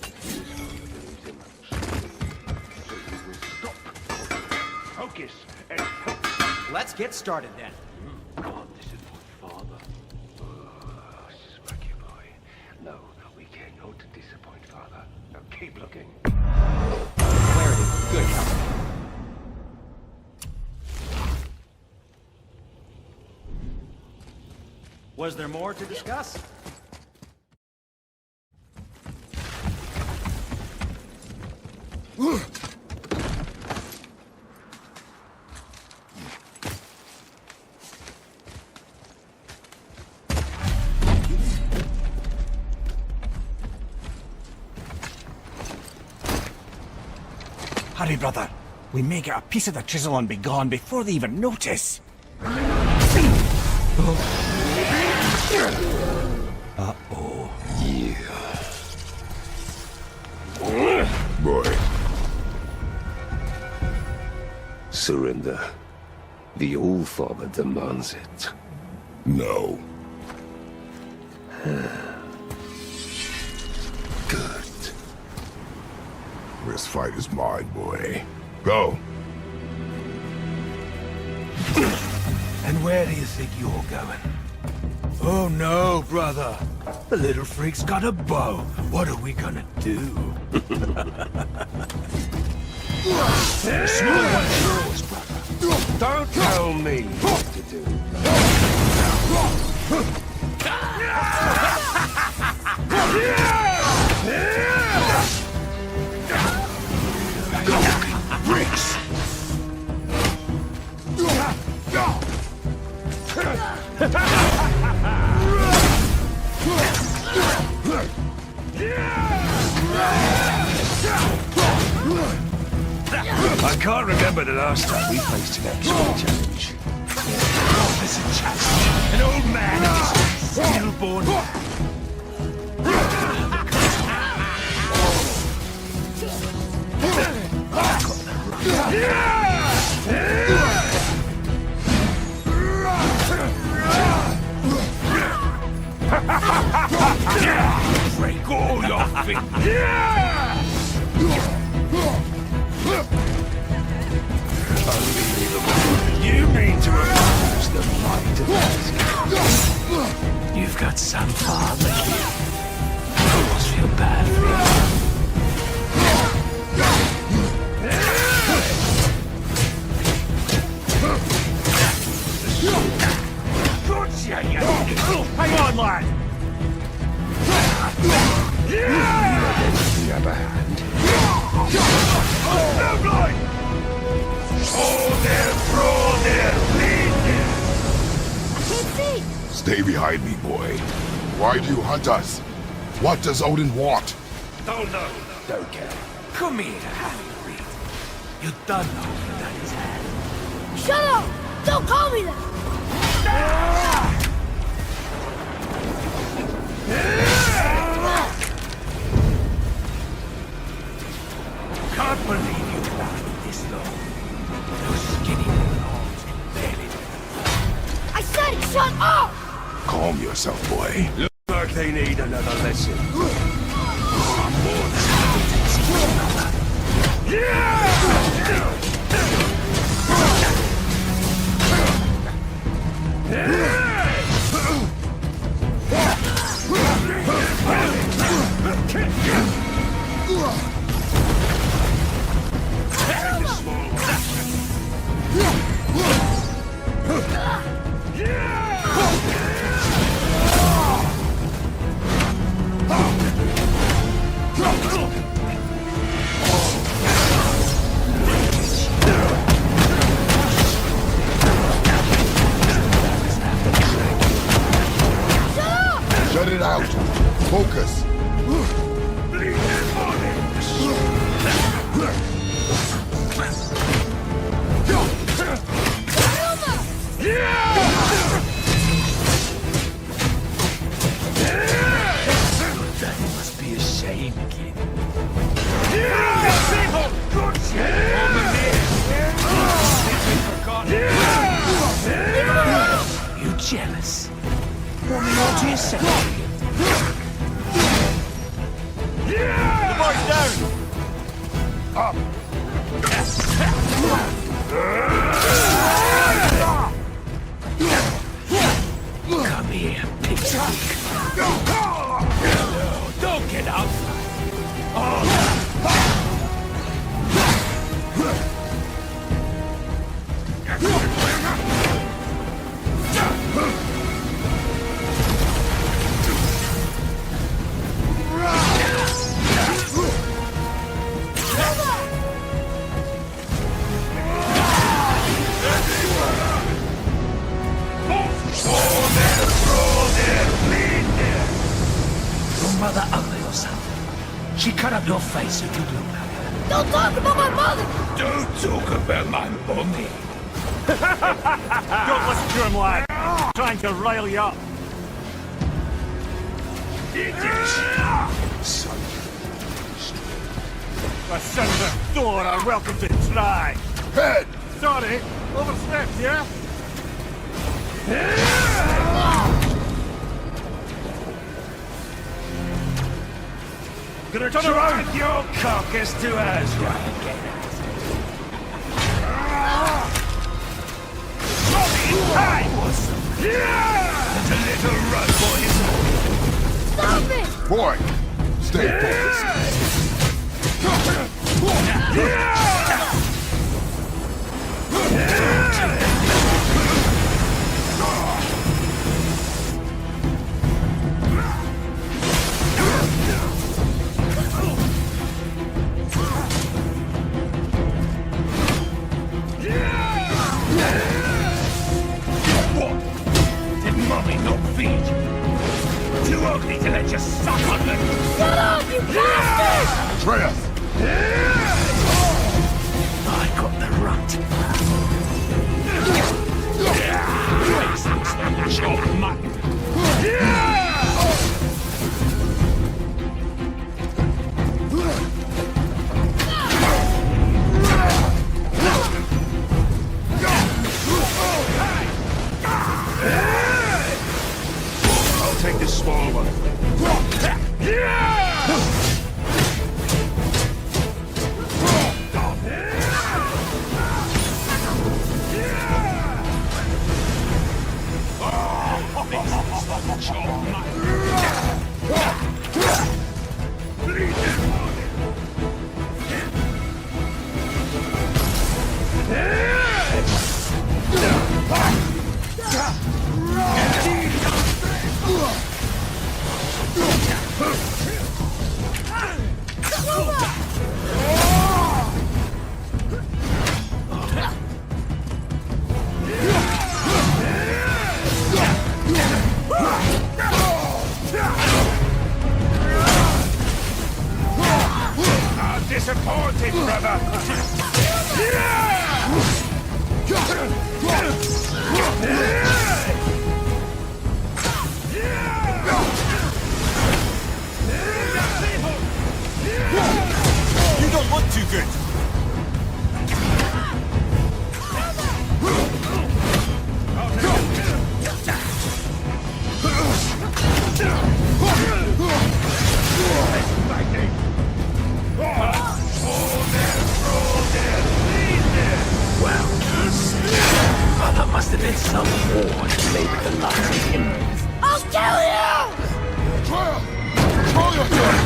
This is how you lose him. So you will stop. Focus and help. Let's get started then. God, this is my father. Smack you, boy. No, we cannot disappoint father. Now keep looking. Clarity. Good company. Was there more to discuss? Hurry, brother. We may get a piece of the chisel and be gone before they even notice. Uh-oh. Yeah. Boy. Surrender. The All-Father demands it. No. Good. This fight is mine, boy. Go. And where do you think you're going? Oh no, brother. The little freak's got a bow. What are we gonna do? Small one's yours, brother. Don't tell me what to do. Bricks. I can't remember the last time we faced an actual challenge. Listen, chap. An old man is a stillborn break all your fingers. that some father kid. I almost feel bad for you. Gotcha, you! Hang on, lad! The other hand. Hold there, throw there, lead there! Can't see! Stay behind me, boy. Why do you hunt us? What does Odin want? Don't know. Don't care. Come here, half-breed. You don't know who that is hand. Shut up! Don't call me that! Can't believe you lasted this long. Those skinny little arms can barely do it. I said shut up! Calm yourself, boy. Look like they need another lesson. Shut it out. Focus. That must be a shame, kid. You jealous? Want me all to yourself? The boy's down! Up. Come here, piggy. No, don't get out. Your mother ugly or something. She cut up your face if you look like her. Don't talk about my mother! Don't talk about my mommy. Don't listen to him, lad. Trying to rile you up. Son. The sons of Thor are welcome to try. Head. Sorry, overstepped, yeah? Gonna turn around! Your carcass to ours, right? And a little run, boys. Stop it! Boy, stay focused. Did mommy not feed you? Too ugly to let you suck on me. Shut up, you bastard! Atreus. I got the runt. Chop mutton. I'll take this small one. supported, brother! You don't look too good! Well, that must have been some ward made with the likes of him. I'll kill you! Trial! Control yourself!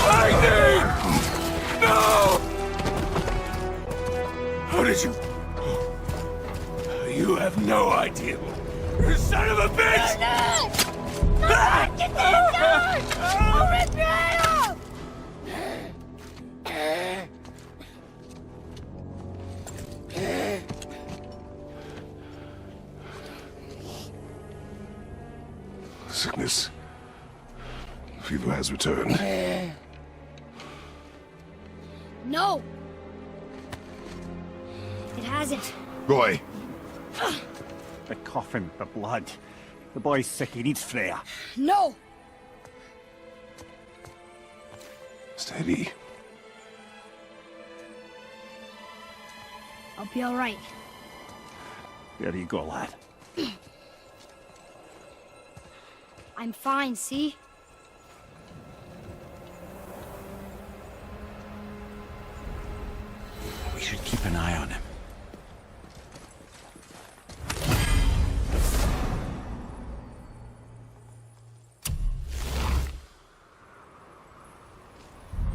Lightning! No! How did you... You have no idea. You son of a bitch! Get this guy! I'll rip your head off! Sickness. Fever has returned. No! It hasn't. Roy! The coughing, the blood. The boy's sick, he needs Freya. No! Steady. I'll be all right. There you go, lad. I'm fine, see? We should keep an eye on him.